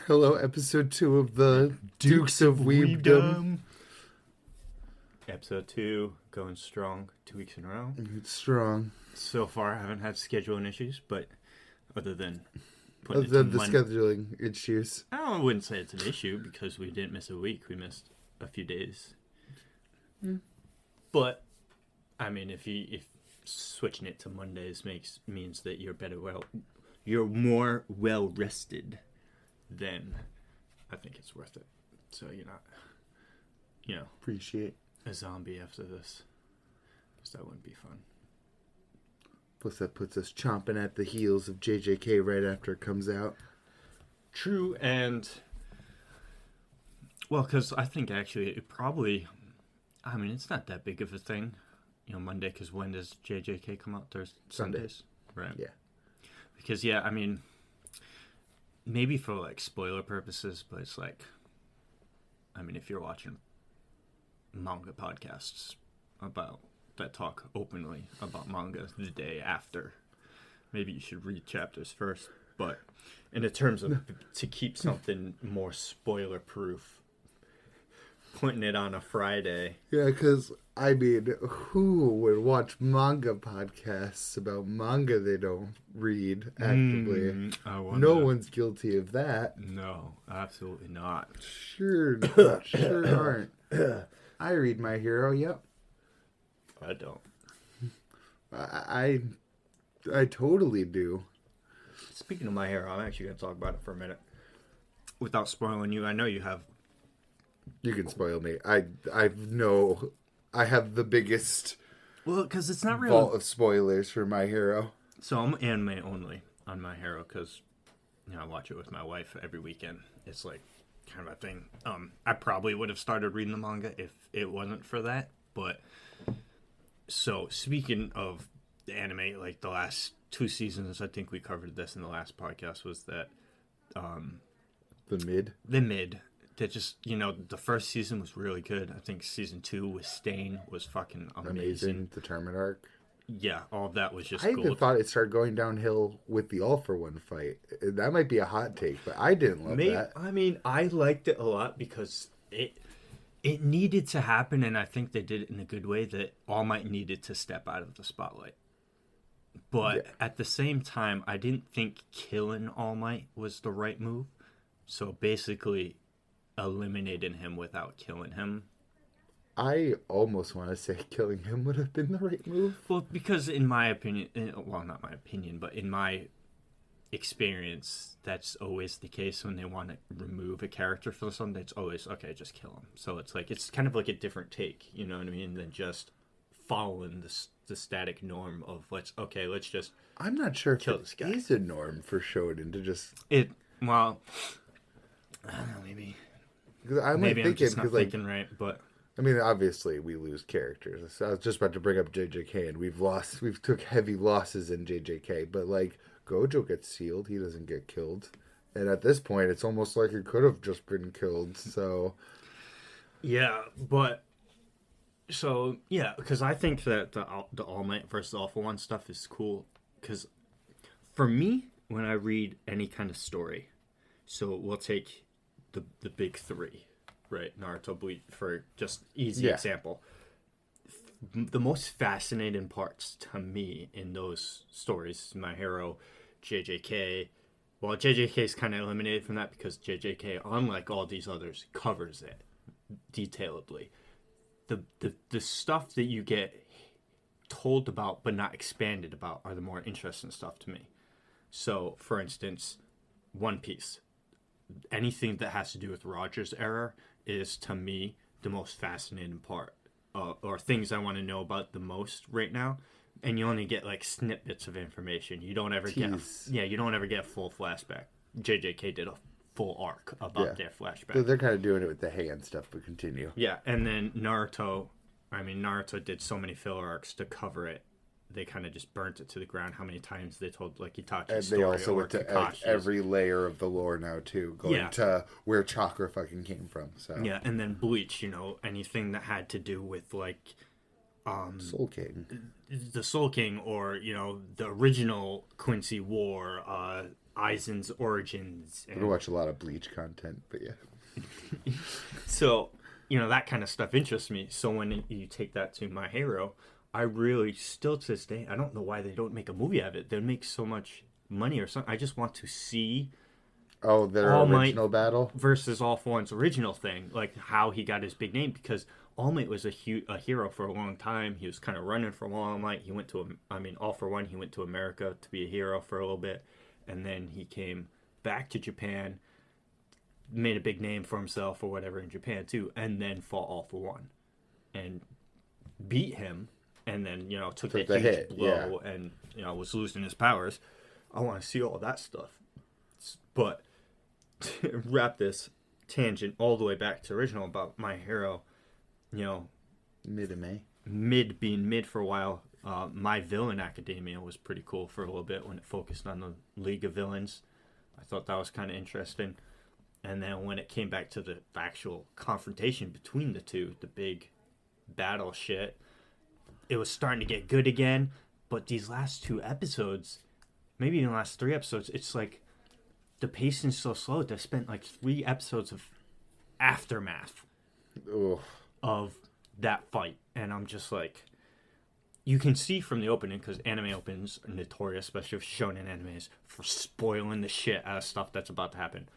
Hello, episode 2 of the Dukes of Weebdom. Episode 2, going strong, 2 weeks in a row. It's strong. So far, I haven't had scheduling issues, but other than Other than the scheduling issues. I wouldn't say it's an issue because we didn't miss a week. We missed a few days. But, I mean, if switching it to Mondays means that you're more well rested, then I think it's worth it. So you're not, Appreciate. a zombie after this. Because that wouldn't be fun. Plus that puts us chomping at the heels of JJK right after it comes out. True, and well, because I think actually it probably, I mean, it's not that big of a thing, Monday, because when does JJK come out? Thursday? Sundays? Right. Yeah. Because, I mean, maybe for, like, spoiler purposes, but it's like, I mean, if you're watching manga podcasts that talk openly about manga the day after, maybe you should read chapters first. But in terms of to keep something more spoiler proof, putting it on a Friday. Yeah, because, I mean, who would watch manga podcasts about manga they don't read actively? No one's guilty of that. No, absolutely not. Sure aren't. I read My Hero, yep. I don't. I totally do. Speaking of My Hero, I'm actually going to talk about it for a minute. Without spoiling you, I know you have. You can spoil me. I have the biggest because it's not really vault of spoilers for My Hero. So I'm anime only on My Hero because I watch it with my wife every weekend. It's like kind of a thing. I probably would have started reading the manga if it wasn't for that. But so speaking of the anime, like the last 2 seasons, I think we covered this in the last podcast, was that The mid. That just, the first season was really good. I think season 2 with Stain was fucking amazing. The Tournament arc. Yeah, all of that was just I gold. even thought it started going downhill with the All for One fight. That might be a hot take, but I didn't love that. I mean, I liked it a lot because it needed to happen, and I think they did it in a good way, that All Might needed to step out of the spotlight. But at the same time, I didn't think killing All Might was the right move. So basically, eliminating him without killing him. I almost want to say killing him would have been the right move. Well, because in my opinion, well, not my opinion, but in my experience, that's always the case when they want to remove a character for something. It's always, okay, just kill him. So it's like, it's kind of like a different take, you know what I mean, than just following the static norm of let's just I'm not sure kill if this guy. It is a norm for Shonen to just... Well, I don't know, maybe... I'm just not thinking right, but... I mean, obviously, we lose characters. So I was just about to bring up JJK, and we've took heavy losses in JJK, but, like, Gojo gets sealed, he doesn't get killed. And at this point, it's almost like he could have just been killed, so... Yeah, but... So, yeah, because I think that the All Might versus All for One stuff is cool, because for me, when I read any kind of story, so we'll take the big 3, right? Naruto, Bleach, for just easy example. The most fascinating parts to me in those stories, My Hero, JJK, well, JJK is kind of eliminated from that because JJK, unlike all these others, covers it detailedly. The stuff that you get told about but not expanded about are the more interesting stuff to me. So, for instance, One Piece. Anything that has to do with Roger's era is, to me, the most fascinating part, or things I want to know about the most right now. And you only get like snippets of information. You don't ever get a full flashback. JJK did a full arc about their flashback. They're kind of doing it with the hand stuff, but continue. Yeah, and then Naruto did so many filler arcs to cover it. They kind of just burnt it to the ground. How many times they told, like, Itachi's story, and they also went to Kakashi's. every layer of the lore now, too, going to where chakra fucking came from. So yeah, and then Bleach, anything that had to do with, like, Soul King. the Soul King, or the original Quincy War, Aizen's origins. I don't watch a lot of Bleach content, but yeah. So that kind of stuff interests me. So when you take that to My Hero, I really, still to this day, I don't know why they don't make a movie out of it. They make so much money or something. I just want to see Their All Might original battle versus All For One's original thing, like how he got his big name, because All Might was a hero for a long time. He was kind of running from All Might. He went to, All For One, he went to America to be a hero for a little bit, and then he came back to Japan, made a big name for himself or whatever in Japan too, and then fought All For One and beat him, and then took that huge hit, blow, and was losing his powers. I want to see all that stuff, but to wrap this tangent all the way back to original about My Hero, mid being mid for a while. My Villain Academia was pretty cool for a little bit when it focused on the League of Villains. I thought that was kind of interesting. And then when it came back to the actual confrontation between the two, the big battle shit, it was starting to get good again. But these last 2 episodes, maybe even the last 3 episodes, it's like the pacing's so slow. They spent like 3 episodes of aftermath of that fight. And I'm just like, you can see from the opening, because anime opens are notorious, especially with shonen animes, for spoiling the shit out of stuff that's about to happen.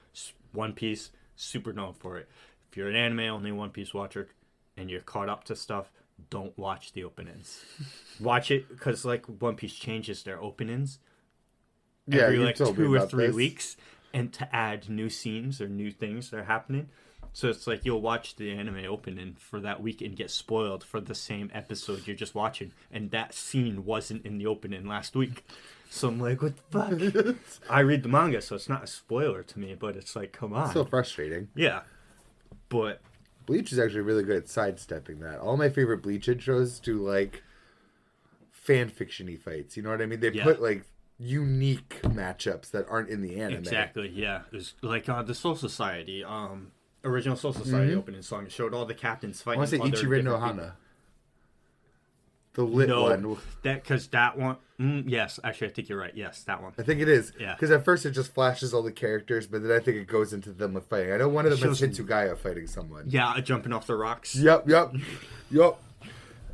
One Piece, super known for it. If you're an anime-only One Piece watcher and you're caught up to stuff, don't watch the openings. Watch it, because One Piece changes their openings every 2 or 3 weeks, and to add new scenes or new things that are happening. So it's like you'll watch the anime opening for that week and get spoiled for the same episode you're just watching, and that scene wasn't in the opening last week. So I'm like, what the fuck? I read the manga, so it's not a spoiler to me, but it's like, come on. It's so frustrating. Yeah. But Bleach is actually really good at sidestepping that. All my favorite Bleach intros do fan fiction-y fights. You know what I mean? They put unique matchups that aren't in the anime. Exactly, yeah. It was like the Soul Society, original Soul Society opening song. It showed all the captains fighting. I want to say Ichiro no Hana. The lit one. Because that one... yes, actually, I think you're right. Yes, that one. I think it is. Yeah. Because at first it just flashes all the characters, but then I think it goes into them with fighting. I know one of them is Hitsugaya fighting someone. Yeah, jumping off the rocks. Yep.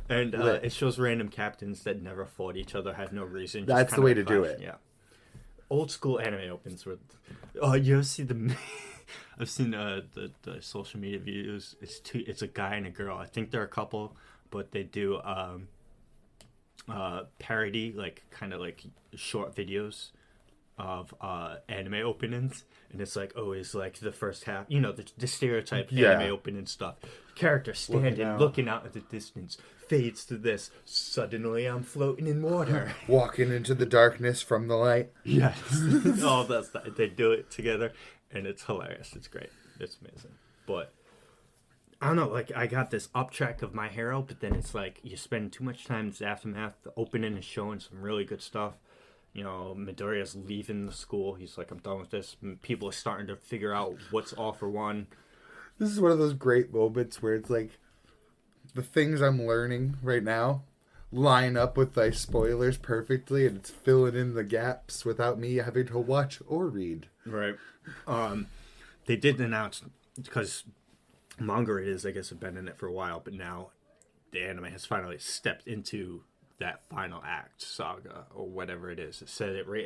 And it shows random captains that never fought each other, had no reason. That's the way to do it. Yeah. Old school anime opens with... Oh, you ever see the... I've seen the social media videos. It's a guy and a girl. I think they're a couple, but they do... parody, kind of short videos of anime openings, and it's always the first half, the stereotype anime opening stuff. Character standing, looking out at the distance, fades to this. Suddenly, I'm floating in water, walking into the darkness from the light. Yes, all that stuff. They do it together, and it's hilarious. It's great. It's amazing, but. I don't know, I got this uptrack of My Hero, but then it's you spend too much time in the aftermath. The opening is showing some really good stuff. Midoriya's leaving the school. He's like, I'm done with this. And people are starting to figure out what's All For One. This is one of those great moments where it's the things I'm learning right now line up with the spoilers perfectly, and it's filling in the gaps without me having to watch or read. Right. They did announce, because... manga readers, I guess, have been in it for a while, but now the anime has finally stepped into that final act saga or whatever it is. It said it right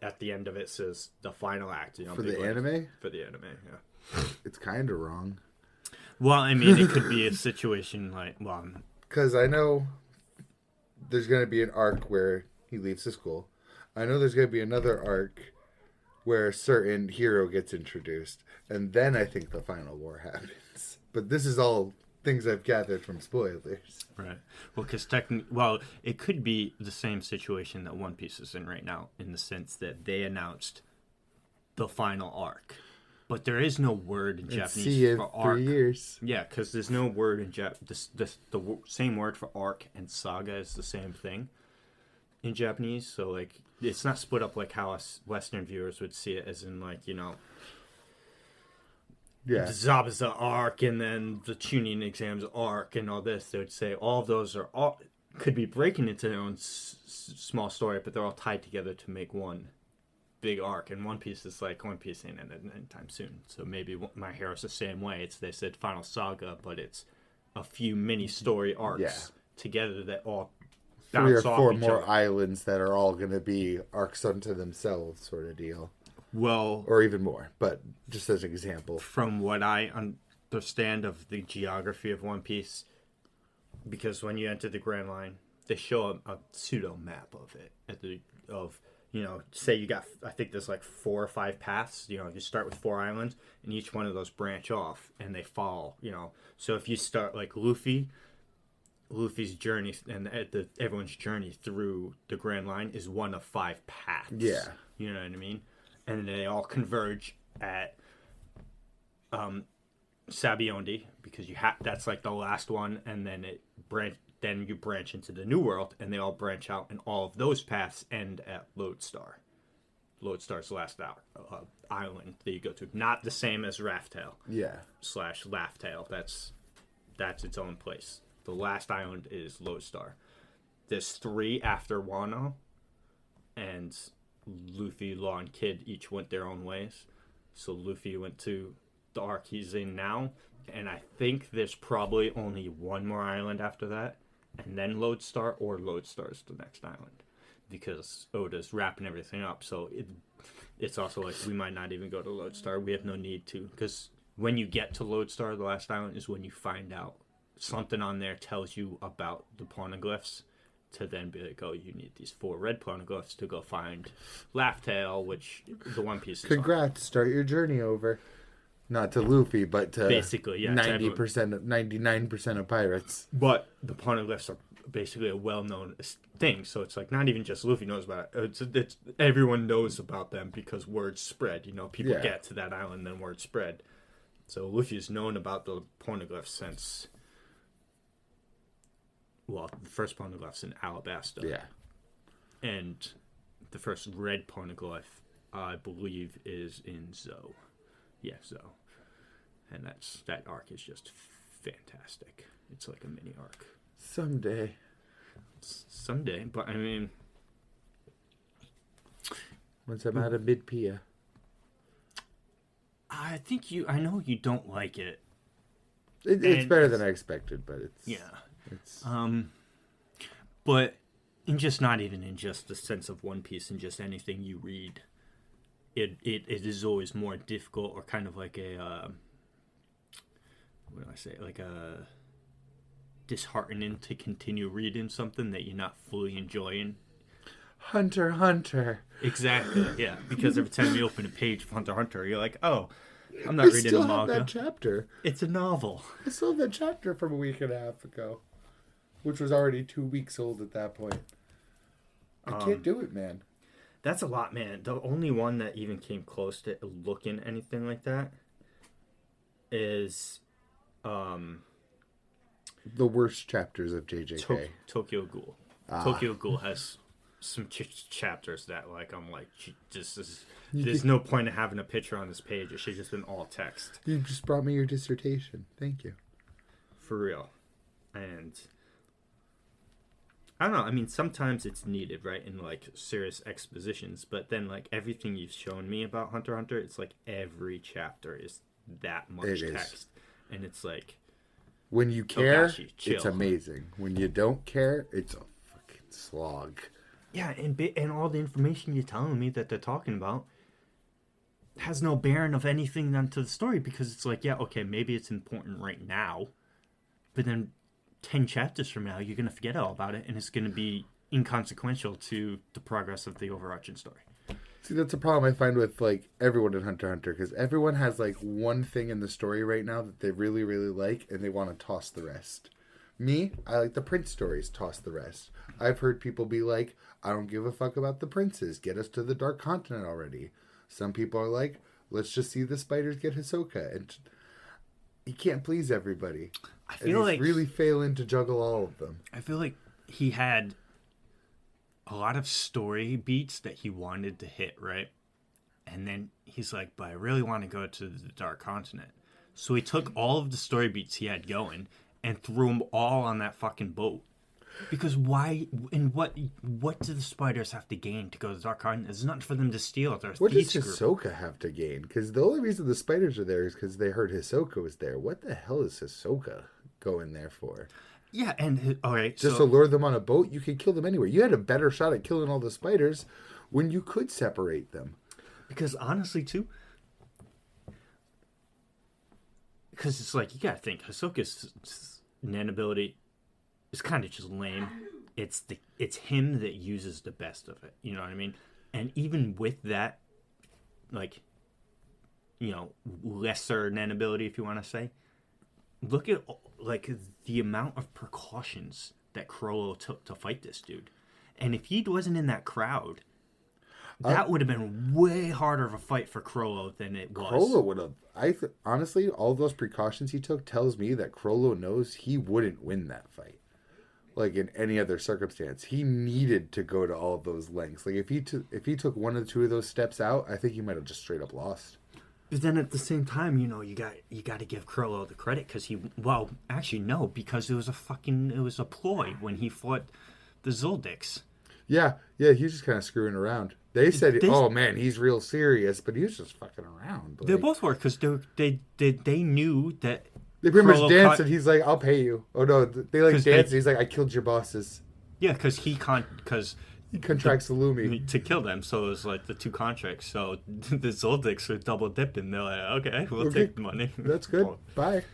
at the end of it says the final act. For the anime? For the anime, yeah. It's kind of wrong. Well, I mean, it could be a situation because I know there's going to be an arc where he leaves the school. I know there's going to be another arc where a certain hero gets introduced, and then I think the final war happens. But this is all things I've gathered from spoilers. Right. Well, because it could be the same situation that One Piece is in right now, in the sense that they announced the final arc, but there is no word in Japanese for arc. 3 years. Yeah, because there's no word in the same word for arc and saga is the same thing in Japanese. So it's not split up like how us Western viewers would see it, as in Yeah. Zabuza arc and then the tuning exams arc and all this. They would say all of those are all could be breaking into their own small story, but they're all tied together to make one big arc. And One Piece is like One Piece ain't ending anytime soon. So maybe My Hero's the same way. They said Final Saga, but it's a few mini story arcs together that all 3 or bounce off 4 each more other. islands that are all going to be arcs unto themselves, sort of deal, Well, or even more. But just as an example, from what I understand of the geography of One Piece, because when you enter the Grand Line, they show a pseudo map of it say you got, I think there's like 4 or 5 paths. You start with 4 islands, and each one of those branch off, and they fall. So if you start like Luffy's journey and everyone's journey through the Grand Line is one of 5 paths. Yeah. You know what I mean? And they all converge at Sabiondi, because that's like the last one, and then then you branch into the New World, and they all branch out, and all of those paths end at Lodestar. Lodestar's the last island that you go to. Not the same as Raftail. yeah, / Laugh-Tail. That's its own place. The last island is Lodestar. There's 3 after Wano, and Luffy, Law, and Kid each went their own ways. So Luffy went to the arc he's in now, and I think there's probably only 1 more island after that, and then Lodestar, or Lodestar's the next island, because Oda's wrapping everything up. So it's also like we might not even go to Lodestar. We have no need to, because when you get to Lodestar, the last island, is when you find out something on there tells you about the pornoglyphs, to then be like, oh, you need these 4 red pornoglyphs to go find Laugh-Tail, which the One Piece is congrats, on. Start your journey over. Not to Luffy, but to Basically, yeah, 90%, 99% of pirates. But the pornoglyphs are basically a well-known thing, so it's like not even just Luffy knows about it. It's everyone knows about them because word spread. People get to that island, then word spread. So Luffy's known about the pornoglyphs since, well, the first pornoglyphs in Alabasta. Yeah. And the first red pornoglyph, I believe, is in Zoe. Yeah, Zoe. And that arc is just fantastic. It's like a mini arc. Someday, But I mean, once I'm out of mid-Pia. I know you don't like it. It's better than I expected, but it's... Yeah. It's... But not even in just the sense of One Piece, and just anything you read, it is always more difficult, or kind of like a... what do I say? Like a disheartening to continue reading something that you're not fully enjoying. Hunter. Exactly, yeah. Because every time you open a page of Hunter, you're like, oh, I'm not reading a manga. I still have that chapter. It's a novel. I still have that chapter from a week and a half ago, which was already 2 weeks old at that point. I can't do it, man. That's a lot, man. The only one that even came close to looking anything like that is the worst chapters of JJK. Tokyo Ghoul. Tokyo Ghoul has some chapters that, like, I'm like, there's no point in having a picture on this page. It should just been all text. You just brought me your dissertation. Thank you. For real. And I don't know. I mean, sometimes it's needed, right, in like serious expositions. But then, like, everything you've shown me about Hunter x Hunter, it's like every chapter is that much text, and it's like, when you care, Togashi, it's amazing. When you don't care, it's a fucking slog. Yeah, and all the information you're telling me that they're talking about has no bearing of anything onto the story, because it's like, yeah, okay, maybe it's important right now, but then 10 chapters from now, you're going to forget all about it, and it's going to be inconsequential to the progress of the overarching story. See, that's a problem I find with, like, everyone in Hunter x Hunter, because everyone has, like, one thing in the story right now that they really, really like, and they want to toss the rest. Me, I like the prince stories, toss the rest. I've heard people be like, I don't give a fuck about the princes, get us to the Dark Continent already. Some people are like, let's just see the spiders get Hisoka, and he can't please everybody. I feel like he's really failing to juggle all of them. I feel like he had a lot of story beats that he wanted to hit, right? And then he's like, but I really want to go to the Dark Continent. So he took all of the story beats he had going and threw them all on that fucking boat. Because why? And what do the spiders have to gain to go to the Dark Garden? There's nothing for them to steal. They're What does thieves Hisoka have to gain? Because the only reason the spiders are there is because they heard Hisoka was there. What the hell is Hisoka going there for? Yeah, and all right, Just to lure them on a boat? You could kill them anywhere. You had a better shot at killing all the spiders when you could separate them. Because honestly, too, because it's like, you gotta think, Hisoka's Nen ability is kind of just lame. It's him that uses the best of it. You know what I mean? And even with that, like, lesser Nen ability, if you want to say, look at like the amount of precautions that Crollo took to fight this dude. And if he wasn't in that crowd, that would have been way harder of a fight for Crollo than it was. Crollo would have. Honestly, all those precautions he took tells me that Crollo knows he wouldn't win that fight. Like in any other circumstance, he needed to go to all of those lengths. Like if he took one or two of those steps out, I think he might have just straight up lost. But then at the same time, you got to give Crollo the credit because because it was a ploy when he fought the Zoldycks. Yeah, he was just kind of screwing around. They said, "Oh man, he's real serious," but he was just fucking around. They both were because they knew that. They pretty much danced, and he's like, "I'll pay you." Oh no, they like danced. He's like, "I killed your bosses." Yeah, because he contracts Lumi to kill them. So it was like the two contracts. So the Zoldycks were double dipping. They're like, "Okay, we'll take the money." That's good. Bye.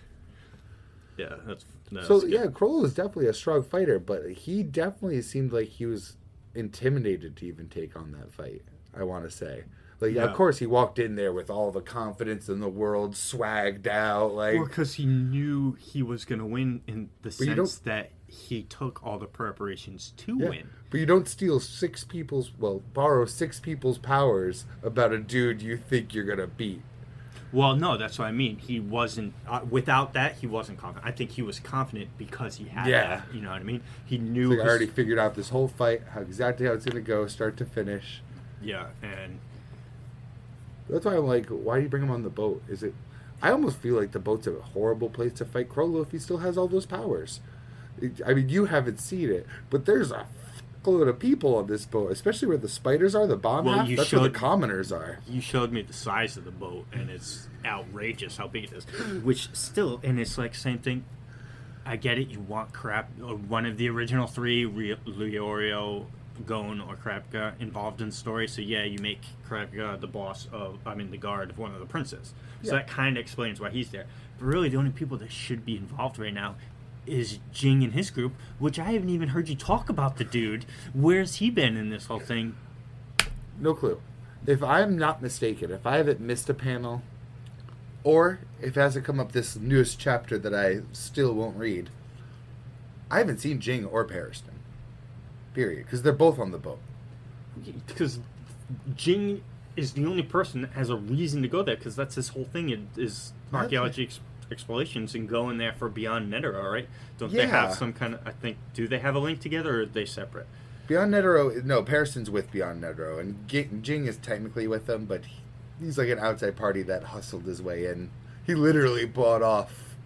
Yeah, that's so. Good. Yeah, Crollo is definitely a strong fighter, but he definitely seemed like he was intimidated to even take on that fight. I want to say. Like, yeah. Of course, he walked in there with all the confidence in the world, swagged out. Like, because he knew he was going to win in the sense that he took all the preparations to win. But you don't borrow six people's powers about a dude you think you're going to beat. Well, no, that's what I mean. He wasn't, without that, he wasn't confident. I think he was confident because he had that. You know what I mean? He knew. Like I already figured out this whole fight, exactly how it's going to go, start to finish. Yeah, and that's why I'm like, why do you bring him on the boat? I almost feel like the boat's a horrible place to fight Crollo if he still has all those powers. I mean, you haven't seen it, but there's a load of people on this boat, especially where the spiders are, the bomb half. That's where the commoners are. You showed me the size of the boat, and it's outrageous how big it is. Which still, and it's like same thing. I get it. You want one of the original three, Leorio, Gon, or Krapka involved in the story. So yeah, you make Krapka the guard of one of the princes. So that kind of explains why he's there. But really, the only people that should be involved right now is Jing and his group, which I haven't even heard you talk about the dude. Where's he been in this whole thing? No clue. If I'm not mistaken, if I haven't missed a panel, or if it hasn't come up this newest chapter that I still won't read, I haven't seen Jing or Pariston. Period. Because they're both on the boat. Because Jing is the only person that has a reason to go there, because that's his whole thing, is archaeology explorations and going there for Beyond Netero, right? Don't they have some kind of, do they have a link together, or are they separate? Beyond Netero, no, Pariston's with Beyond Netero, and Jing is technically with them, but he's like an outside party that hustled his way in. He literally bought off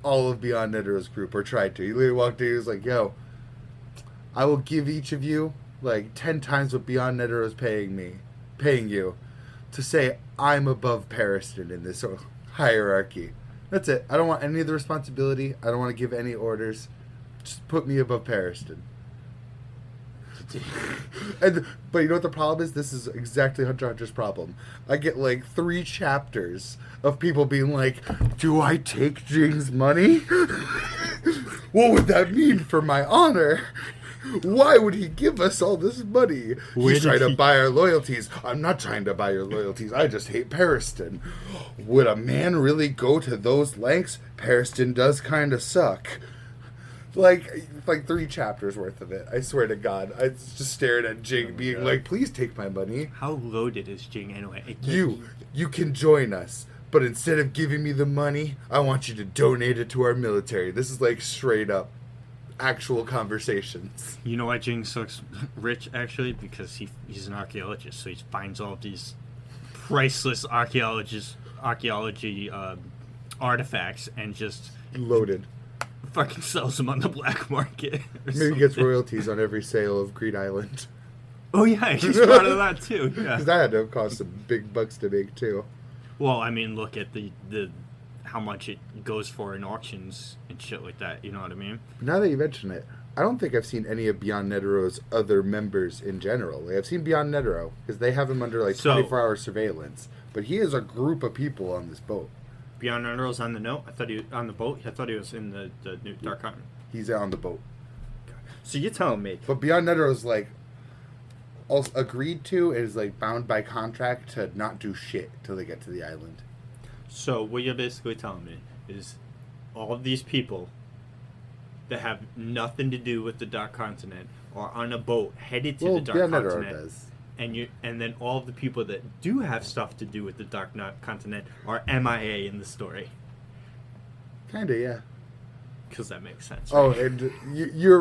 all of Beyond Netero's group, or tried to. He literally walked in, he was like, "Yo, I will give each of you like 10 times what Beyond Netero's paying you, to say I'm above Pariston in this hierarchy. That's it. I don't want any of the responsibility. I don't want to give any orders. Just put me above Pariston." But you know what the problem is? This is exactly Hunter x Hunter's problem. I get like 3 chapters of people being like, "Do I take Jing's money? What would that mean for my honor? Why would he give us all this money? He's trying to buy our loyalties." I'm not trying to buy your loyalties. I just hate Pariston. Would a man really go to those lengths? Pariston does kind of suck. Like 3 chapters worth of it. I swear to God. I just stared at Jing being like, "Please take my money." How loaded is Jing anyway? You can join us, but instead of giving me the money, I want you to donate it to our military. This is like straight up actual conversations. You know why Jing's so rich, actually? Because he's an archaeologist, so he finds all of these priceless archaeology artifacts and just Loaded. fucking sells them on the black market. Maybe gets royalties on every sale of Greed Island. Oh yeah, he's part of that too. Yeah. Because that had to cost some big bucks to make too. Well, I mean, look at the how much it goes for in auctions and shit like that. You know what I mean? Now that you mention it, I don't think I've seen any of Beyond Netero's other members in general. Like, I've seen Beyond Netero because they have him under like 24-hour surveillance. But he has a group of people on this boat. Beyond Netero's on the note. I thought he on the boat. I thought he was in the new Dark Continent. He's on the boat. So you're telling me? But Beyond Netero's like also agreed to is like bound by contract to not do shit till they get to the island. So what you're basically telling me is all of these people that have nothing to do with the Dark Continent are on a boat headed to the Dark Beyond Continent. Netero does. And then all of the people that do have stuff to do with the Dark Continent are MIA in the story. Kinda, yeah. Because that makes sense. Oh, Right? and you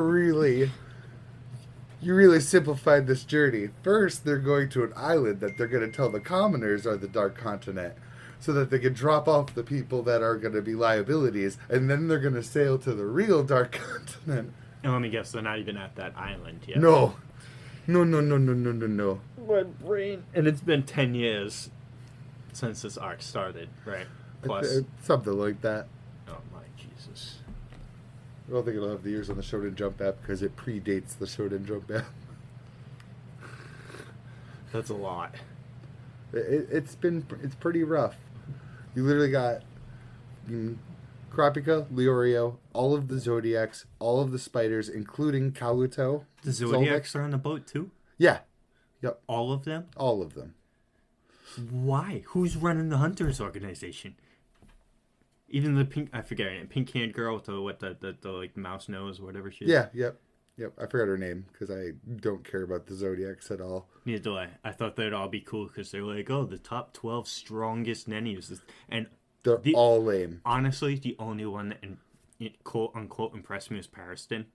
really simplified this journey. First, they're going to an island that they're going to tell the commoners are the Dark Continent, so that they can drop off the people that are going to be liabilities, and then they're going to sail to the real Dark Continent. And let me guess, they're not even at that island yet. No. No. My brain. And it's been 10 years since this arc started, right? Plus. Something like that. Oh my Jesus. I don't think it'll have the years on the Shonen Jump app because it predates the Shonen Jump app. That's a lot. It's pretty rough. You literally got Kurapika, Leorio, all of the Zodiacs, all of the spiders, including Kaluto. The Zodiacs are on the boat too? Yeah. Yep. All of them? All of them. Why? Who's running the Hunters organization? Even the pink, I forget her name, pink-haired girl with the like mouse nose or whatever she is. Yeah, yep. I forgot her name because I don't care about the Zodiacs at all. Neither do I. I thought they'd all be cool because they're like, oh, the top 12 strongest Nennius. And They're all lame. Honestly, the only one that quote unquote impressed me was Pariston.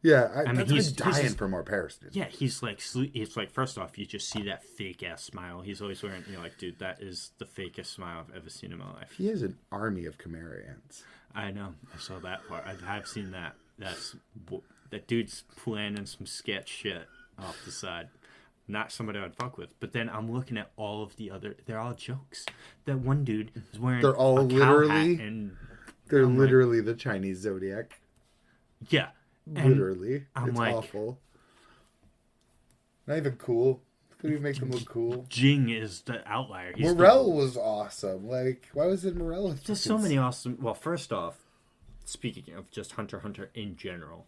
Yeah, I mean, he's dying for more Pariston. Yeah, he's like, it's like, first off, you just see that fake ass smile. He's always wearing, you're like, dude, that is the fakest smile I've ever seen in my life. He has an army of Chimera ants. I know. I saw that part. I've seen that. That dude's planning some sketch shit off the side. Not somebody I'd fuck with. But then I'm looking at all of the other. They're all jokes. That one dude is wearing. They're all a literally. cow hat and they're I'm literally the Chinese Zodiac. Yeah. Literally, it's like, awful. Not even cool. Couldn't even make them look cool. Jing is the outlier. Morel was awesome. Like, why was it Morel? There's so many awesome. Well, first off, speaking of just Hunter x Hunter in general,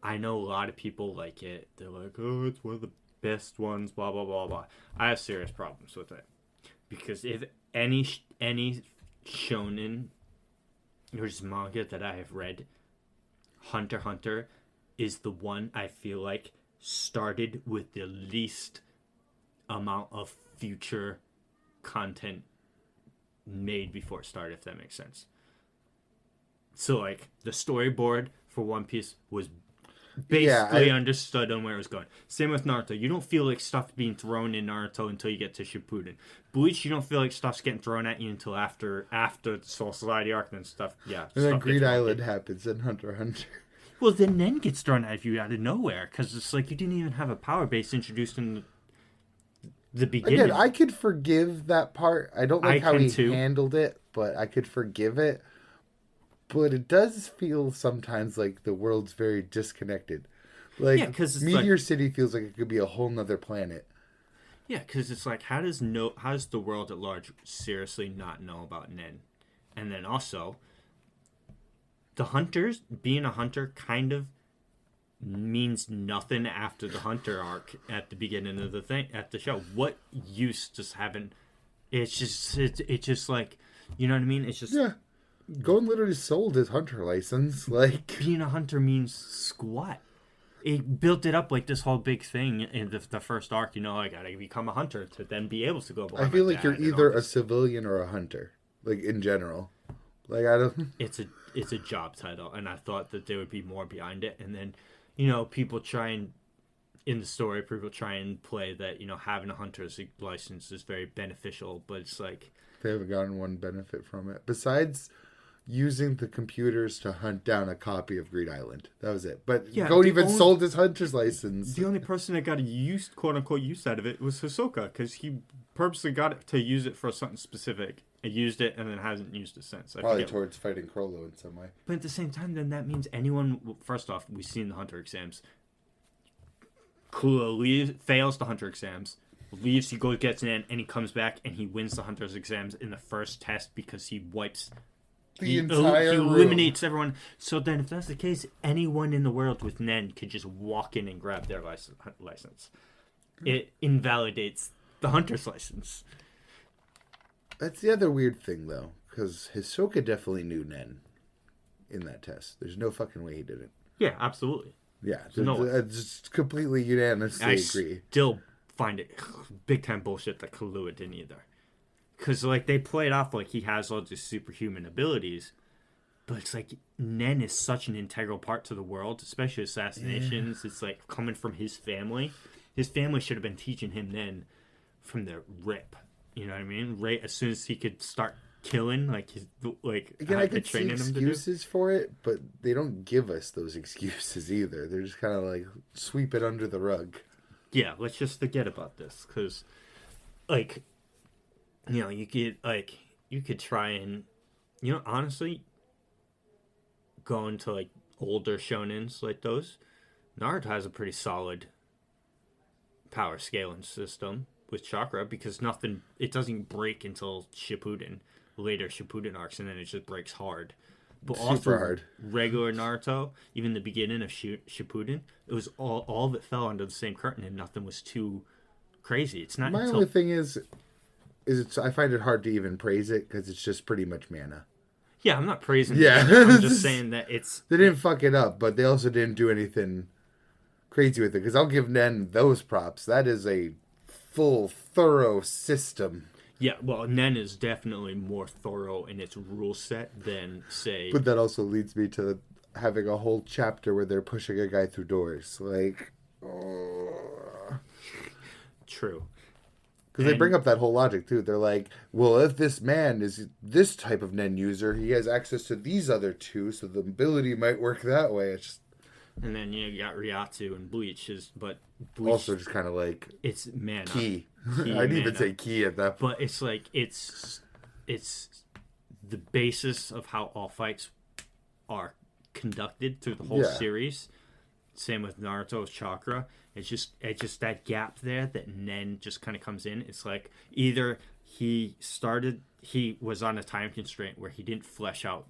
I know a lot of people like it. They're like, oh, it's one of the best ones, blah, blah, blah, blah. I have serious problems with it. Because if any shonen or just manga that I have read, Hunter x Hunter is the one I feel like started with the least amount of future content made before it started, if that makes sense. So, like, the storyboard for One Piece was basically understood on where it was going. Same with Naruto. You don't feel like stuff being thrown in Naruto until you get to Shippuden. Bleach, you don't feel like stuff's getting thrown at you until after the Soul Society arc and stuff. Yeah. And then Greed Island happens in Hunter x Hunter. Well, then gets thrown at you out of nowhere because it's like you didn't even have a power base introduced in the beginning. Again, I could forgive that part. I don't like how he handled it, but I could forgive it. But it does feel sometimes like the world's very disconnected. Like, yeah, Meteor City feels like it could be a whole nother planet. Yeah, because it's like, how does the world at large seriously not know about Nen? And then also, the hunters, being a hunter kind of means nothing after the hunter arc at the beginning of the show. What use does having... It's just like, you know what I mean? It's just... Yeah. Gon literally sold his hunter license. Like, being a hunter means squat. It built it up like this whole big thing in the first arc. You know, I gotta become a hunter to then be able to go. I feel like you're either a civilian or a hunter, like in general. Like I don't. It's a job title, and I thought that there would be more behind it. And then, you know, people try and in the story, people try and play that, having a hunter's license is very beneficial, but it's like... They haven't gotten one benefit from it. Besides using the computers to hunt down a copy of Green Island. That was it. But Goat even sold his hunter's license. The only person that got a use, quote-unquote use out of it was Hisoka, because he purposely got it to use it for something specific. He used it and then hasn't used it since. Probably towards fighting Crollo in some way. But at the same time, then that means anyone... Well, first off, we've seen the hunter exams. Kula fails the hunter exams. Leaves, he goes, gets in, and he comes back, and he wins the hunter's exams in the first test because he wipes... He eliminates everyone. So then, if that's the case, anyone in the world with Nen could just walk in and grab their license. It invalidates the hunter's license. That's the other weird thing, though, because Hisoka definitely knew Nen in that test. There's no fucking way he didn't. Yeah, absolutely. Yeah, I just completely unanimously agree. I still find it big time bullshit that Kahlua didn't either. Because, like, they play it off like he has all these superhuman abilities. But it's like, Nen is such an integral part to the world, especially assassinations. Yeah. It's like, coming from his family. His family should have been teaching him Nen from the rip. You know what I mean? Right as soon as he could start killing, Again, I could see excuses for it, but they don't give us those excuses either. They're just kind of like, sweep it under the rug. Yeah, let's just forget about this. Because, like... you could try and, honestly, go into, like, older shonens like those. Naruto has a pretty solid power scaling system with chakra because it doesn't break until Shippuden, later Shippuden arcs, and then it just breaks hard. But super also, hard. Regular Naruto, even the beginning of Shippuden, it was all of it fell under the same curtain and nothing was too crazy. It's not. My only thing is I find it hard to even praise it because it's just pretty much mana. Yeah, I'm not praising it. Yeah. I'm just saying that it's... They didn't fuck it up, but they also didn't do anything crazy with it. Because I'll give Nen those props. That is a full, thorough system. Yeah, well, Nen is definitely more thorough in its rule set than, say... But that also leads me to having a whole chapter where they're pushing a guy through doors. Like... Oh. True. Because they bring up that whole logic, too. They're like, well, if this man is this type of Nen user, he has access to these other two, so the ability might work that way. It's just... And then, you got Ryatsu and Bleach. But Bleach, also just kind of like... It's mana. Key. I'd even say key at that point. But it's like, it's the basis of how all fights are conducted through the whole series. Same with Naruto's chakra. It's just that gap there that Nen just kind of comes in. It's like either he was on a time constraint where he didn't flesh out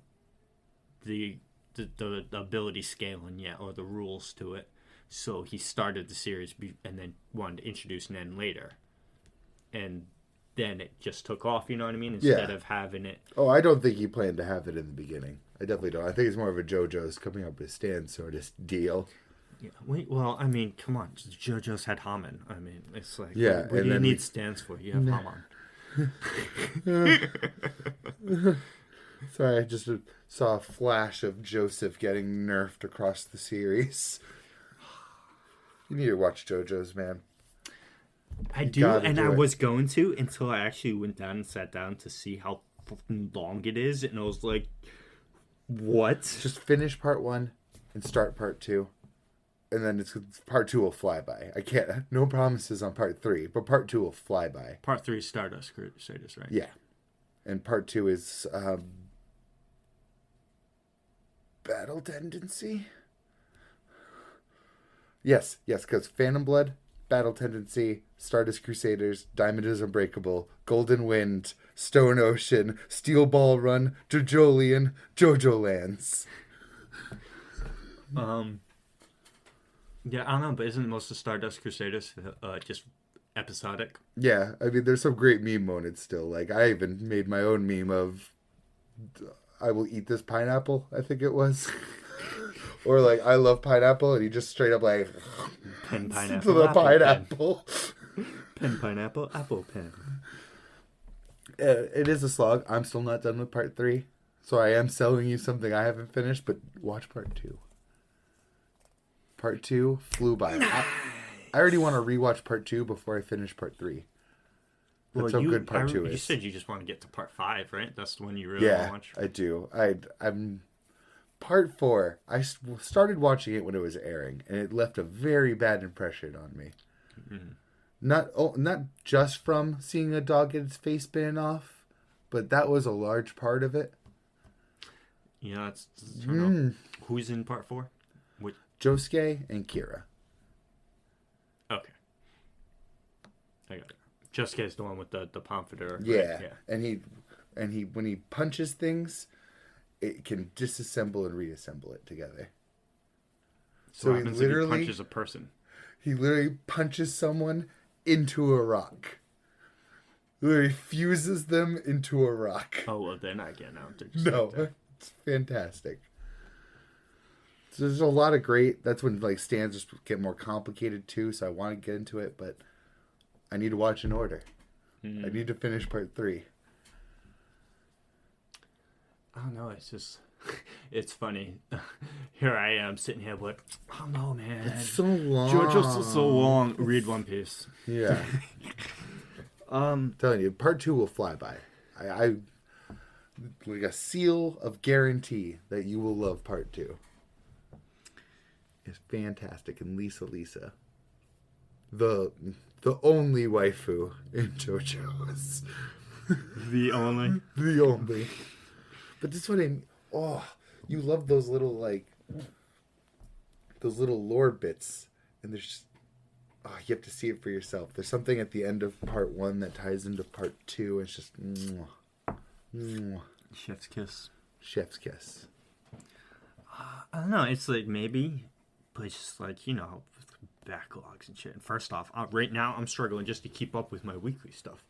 the ability scaling yet or the rules to it. So he started the series and then wanted to introduce Nen later. And then it just took off, you know what I mean? Instead of having it... Oh, I don't think he planned to have it in the beginning. I definitely don't. I think it's more of a JoJo's coming up with stand sort of deal. Yeah, well, I mean, come on. JoJo's had Haman. I mean, it's like, what do you need stands for? You have Haman. Sorry, I just saw a flash of Joseph getting nerfed across the series. You need to watch JoJo's, man. I do, and I was going to until I actually went down and sat down to see how long it is, and I was like, what? Just finish part 1 and start part 2. And then part 2 will fly by. I can't... No promises on part 3, but part 2 will fly by. Part 3 is Stardust Crusaders, right? Yeah. And part 2 is... Battle Tendency? Yes, because Phantom Blood, Battle Tendency, Stardust Crusaders, Diamond is Unbreakable, Golden Wind, Stone Ocean, Steel Ball Run, Jojolian, Jojo Lands. Yeah, I don't know, but isn't most of Stardust Crusaders just episodic? Yeah, I mean, there's some great meme moments still. Like, I even made my own meme of, I will eat this pineapple, I think it was. Or, like, I love pineapple, and he just straight up, like, pen, pineapple, to the pineapple. Pen, pineapple, apple, pen. It is a slog. I'm still not done with part 3. So I am selling you something I haven't finished, but watch part 2. Part 2 flew by. I already want to rewatch part 2 before I finish part 3. That's how good part 2 is. You said you just want to get to part 5, right? That's the one you really want to watch. I do. I'm part 4. I started watching it when it was airing, and it left a very bad impression on me. Mm-hmm. Not just from seeing a dog get its face bitten off, but that was a large part of it. Yeah, I don't know. Who's in part 4? Josuke and Kira. Okay. I got it. Josuke's the one with the pompador. Right? Yeah. And he when he punches things, it can disassemble and reassemble it together. So he literally punches a person. He literally punches someone into a rock. Literally fuses them into a rock. Oh, well, they're not getting out. No, it's fantastic. So there's a lot of great... That's when like stands just get more complicated too, so I want to get into it, but I need to watch in order. I need to finish part 3. I don't know, it's just... It's funny. Here I am sitting here like, oh no, man. It's so long. JoJo's so long. Read One Piece. Yeah. I'm telling you, part 2 will fly by. I like a seal of guarantee that you will love part 2. It's fantastic. And Lisa, the only waifu in JoJo's. The only. But this one, you love those little lore bits, and there's just, you have to see it for yourself. There's something at the end of part 1 that ties into part 2. It's just Chef's kiss. Chef's kiss. I don't know. It's like maybe, but it's just like, backlogs and shit. And first off, right now I'm struggling just to keep up with my weekly stuff.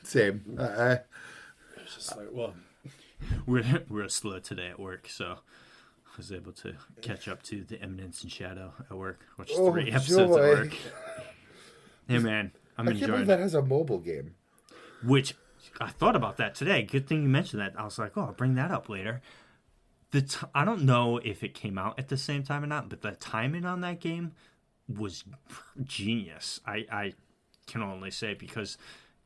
Same. It's just like, well, we're slow today at work, so I was able to catch up to The Eminence in Shadow at work. Watch 3 episodes at work. Hey man, I'm enjoying it. I can't believe that has a mobile game. Which I thought about that today. Good thing you mentioned that. I was like, I'll bring that up later. I don't know if it came out at the same time or not, but the timing on that game was genius. I can only say because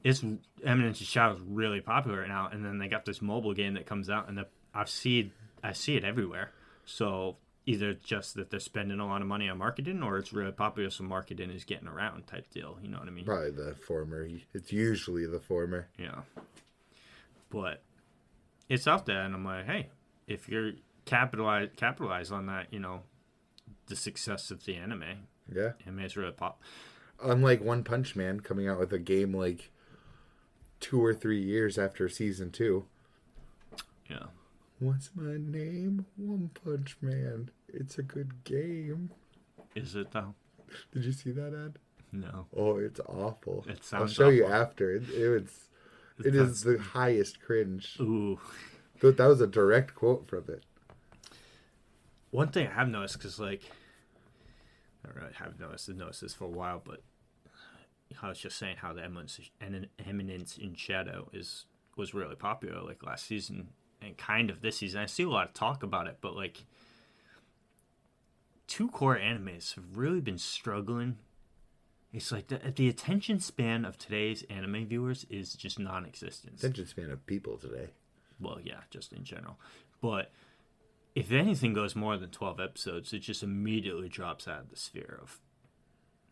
it's Eminence in Shadow is really popular right now, and then they got this mobile game that comes out, and I see it everywhere. So either just that they're spending a lot of money on marketing, or it's really popular, so marketing is getting around type deal. You know what I mean? Probably the former. It's usually the former. Yeah. But it's out there, and I'm like, hey, if you're capitalize on that, the success of the anime. Yeah. Anime is really pop. Unlike One Punch Man coming out with a game like 2 or 3 years after season 2. Yeah. What's my name? One Punch Man. It's a good game. Is it though? Did you see that ad? No. Oh, it's awful. It sounds I'll show awful. you after. It is the highest cringe. Ooh. But that was a direct quote from it. One thing I have noticed, because I really have noticed this for a while, but I was just saying how the Eminence in Shadow was really popular like last season and kind of this season. I see a lot of talk about it, but like 2 core animes have really been struggling. It's like the attention span of today's anime viewers is just non-existent. Attention span of people today. Well, yeah, just in general. But if anything goes more than 12 episodes, it just immediately drops out of the sphere of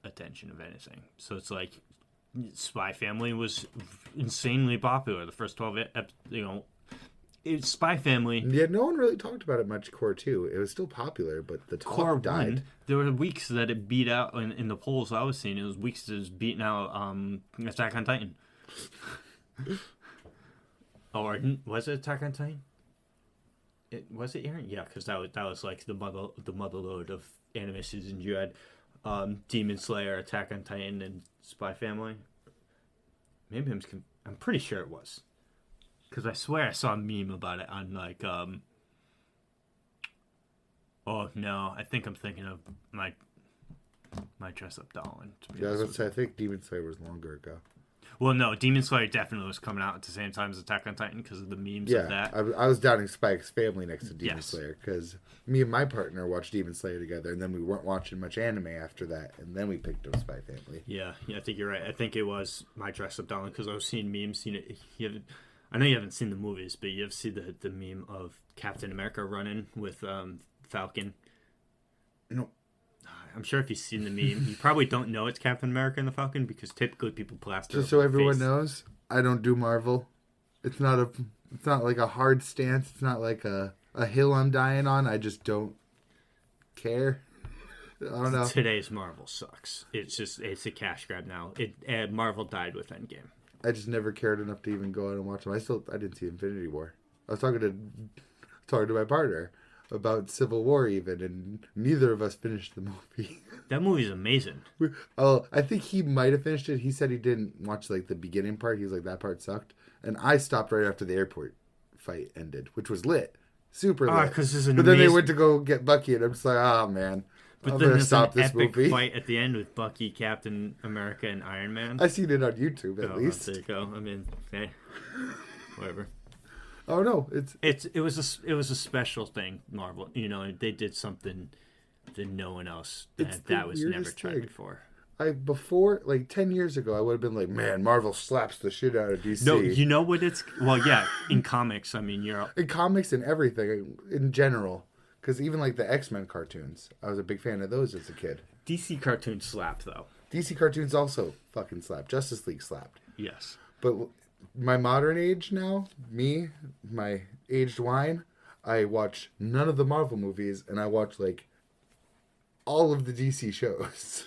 attention of anything. So it's like Spy Family was insanely popular. The first 12 it's Spy Family. Yeah, no one really talked about it much. Core 2, it was still popular, but the talk died. 1, there were weeks that it beat out in the polls I was seeing. It was weeks that it was beating out Attack on Titan. Or was it Attack on Titan? Was it Aaron? Yeah, because that was like the motherlode of anime seasons. You had Demon Slayer, Attack on Titan, and Spy Family. Maybe I'm pretty sure it was. Because I swear I saw a meme about it on like oh no, I think I'm thinking of my dress up doll. Yeah, I was about to say, I think Demon Slayer was longer ago. Well, no, Demon Slayer definitely was coming out at the same time as Attack on Titan because of the memes of Yeah, that. I was doubting Spike's family next to Demon Yes. Slayer because me and my partner watched Demon Slayer together, and then we weren't watching much anime after that, and then we picked up Spy Family. Yeah, I think you're right. I think it was my dress up doll because I was seeing memes. I know you haven't seen the movies, but you've seen the meme of Captain America running with Falcon. No. I'm sure if you've seen the meme, you probably don't know it's Captain America and the Falcon because typically people plaster. Just so everyone face. knows, I don't do Marvel. It's not like a hard stance. It's not like a hill I'm dying on. I just don't care. I don't know. Today's Marvel sucks. It's a cash grab now. Marvel died with Endgame. I just never cared enough to even go out and watch them. I didn't see Infinity War. I was talking to my partner about Civil War even, and neither of us finished the movie. That movie's amazing. I think he might have finished it. He said he didn't watch like the beginning part. He's like, that part sucked. And I stopped right after the airport fight ended, which was lit. Super lit. Because there's an but amazing... then they went to go get Bucky, and I'm just like, oh man. But I'm then gonna there's stop an this epic movie. fight at the end with Bucky, Captain America, and Iron Man. I seen it on YouTube at least. There you go. I mean, hey, whatever. Oh no, It was a special thing, Marvel. You know, they did something that no one else that was never tried before. Before like 10 years ago, I would have been like, man, Marvel slaps the shit out of DC. No, you know what it's yeah. In comics, I mean, in comics and everything in general. Because even like the X-Men cartoons, I was a big fan of those as a kid. DC cartoons slap though. DC cartoons also fucking slap. Justice League slapped. Yes. But my modern age now, my aged wine, I watch none of the Marvel movies, and I watch like all of the DC shows.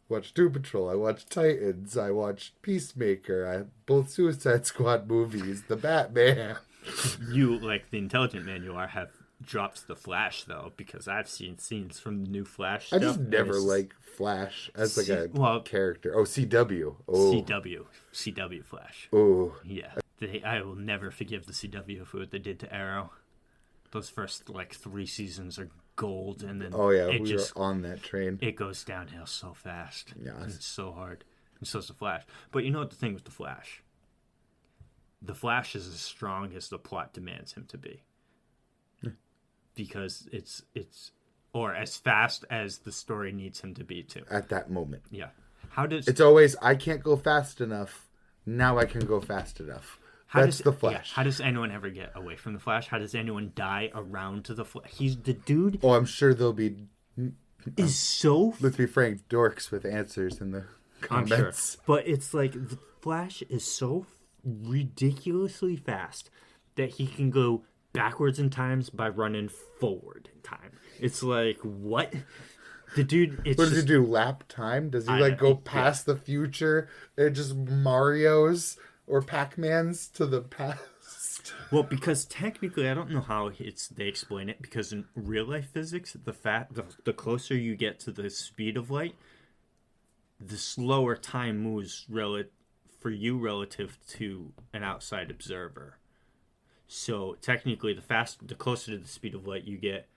Watch Doom Patrol, I watch Titans, I watch Peacemaker, both Suicide Squad movies, the Batman. You, like the intelligent man you are, have dropped the Flash though, because I've seen scenes from the new Flash I stuff. just never like Flash as like a character. Oh, CW. Oh. CW Flash. Oh. Yeah. I will never forgive the CW for what they did to Arrow. Those first like 3 seasons are gold, and then we were on that train. It goes downhill so fast. Yeah, it's so hard. And so's the Flash. But you know what the thing with the Flash? The Flash is as strong as the plot demands him to be. Because it's or as fast as the story needs him to be too. At that moment. Yeah. It's always, I can't go fast enough. Now I can go fast enough. That's the Flash. Yeah, how does anyone ever get away from the Flash? How does anyone die around to the Flash? He's the dude. Oh, I'm sure there'll be. Is so. Let's be frank, dorks with answers in the comments. I'm sure. But it's like the Flash is so ridiculously fast that he can go backwards in times by running forward in time. It's like, what? The dude, what does he do? Lap time? Does he go past the future and just Mario's or Pac-Man's to the past? Well, because technically, I don't know how they explain it, because in real life physics, the closer you get to the speed of light, the slower time moves for you relative to an outside observer. So technically, the closer to the speed of light you get,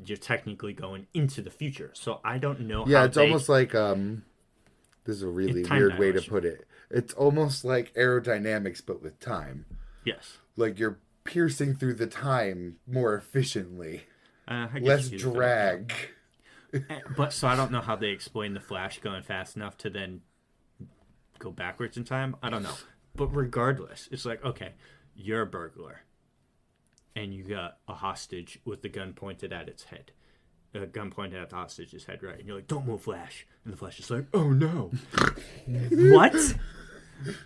you're technically going into the future. So I don't know. Yeah, it's almost like this is a really weird way to put it. It's almost like aerodynamics, but with time. Yes. Like you're piercing through the time more efficiently. Less drag. But so I don't know how they explain the Flash going fast enough to then go backwards in time. I don't know. But regardless, it's like, okay, you're a burglar. And you got a hostage with the gun pointed at its head. A gun pointed at the hostage's head, right? And you're like, don't move, Flash. And the Flash is like, oh no. What?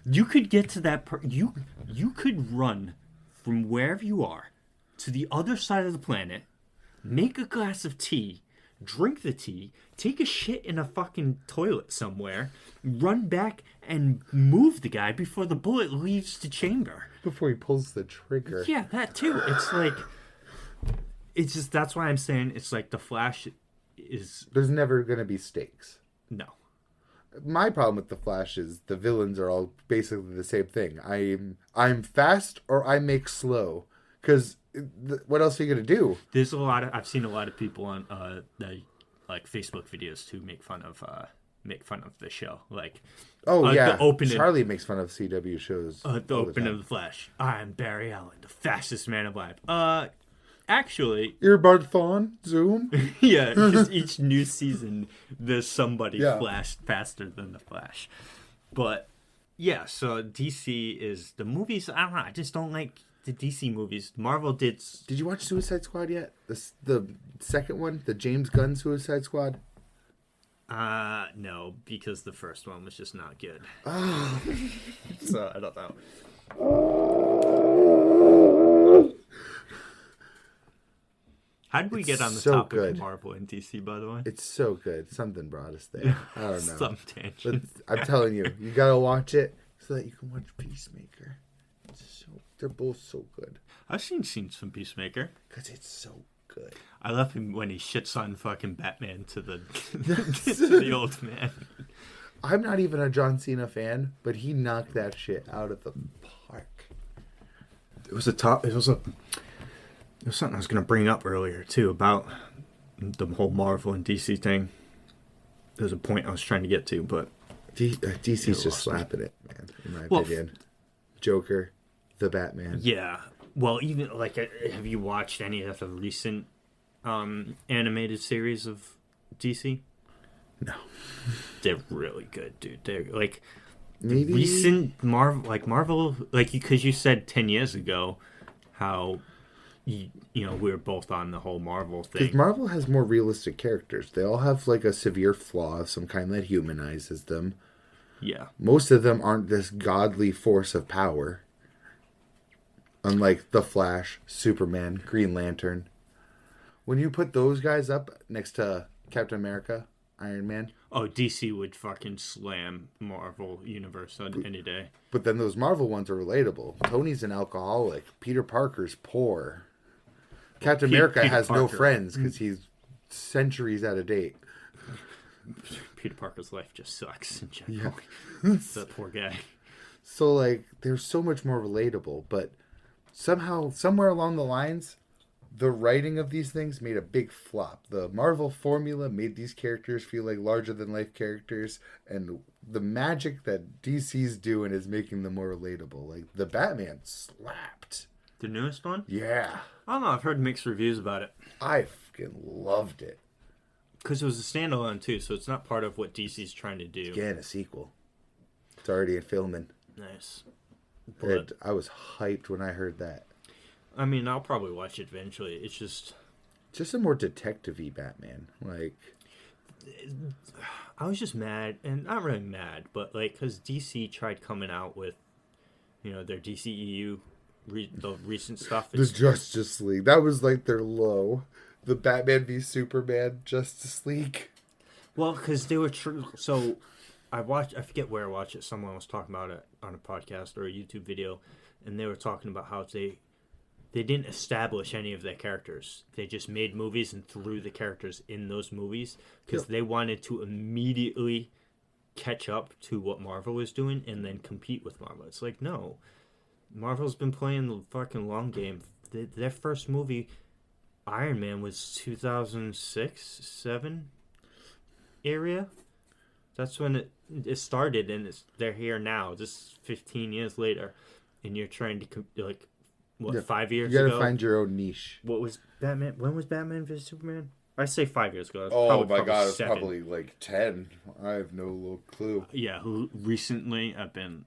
You could get to that you could run from wherever you are to the other side of the planet, make a glass of tea, drink the tea, take a shit in a fucking toilet somewhere, run back and move the guy before the bullet leaves the chamber. Before he pulls the trigger. Yeah, that too. It's like, it's just, that's why I'm saying it's like the Flash is... There's never going to be stakes. No. My problem with the Flash is the villains are all basically the same thing. I'm fast or I make slow. Because what else are you going to do? I've seen a lot of people on the like Facebook videos to make fun of make fun of the show. Like, Oh yeah, the opening, Charlie makes fun of CW shows. the opening of The Flash. I'm Barry Allen, the fastest man alive. Actually, Earbud Fawn, Zoom. yeah, just each new season, there's somebody Yeah. flashed faster than the Flash. But yeah, so DC is the movies. I don't know. I just don't like the DC movies. Marvel did. Did you watch Suicide Squad yet? The second one, the James Gunn Suicide Squad. No, because the first one was just not good. Oh. So I don't know. How did we get on the so topic good. of Marvel and DC, by the way? It's so good. Something brought us there. I don't know. Some tangent. But I'm telling you, you gotta watch it so that you can watch Peacemaker. They're both so good. I've seen scenes from Peacemaker. Because it's so good. I love him when he shits on fucking Batman to the to the old man. I'm not even a John Cena fan, but he knocked that shit out of the park. It was something I was gonna bring up earlier too about the whole Marvel and DC thing. There's a point I was trying to get to, but DC's just slapping it, man. In my opinion, Joker, the Batman. Yeah. Well, even like, have you watched any of the recent animated series of DC? No. They're really good, dude. They're like Maybe recent Marvel, like, because you said 10 years ago how you know we were both on the whole Marvel thing. Because Marvel has more realistic characters. They all have like a severe flaw of some kind that humanizes them. Yeah. Most of them aren't this godly force of power. Unlike The Flash, Superman, Green Lantern. When you put those guys up next to Captain America, Iron Man. Oh, DC would fucking slam Marvel Universe on any day. But then those Marvel ones are relatable. Tony's an alcoholic. Peter Parker's poor. Captain America Peter has no Parker. friends because he's centuries out of date. Peter Parker's life just sucks in Yeah. general. That poor guy. So, like, they're so much more relatable. But somehow, somewhere along the lines, the writing of these things made a big flop. The Marvel formula made these characters feel like larger-than-life characters. And the magic that DC's doing is making them more relatable. Like, the Batman slapped. The newest one? Yeah. I don't know. I've heard mixed reviews about it. I fucking loved it. Because it was a standalone, too, so it's not part of what DC's trying to do. Again, a sequel. It's already in filming. Nice. And I was hyped when I heard that. I mean, I'll probably watch it eventually. It's just a more detective-y Batman. Like, I was just mad, and not really mad, but like, because DC tried coming out with, their DCEU, the recent stuff. the Justice League. That was like their low. The Batman v Superman Justice League. Well, because they were so I forget where I watched it. Someone was talking about it on a podcast or a YouTube video, and they were talking about how they didn't establish any of their characters. They just made movies and threw the characters in those movies because they wanted to immediately catch up to what Marvel was doing and then compete with Marvel. It's like, no. Marvel's been playing the fucking long game. Their first movie, Iron Man, was 2006, 7 area. That's when it started, and they're here now. Just 15 years later, and you're trying to 5 years ago? You gotta find your own niche. What was Batman? When was Batman vs Superman? I say 5 years ago. Oh my god, it's 7. probably like 10. I have no little clue. Yeah, recently I've been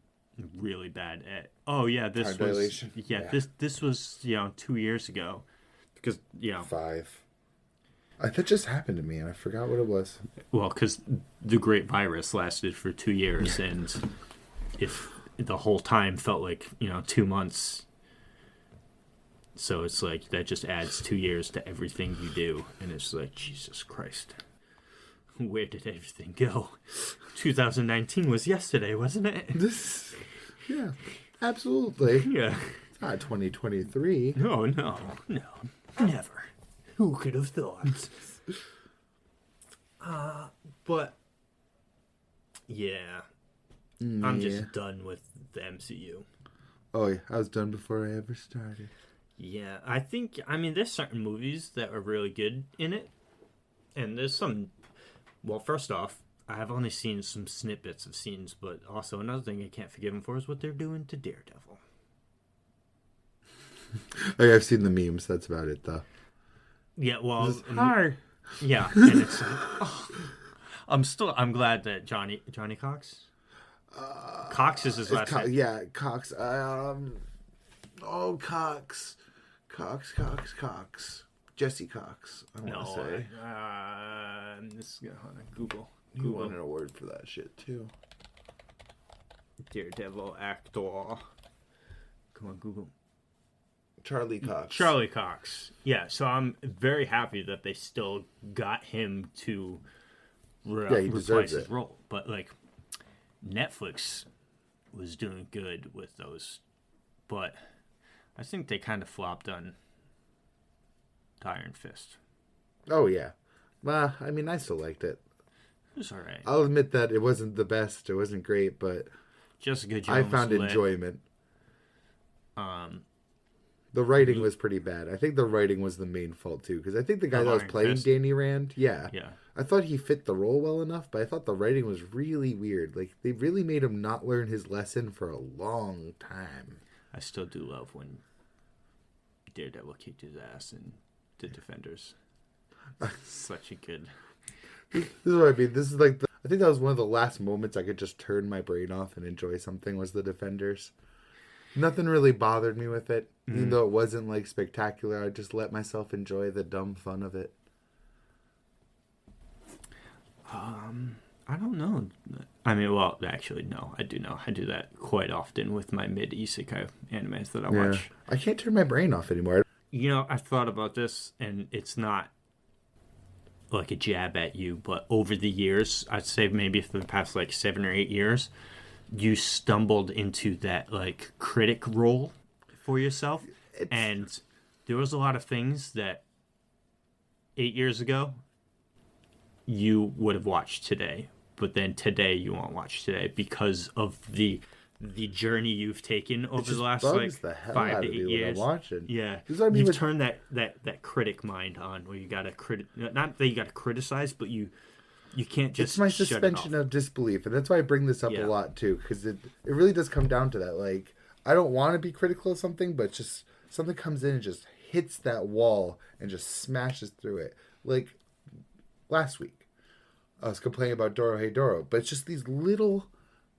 really bad at. Oh yeah, this Time was dilation? yeah. Yeah. This was 2 years ago, because 5. That just happened to me, and I forgot what it was. well, because the Great Virus lasted for 2 years, and if the whole time felt like 2 months. So it's like that just adds 2 years to everything you do, and it's like, Jesus Christ, where did everything go? 2019 was yesterday, wasn't it? Yeah, absolutely. Yeah. It's not 2023. No, never. Who could have thought? But yeah, I'm just done with the MCU. Oh yeah, I was done before I ever started. Yeah, I mean, there's certain movies that are really good in it. And there's some... Well, first off, I've only seen some snippets of scenes, but also another thing I can't forgive him for is what they're doing to Daredevil. Like, I've seen the memes. That's about it, though. Yeah, well, Hi. yeah, and it's. Oh, I'm glad that Johnny Cox. Cox is his last name. Yeah, Cox. Cox. Jesse Cox. I want to say. This is gonna Google. You wanted a word for that shit too. Daredevil actor. Come on, Google. Charlie Cox. Charlie Cox. Yeah, so I'm very happy that they still got him to replace his role. But like, Netflix was doing good with those, but I think they kind of flopped on Iron Fist. Oh yeah, well, I mean, I still liked it. It was alright. I'll admit that it wasn't the best. It wasn't great, but Jessica Jones. I found enjoyment. The writing was pretty bad. I think the writing was the main fault too, because I think the guy that was playing Danny Rand, yeah, I thought he fit the role well enough, but I thought the writing was really weird. Like, they really made him not learn his lesson for a long time. I still do love when Daredevil kicked his ass in The Defenders. Such a good. This is what I mean. This is like I think that was one of the last moments I could just turn my brain off and enjoy something. Was The Defenders. Nothing really bothered me with it, even though it wasn't like spectacular. I just let myself enjoy the dumb fun of it. I don't know. I mean, well, actually, no, I do know. I do that quite often with my mid-isekai animes that I watch. I can't turn my brain off anymore. You know, I've thought about this, and it's not like a jab at you, but over the years, I'd say maybe for the past like 7 or 8 years, you stumbled into that like critic role for yourself. And there was a lot of things that 8 years ago you would have watched today, but then today you won't watch today because of the journey you've taken over the last like 5 to 8 years. Yeah, you've turned that critic mind on, where you gotta not that you gotta criticize, but you can't just. It's my suspension of disbelief, and that's why I bring this up a lot too, because it really does come down to that. Like, I don't want to be critical of something, but just something comes in and just hits that wall and just smashes through it. Like last week, I was complaining about Doro Hey Doro, but it's just these little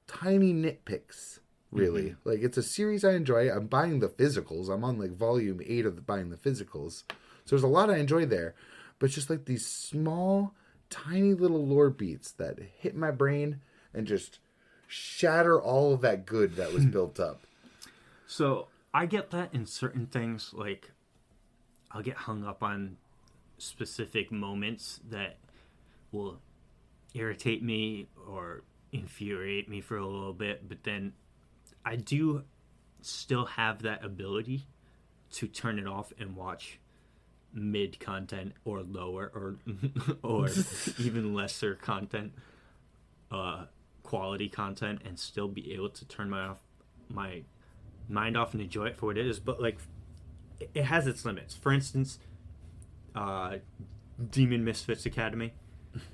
tiny nitpicks, really. Like, it's a series I enjoy. I'm buying the physicals. I'm on like volume 8 of buying the physicals, so there's a lot I enjoy there. But it's just like these small, tiny little lore beats that hit my brain and just shatter all of that good that was built up. So I get that in certain things. Like, I'll get hung up on specific moments that will irritate me or infuriate me for a little bit, but then I do still have that ability to turn it off and watch mid content or lower or even lesser content, quality content, and still be able to turn my mind off and enjoy it for what it is. But like, it has its limits. For instance, Demon Misfits Academy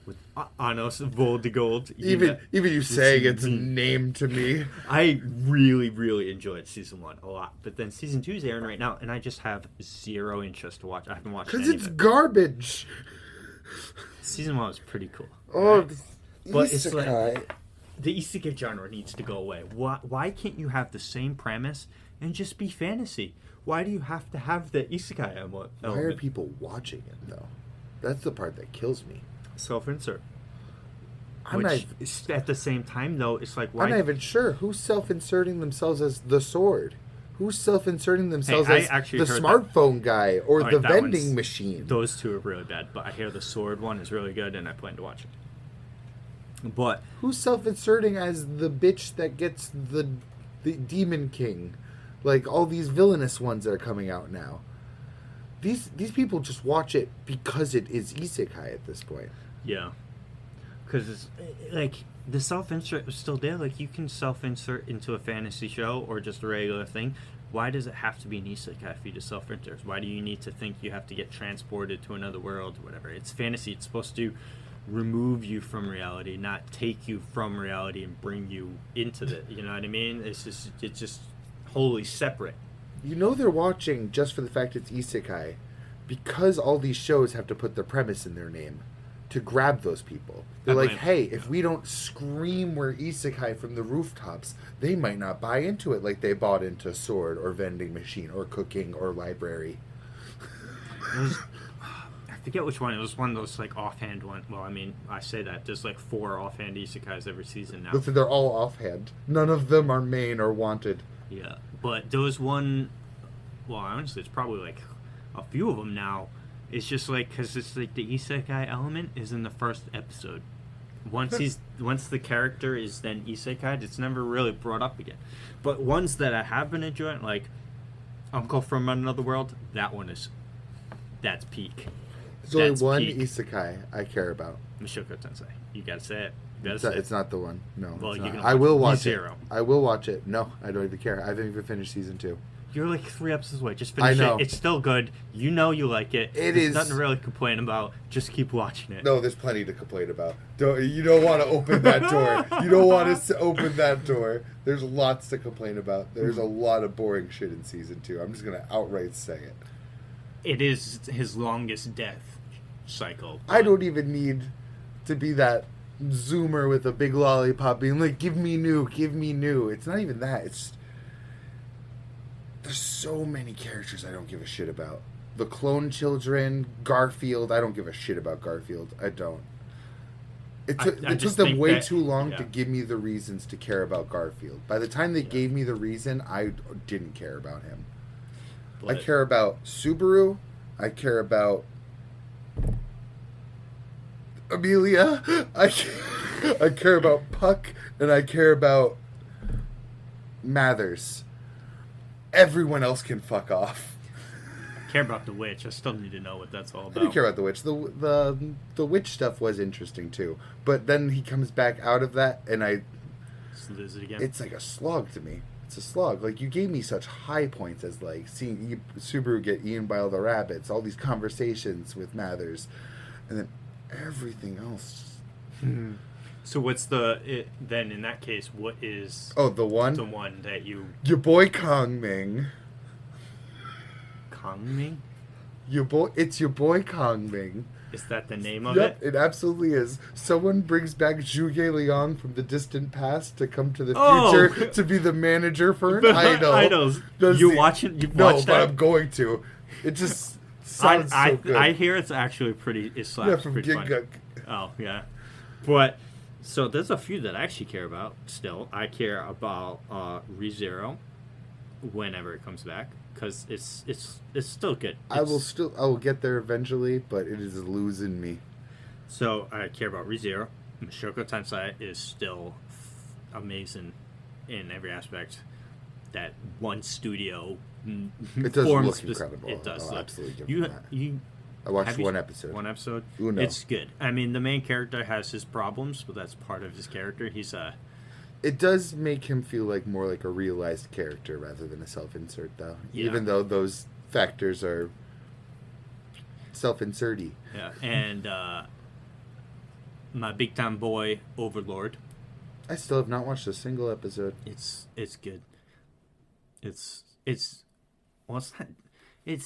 with Anos Voldegold. Even you saying its name to me. I really, really enjoyed season 1 a lot, but then season 2 is airing right now, and I just have zero interest to watch. I haven't watched because it's garbage. Season 1 was pretty cool. Oh, right? But it's like the isekai genre needs to go away. Why can't you have the same premise and just be fantasy? Why do you have to have the isekai element? Why are people watching it though? That's the part that kills me. Self-insert. At the same time, though, it's like, why? I'm not even sure who's self-inserting themselves as the sword. Who's self-inserting themselves as the smartphone guy or the vending machine? Those two are really bad, but I hear the sword one is really good, and I plan to watch it. But who's self-inserting as the bitch that gets the Demon King? Like, all these villainous ones that are coming out now. These people just watch it because it is isekai at this point. Yeah. Because it's like, the self-insert was still there. Like, you can self-insert into a fantasy show or just a regular thing. Why does it have to be an isekai if you just self-insert? Why do you need to think you have to get transported to another world or whatever? It's fantasy. It's supposed to remove you from reality, not take you from reality and bring you into the. You know what I mean? It's just wholly separate. You know they're watching just for the fact it's isekai, because all these shows have to put the premise in their name to grab those people. They're like, hey, if we don't scream we're isekai from the rooftops, they might not buy into it like they bought into Sword or Vending Machine or Cooking or Library. I forget which one. It was one of those like offhand one. Well, I mean, I say that there's like 4 offhand isekais every season now. But they're all offhand. None of them are main or wanted. Yeah, but there was one. Well, honestly, it's probably like a few of them now. It's just like because it's like the isekai element is in the first episode. Once the character is then isekai'd, it's never really brought up again. But ones that I have been enjoying, like Uncle from Another World, that's peak. There's only one isekai I care about. Mushoku Tensei. You gotta say it. It's not the one. No. Well, I will watch Re:Zero. it. I will watch it. No, I don't even care. I haven't even finished season 2. You're like 3 episodes away. Just finish I know. it. It's still good. You know you like it. There's nothing to really complain about. Just keep watching it. No, there's plenty to complain about. You don't want to open that door. You don't want to open that door. There's lots to complain about. There's a lot of boring shit in season 2. I'm just going to outright say it. It is his longest death cycle. I don't even need to be that zoomer with a big lollipop being like, give me new, give me new. It's not even that. It's just, there's so many characters I don't give a shit about. The clone children, Garfield. I don't give a shit about Garfield. I don't. It took them way too long to give me the reasons to care about Garfield. By the time they gave me the reason, I didn't care about him. But I care about Subaru. I care about Amelia. I care about Puck. And I care about Mathers. Everyone else can fuck off. I care about the witch. I still need to know what that's all about. I do care about the witch. The witch stuff was interesting too. But then he comes back out of that, and I just lose it again. It's like a slog to me. It's a slog. Like, you gave me such high points as like seeing Subaru get eaten by all the rabbits, all these conversations with Mathers, and then everything else. So what's then in that case? What is the one that your boy Kong Ming? Kong Ming? It's your boy Kong Ming. Is that the name of it? Yep, it absolutely is. Someone brings back Zhuge Liang from the distant past to come to the future to be the manager for an idol. Idols. You watch it? You've watched that? No, but I'm going to. It just sounds so good. I hear it's actually pretty. It slaps. Yeah, from pretty Giguk. Oh yeah, but so there's a few that I actually care about. Still, I care about Re:Zero whenever it comes back because it's still good. I will get there eventually, but it is losing me. So I care about Re:Zero. Mushoku Tensei is still amazing in every aspect. That one studio. It does look incredible. It does. I'll absolutely give that. I watched one episode. One episode? Uno. It's good. I mean, the main character has his problems, but that's part of his character. It does make him feel like more like a realized character rather than a self-insert, though. Yeah. Even though those factors are self-inserty. Yeah, and my big time boy, Overlord. I still have not watched a single episode. It's good. It's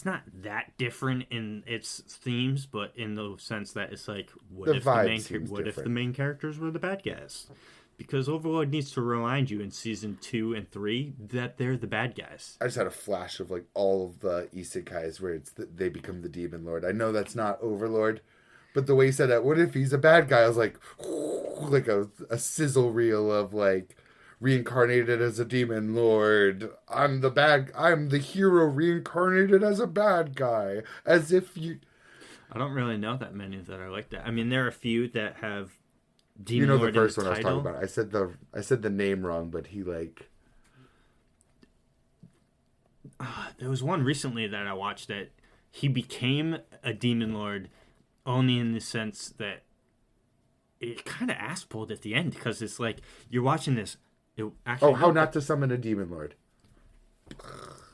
not that different in its themes, but in the sense that it's like, what if the main characters were the bad guys? Because Overlord needs to remind you in season 2 and 3 that they're the bad guys. I just had a flash of like all of the isekais where they become the demon lord. I know that's not Overlord, but the way you said that, what if he's a bad guy? I was like a sizzle reel of like, reincarnated as a demon lord. I'm the hero reincarnated as a bad guy. As if you... I don't really know that many that are like that. I mean, there are a few that have demon lord in the first one I was talking about. I said the name wrong, but he like... There was one recently that I watched that he became a demon lord only in the sense that it kind of ass-pulled at the end, because it's like, you're watching this... how not to summon a demon lord.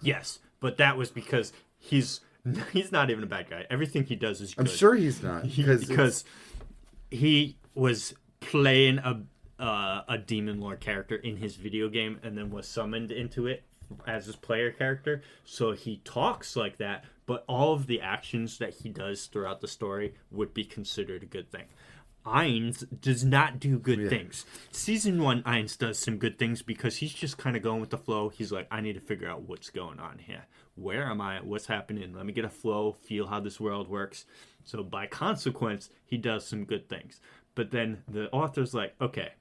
Yes, but that was because he's not even a bad guy. Everything he does is good. I'm sure he's not. Because he was playing a demon lord character in his video game, and then was summoned into it as his player character. So he talks like that, but all of the actions that he does throughout the story would be considered a good thing. Ainz does not do good things. Season 1, Ainz does some good things because he's just kind of going with the flow. He's like, I need to figure out what's going on here. Where am I? What's happening? Let me get a flow, feel how this world works. So by consequence, he does some good things. But then the author's like, okay,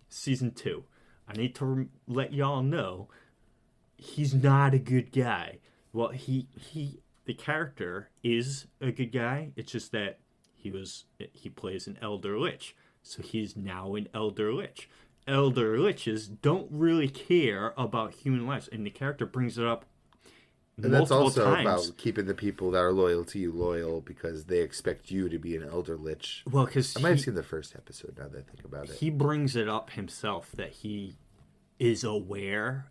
Season 2, I need to let y'all know he's not a good guy. Well, the character is a good guy. It's just that he plays an elder lich, so he's now an elder lich. Elder liches don't really care about human lives, and the character brings it up and that's also times. about keeping the people that are loyal to you loyal because they expect you to be an elder lich. Well, because I might have seen the first episode now that I think about it. He brings it up himself that he is aware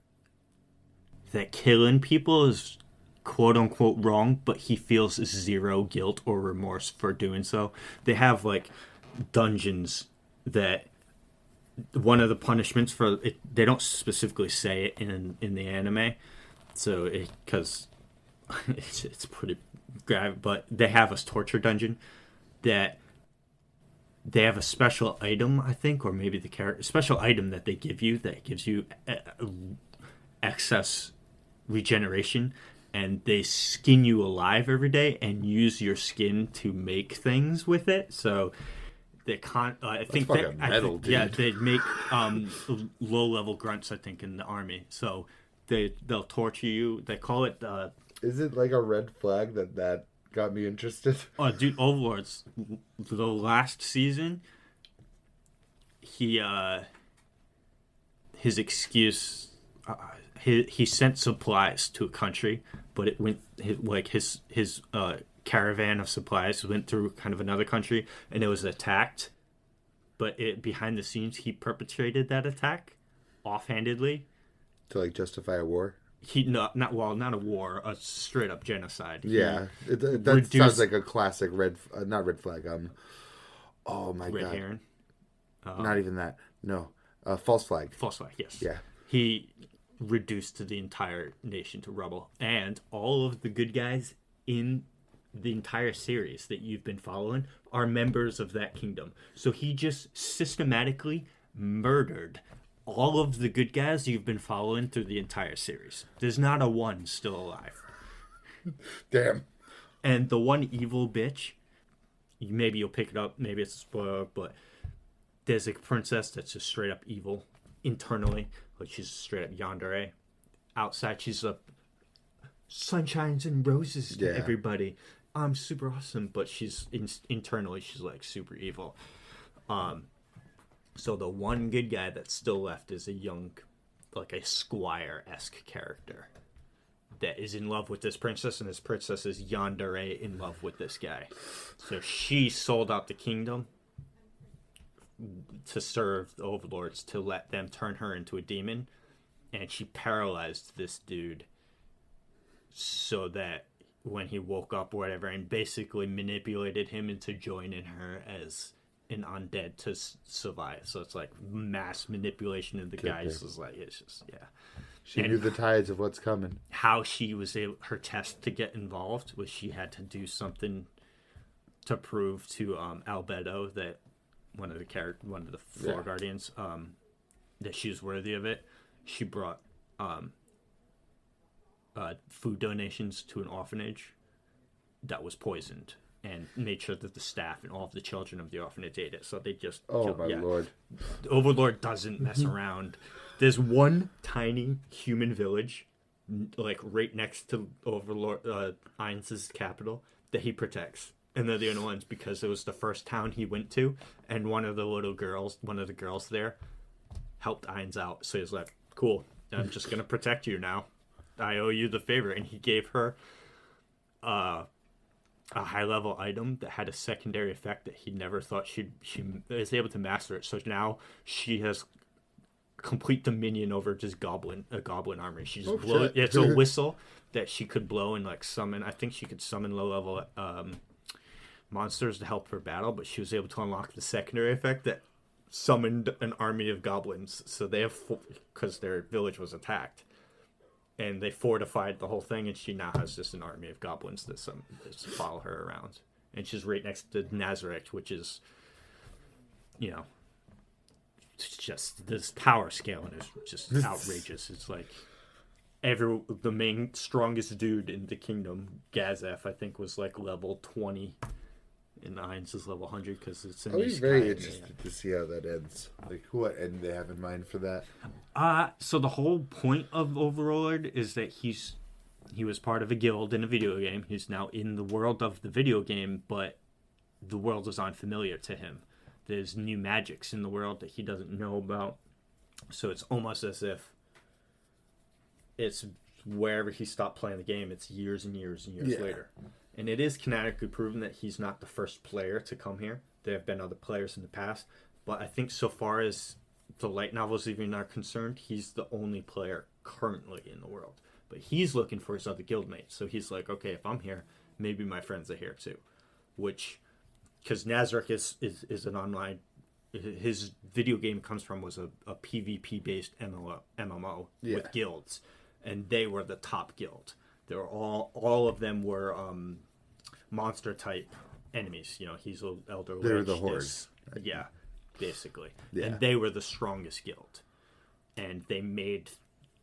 that killing people is quote-unquote wrong, but he feels zero guilt or remorse for doing so. They have, like, dungeons that one of the punishments for it, they don't specifically say it in the anime, so because it's pretty grave, but they have a torture dungeon that they have a special item, I think, or maybe the character special item that they give you that gives you excess regeneration, and they skin you alive every day and use your skin to make things with it. So they can't. I think that metal, dude. Yeah, they make low-level grunts, I think, in the army. So they'll torture you. They call it. Is it like a red flag that got me interested? Oh, dude, Overlords. The last season, his excuse. He sent supplies to a country, but it went his caravan of supplies went through kind of another country, and it was attacked. But behind the scenes, he perpetrated that attack offhandedly to like justify a war. Not a war, a straight up genocide. Yeah, that sounds like a classic not red flag. Oh my red god, herring. Not even that. No, false flag. False flag. Yes. Yeah. He reduced the entire nation to rubble, and all of the good guys in the entire series that you've been following are members of that kingdom. So he just systematically murdered all of the good guys you've been following through the entire series. There's not a one still alive. Damn. And the one evil bitch, maybe you'll pick it up, maybe it's a spoiler, but there's a princess that's just straight up evil internally. Like, she's straight up yandere. Outside, she's a sunshines and roses to everybody. I'm super awesome, but she's internally, she's like super evil. So the one good guy that's still left is a young, like a squire-esque character that is in love with this princess, and this princess is yandere in love with this guy. So she sold out the kingdom to serve the overlords, to let them turn her into a demon, and she paralyzed this dude so that when he woke up or whatever, and basically manipulated him into joining her as an undead to survive. So it's like mass manipulation of the guys. Is like, it's just, yeah. She knew the tides of what's coming. How she was able, her test to get involved was she had to do something to prove to Albedo, that one of the floor guardians, that she was worthy of it. She brought food donations to an orphanage that was poisoned, and made sure that the staff and all of the children of the orphanage ate it. So they just Lord. The Overlord doesn't mess around. There's one tiny human village, like right next to Overlord Ainz's capital, that he protects. And they're the only ones, because it was the first town he went to, and one of the girls there helped Ainz out. So he's like, cool, I'm just going to protect you now. I owe you the favor. And he gave her a high-level item that had a secondary effect that he never thought she was able to master it. So now she has complete dominion over just a goblin army. She just it's a whistle that she could blow and like summon. I think she could summon low-level monsters to help her battle, but she was able to unlock the secondary effect that summoned an army of goblins. So they have, because their village was attacked, and they fortified the whole thing, and she now has just an army of goblins that follow her around. And she's right next to Nazareth, which is, you know, it's just this power scaling is just outrageous. It's like the main strongest dude in the kingdom, Gazef, I think, was like level 20, and Ainz is level 100 because it's in. I'll be very interested to see how that ends. Like, what end they have in mind for that? So the whole point of Overlord is that he was part of a guild in a video game. He's now in the world of the video game, but the world is unfamiliar to him. There's new magics in the world that he doesn't know about. So it's almost as if it's wherever he stopped playing the game, it's years and years and years later. And it is canonically proven that he's not the first player to come here. There have been other players in the past. But I think so far as the light novels even are concerned, he's the only player currently in the world. But he's looking for his other guildmates. So he's like, okay, if I'm here, maybe my friends are here too. Which, because Nazareth is an online, his video game comes from was a PvP-based MMO with guilds. And they were the top guild. They were all of them were monster-type enemies. You know, he's an Elder Lich. They were the Horde. Yeah, basically. Yeah. And they were the strongest guild. And they made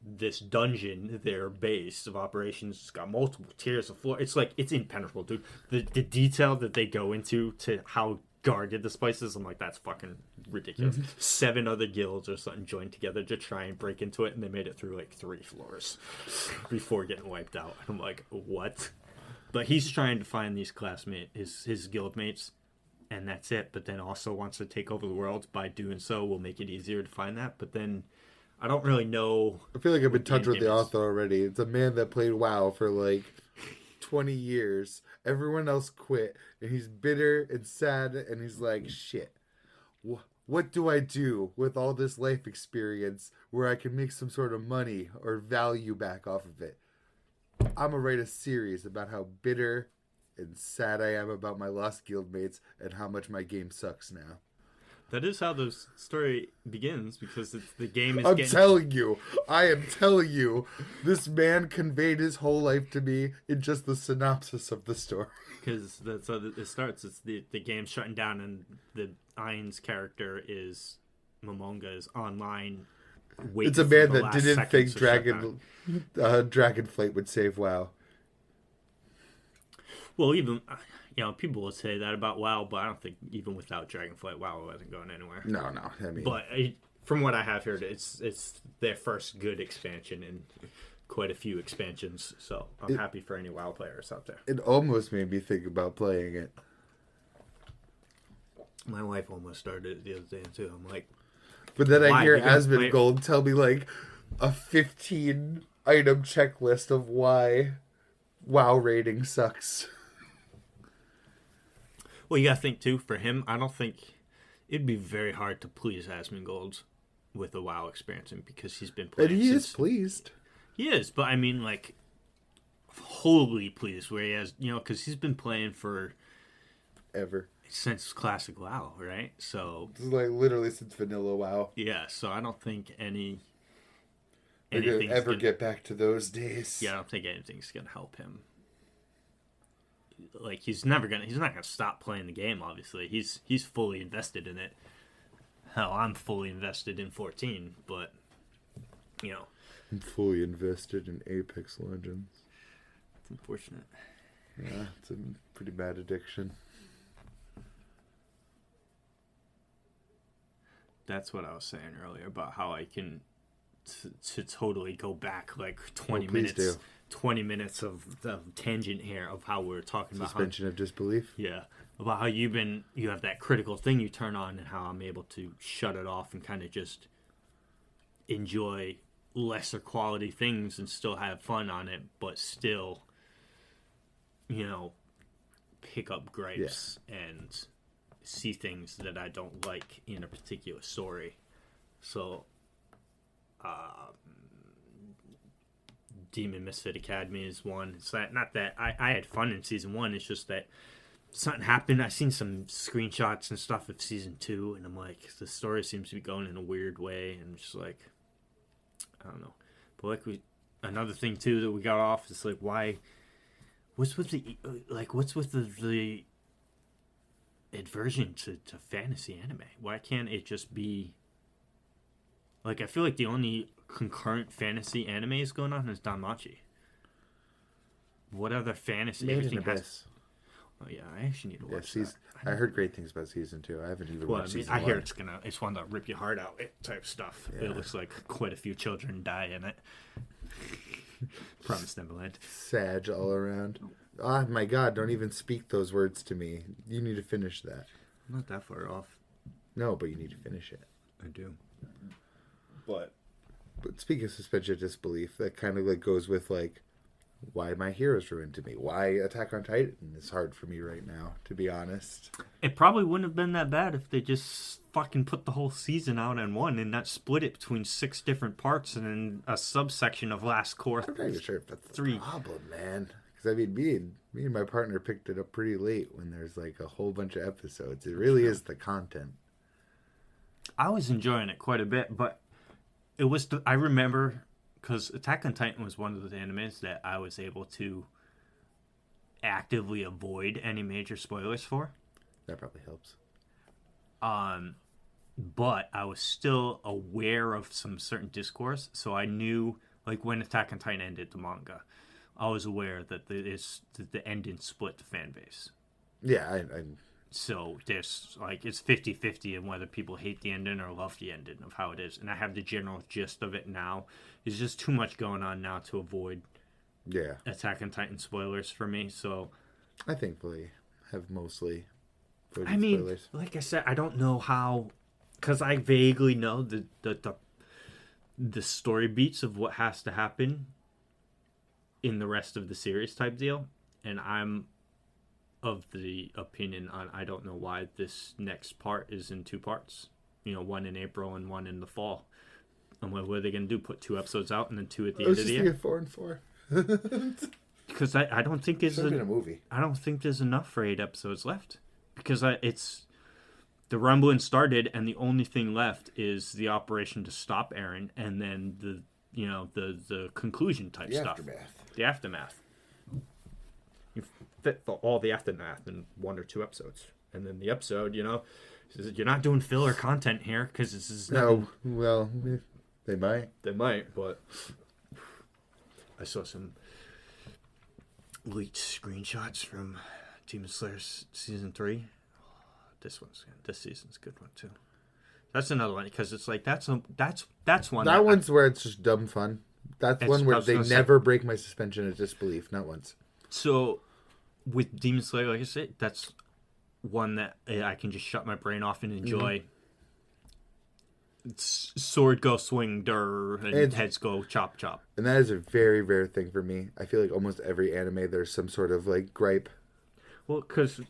this dungeon their base of operations. It's got multiple tiers of floor. It's like, it's impenetrable, dude. The detail that they go into to how guarded the place is, I'm like, that's fucking ridiculous. 7 other guilds or something joined together to try and break into it, and they made it through like 3 floors before getting wiped out. I'm like, what? But he's trying to find these classmates, his guild mates, and that's it. But then also wants to take over the world. By doing so will make it easier to find that. But then I don't really know. I feel like I'm in touch with the author already. It's a man that played WoW for like 20 years. Everyone else quit, and he's bitter and sad, and he's like, shit, what do I do with all this life experience where I can make some sort of money or value back off of it? I'm gonna write a series about how bitter and sad I am about my lost guildmates and how much my game sucks now. That is how the story begins, because the game is. I am telling you, this man conveyed his whole life to me in just the synopsis of the story. Because that's how it starts. It's the game shutting down, and the Ainz character is Momonga is online. It's a man that didn't think Dragonflight would save WoW. Well, even. People will say that about WoW, but I don't think even without Dragonflight, WoW wasn't going anywhere. No. I mean, but from what I have heard, it's their first good expansion in quite a few expansions. So I'm happy for any WoW players out there. It almost made me think about playing it. My wife almost started it the other day too. I'm like, but then I hear Asmongold tell me like a 15 item checklist of why WoW rating sucks. Well, you gotta think too. For him, I don't think it'd be very hard to please Asmongold with a WoW experience, because he's been playing. And he is pleased. He is, but I mean, like, wholly pleased. Where he has, because he's been playing for since classic WoW, right? So this is like literally since vanilla WoW. Yeah, so I don't think anything's ever get back to those days. Yeah, I don't think anything's gonna help him. Like, he's not gonna stop playing the game. Obviously, he's fully invested in it. Hell, I'm fully invested in 14, but I'm fully invested in Apex Legends. It's unfortunate. Yeah, it's a pretty bad addiction. That's what I was saying earlier about how I can to totally go back like 20 minutes. Do. 20 minutes of the tangent here of how we're talking about suspension of disbelief. Yeah, about how you have that critical thing you turn on, and how I'm able to shut it off and kind of just enjoy lesser quality things and still have fun on it, but still, pick up gripes and see things that I don't like in a particular story. So, Demon Misfit Academy is one. It's not that I had fun in season 1. It's just that something happened. I seen some screenshots and stuff of season 2, and I'm like, the story seems to be going in a weird way, and just like, I don't know. But like another thing too that we got off is like, what's with the aversion to fantasy anime? Why can't it just be like, I feel like the only concurrent fantasy anime is going on is Danmachi. What other fantasy? Made Everything in has. Abyss. Oh yeah, I actually need to watch that. I heard great things about season 2. I haven't even watched season 1. I hear it's one to rip your heart out type stuff. Yeah. It looks like quite a few children die in it. Promise Neverland. Sag all around. Oh my God! Don't even speak those words to me. You need to finish that. I'm not that far off. No, but you need to finish it. I do. But speaking of suspension of disbelief, that kind of like goes with like why my heroes ruined to me. Why Attack on Titan is hard for me right now, to be honest. It probably wouldn't have been that bad if they just fucking put the whole season out in one and not split it between 6 different parts and then a subsection of last course. I'm not even sure if that's the problem, man. Because I mean, me and my partner picked it up pretty late when there's like a whole bunch of episodes. It really is the content. I was enjoying it quite a bit, but it was I remember, because Attack on Titan was one of the animes that I was able to actively avoid any major spoilers for. That probably helps. But I was still aware of some certain discourse, so I knew, like when Attack on Titan ended the manga, I was aware that the ending split the fan base. Yeah, So there's like, it's 50-50 in whether people hate the ending or love the ending of how it is. And I have the general gist of it now. There's just too much going on now to avoid Attack on Titan spoilers for me. So I thankfully have mostly avoided spoilers. Like I said, I don't know how, because I vaguely know the story beats of what has to happen in the rest of the series type deal. And I'm of the opinion on, I don't know why this next part is in 2 parts. One in April and one in the fall. And what are they going to do? Put 2 episodes out and then 2 at the end of the year? 4 and 4. Because I don't think it's a movie. I don't think there's enough for 8 episodes left. Because it's the rumbling started and the only thing left is the operation to stop Eren and then the conclusion type stuff. The aftermath. You fit all the aftermath in 1 or 2 episodes, and then the episode, you're not doing filler content here because this is no. Well, they might, but I saw some leaked screenshots from Demon Slayer season 3. This season's a good one too. That's another one because it's like that's one. That one's where it's just dumb fun. That's one where they never break my suspension of disbelief. Not once. So, with Demon Slayer, like I said, that's one that I can just shut my brain off and enjoy. Sword go swing, and heads go chop chop. And that is a very rare thing for me. I feel like almost every anime there's some sort of like gripe. Well, because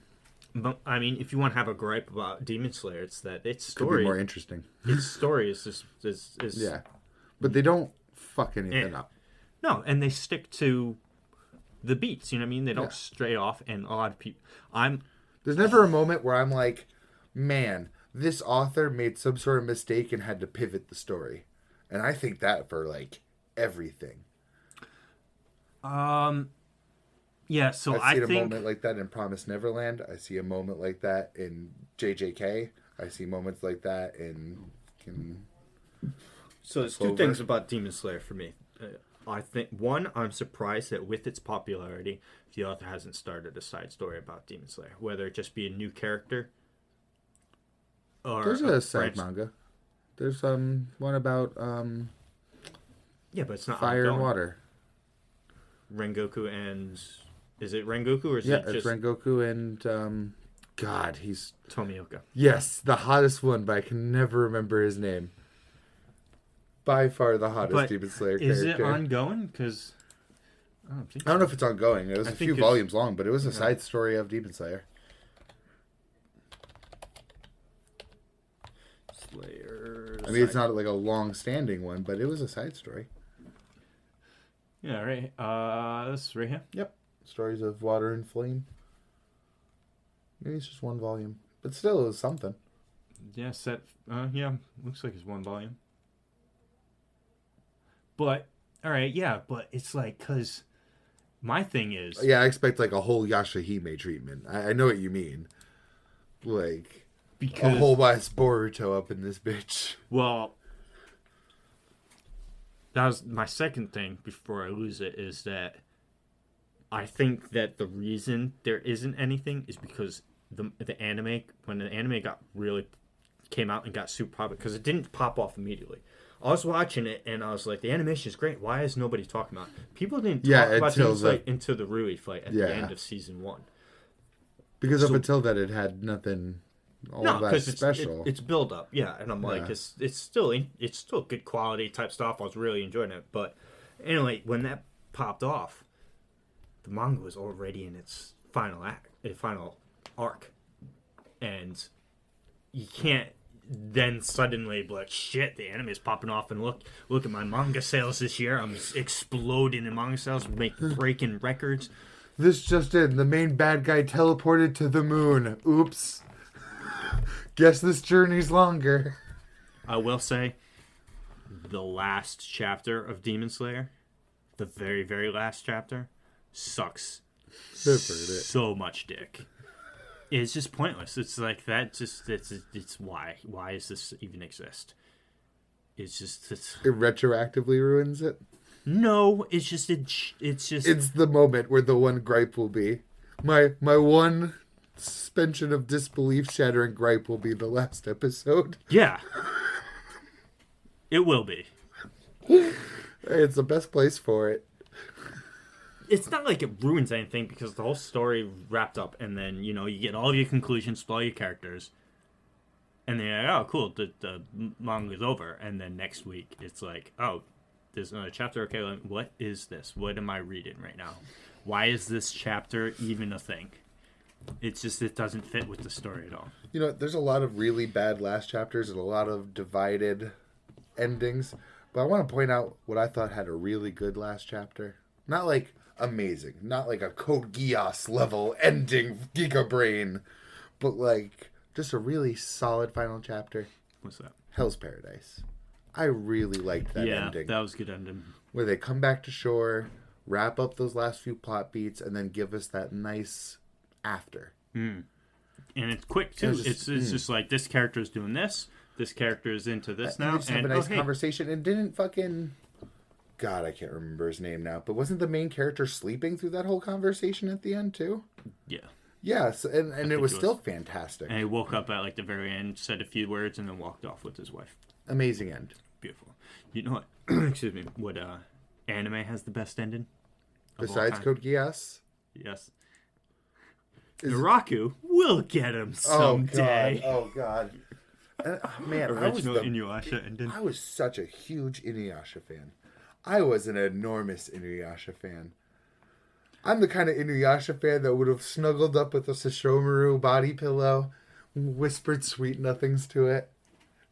I mean, if you want to have a gripe about Demon Slayer, it's that its story could be more interesting. Its story is just yeah, but they don't fuck anything up. No, and they stick to the beats. You know what I mean? They don't stray off. And a lot of people, there's never a moment where I'm like, man, this author made some sort of mistake and had to pivot the story. And I think that for like everything. Yeah, so I see a moment like that in Promised Neverland. I see a moment like that in JJK. I see moments like that in So there's Clover. 2 things about Demon Slayer for me. I think, one, I'm surprised that with its popularity, the author hasn't started a side story about Demon Slayer. Whether it just be a new character or there's a side manga. There's one about yeah, but it's not fire ongoing. And water. Rengoku and is it Rengoku or is it just... it's Rengoku and God, he's Tomioka. Yes, the hottest one, but I can never remember his name. By far the hottest Demon Slayer character. Is it ongoing? Because I don't think so. I don't know if it's ongoing. It was a few volumes long, but it was a side story of Demon Slayer. I mean, it's not like a long-standing one, but it was a side story. Yeah, right. This right here. Yep. Stories of Water and Flame. Maybe it's just one volume. But still, it was something. Yeah, looks like it's one volume. But, alright, yeah, but it's like, because my thing is... Yeah, I expect like a whole Yashahime treatment. I know what you mean. Like, because, a whole Wise Boruto up in this bitch. Well, that was my second thing before I lose it, is that I think that the reason there isn't anything is because the anime, when the anime came out and got super popular, because it didn't pop off immediately. I was watching it and I was like, the animation is great. Why is nobody talking about it? People didn't talk about Demon Slayer into the Rui fight at the end of season 1. Because up until that, it had nothing that special. It's build up, yeah. And I'm like, it's still good quality type stuff. I was really enjoying it. But anyway, when that popped off, the manga was already in its final arc, and you can't then suddenly be like, shit, the anime is popping off, and look at my manga sales this year. I'm exploding in manga sales, breaking records. This just in, the main bad guy teleported to the moon. Oops. Guess this journey's longer. I will say, the last chapter of Demon Slayer, the very, very last chapter, sucks so much dick. It's just pointless. It's like that. It's why does this even exist? It retroactively ruins it. No, it's just the moment where the one gripe will be my one suspension of disbelief shattering gripe will be the last episode. Yeah, it will be. It's the best place for it. It's not like it ruins anything because the whole story wrapped up, and then you get all of your conclusions for all your characters, and then you're like, oh cool, the manga's over, and then next week it's like, oh, there's another chapter. Okay, what is this? What am I reading right now? Why is this chapter even a thing? It's just, it doesn't fit with the story at all. There's a lot of really bad last chapters and a lot of divided endings, but I want to point out what I thought had a really good last chapter. Not like amazing, not like a Code Geass level ending Giga Brain, but like just a really solid final chapter. What's that? Hell's Paradise. I really liked that ending. Yeah, that was a good ending. Where they come back to shore, wrap up those last few plot beats, and then give us that nice after. And it's quick too. It's just like, this character is doing this character is into this now, and have a nice conversation, and didn't fucking... God, I can't remember his name now, but wasn't the main character sleeping through that whole conversation at the end too? Yeah. Yes, and it was still fantastic. And he woke up at like the very end, said a few words, and then walked off with his wife. Amazing end. Beautiful. You know what? Excuse me. What anime has the best ending? Besides Code Geass? Yes. Naraku will get him someday. Oh God. Man, Original Inuyasha ending. I was such a huge Inuyasha fan. I was an enormous Inuyasha fan. I'm the kind of Inuyasha fan that would have snuggled up with a Sesshomaru body pillow, whispered sweet nothings to it,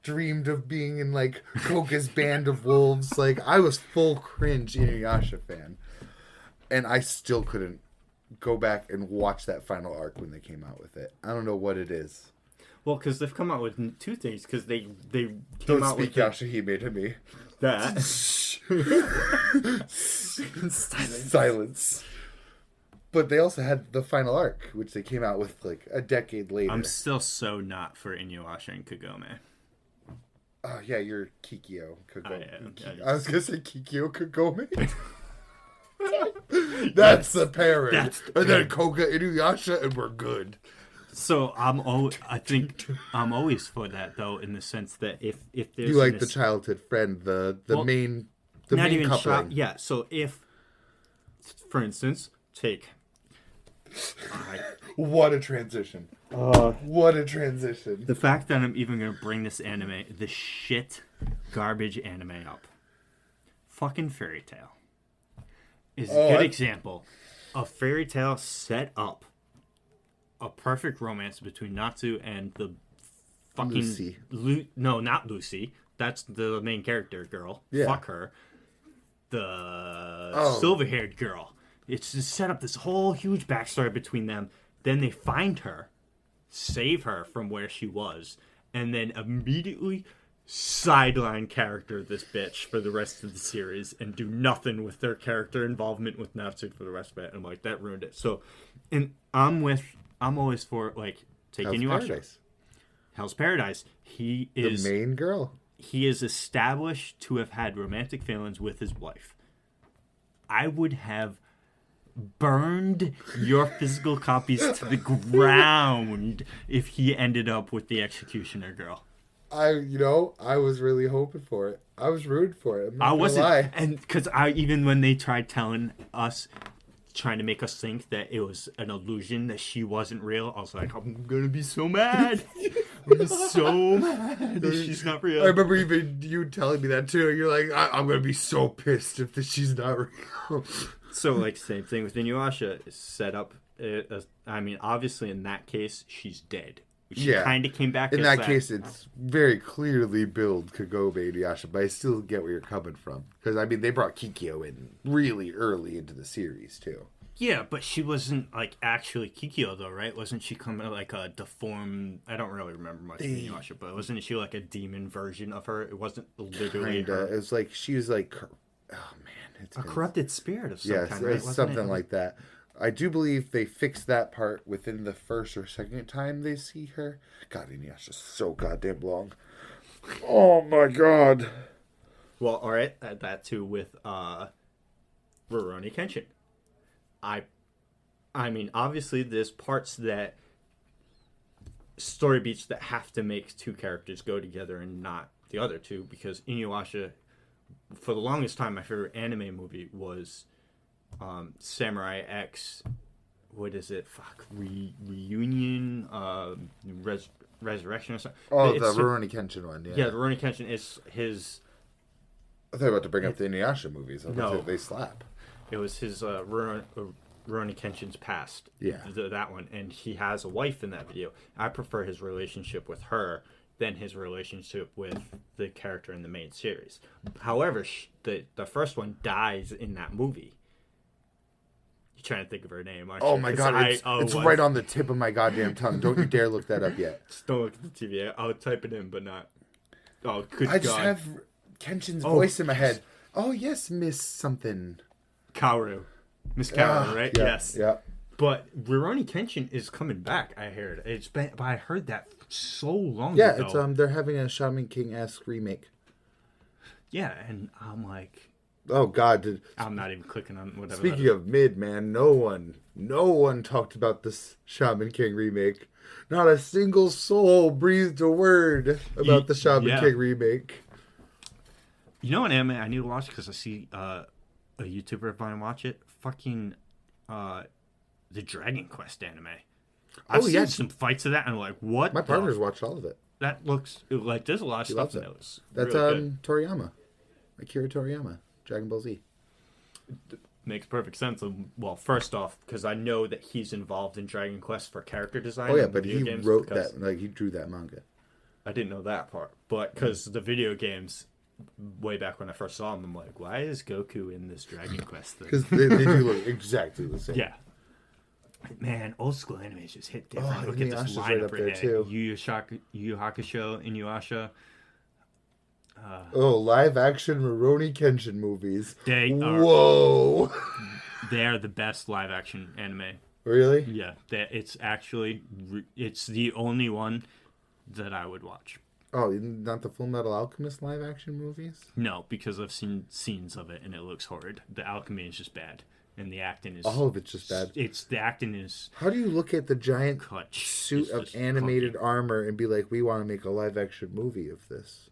dreamed of being in like Koga's band of wolves. Like, I was full cringe Inuyasha fan. And I still couldn't go back and watch that final arc when they came out with it. I don't know what it is. Well, because they've come out with two things. Because they came don't out speak with Yashahime to me. That silence. But they also had the final arc, which they came out with like a decade later. I'm still so not for Inuyasha and Kagome. Oh yeah, you're Kikyo Kagome. I was gonna say Kikyo Kagome. That's the pairing. And then Koga Inuyasha, and we're good. So I think I'm always for that though, in the sense that if there's you like the childhood friend, the main coupling. Yeah. So if, for instance, take. What a transition! What a transition! The fact that I'm even gonna bring this anime, the shit garbage anime up, fucking Fairy Tail, is a good example of Fairy Tail set up a perfect romance between Natsu and the fucking Lucy. No, not Lucy. That's the main character girl. Yeah. Fuck her. The silver-haired girl. It's just set up this whole huge backstory between them. Then they find her save her from where she was, and then immediately sideline character this bitch for the rest of the series and do nothing with their character involvement with Natsu for the rest of it. And I'm like, that ruined it. So, and I'm always for, like, taking you off. Hell's Paradise. He is the main girl. He is established to have had romantic feelings with his wife. I would have burned your physical copies to the ground if he ended up with the executioner girl. I was really hoping for it. I was rooting for it. I wasn't, lie. And because even when they tried trying to make us think that it was an illusion, that she wasn't real, I was like, I'm gonna be so mad. I'm gonna be so mad that she's not real. I remember even you telling me that too. You're like, I'm gonna be so pissed if she's not real. So, like, same thing with Inuyasha. Is set up. I mean, obviously, in that case, she's dead. She kind of came back. In that case, it's very clearly billed Kagome Inuyasha, but I still get where you're coming from. Because, I mean, they brought Kikyo in really early into the series, too. Yeah, but she wasn't, like, actually Kikyo, though, right? Wasn't she coming like a deformed... I don't really remember much of Inuyasha, but wasn't she, like, a demon version of her? It wasn't literally her. It was like, she was, like... Oh, man. A corrupted spirit of some kind, right? Something like that. I do believe they fixed that part within the first or second time they see her. God, Inuyasha's so goddamn long. Oh my god. Well, alright, that too with Rurouni Kenshin. I mean, obviously there's parts that story beats that have to make two characters go together and not the other two, because Inuyasha, for the longest time, my favorite anime movie was Samurai X. What is it? Reunion, Resurrection or something. Oh, the Rurouni Kenshin one. Yeah, the Rurouni Kenshin is his. I thought you were about to bring up the Inuyasha movies. No, they slap. It was his Rurouni Kenshin's past. Yeah, that one, and he has a wife in that video. I prefer his relationship with her than his relationship with the character in the main series. However, the first one dies in that movie. You're trying to think of her name, aren't you? Oh my god, it's right on the tip of my goddamn tongue. Don't you dare look that up yet. Just don't look at the TV. I'll type it in, but not. Oh, good God. I just have Kenshin's voice in my head. Oh, yes, Miss something. Kaoru. Miss Kaoru, right? Yeah, yes. Yeah. But Rurouni Kenshin is coming back, I heard. But I heard that so long ago. Yeah, it's they're having a Shaman King-esque remake. Yeah, and I'm like... Oh God! I'm not even clicking on whatever. Speaking of mid, man, no one talked about this Shaman King remake. Not a single soul breathed a word about the Shaman King remake. You know an anime I need to watch because I see a YouTuber of mine watch it. Fucking the Dragon Quest anime. I've seen some fights of that, and I'm like, what? My partner's watched all of it. That looks like there's a lot of stuff in those. That's really Toriyama, Akira Toriyama. Dragon Ball Z. Makes perfect sense. Well, first off, because I know that he's involved in Dragon Quest for character design. Oh yeah, but he wrote that, like he drew that manga. I didn't know that part, but because the video games, way back when I first saw them, I'm like, why is Goku in this Dragon Quest thing? Because they do look exactly the same. Yeah. Man, old school animes just hit different. Look at this lineup right up there too. Yu Yu Hakusho, Inuyasha. Live action Rurouni Kenshin movies. Whoa! They are the best live action anime. Really? Yeah, it's actually it's the only one that I would watch. Oh, not the Full Metal Alchemist live action movies? No, because I've seen scenes of it and it looks horrid. The alchemy is just bad, and the acting is all of it's just bad. The acting is. How do you look at the giant suit of animated armor and be like, we want to make a live action movie of this?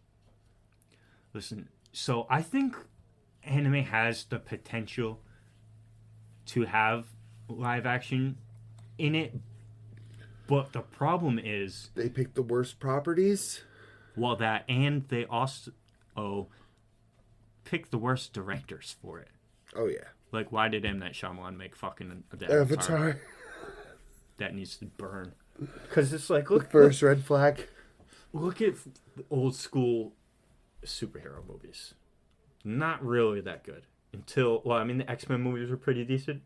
Listen, so I think anime has the potential to have live action in it, but the problem is... They pick the worst properties? Well, that, and they also pick the worst directors for it. Oh, yeah. Like, why did M. Night Shyamalan make fucking Avatar? That needs to burn. Because it's like, look... The first red flag. Look at old school... superhero movies. Not really that good until the X-Men movies were pretty decent,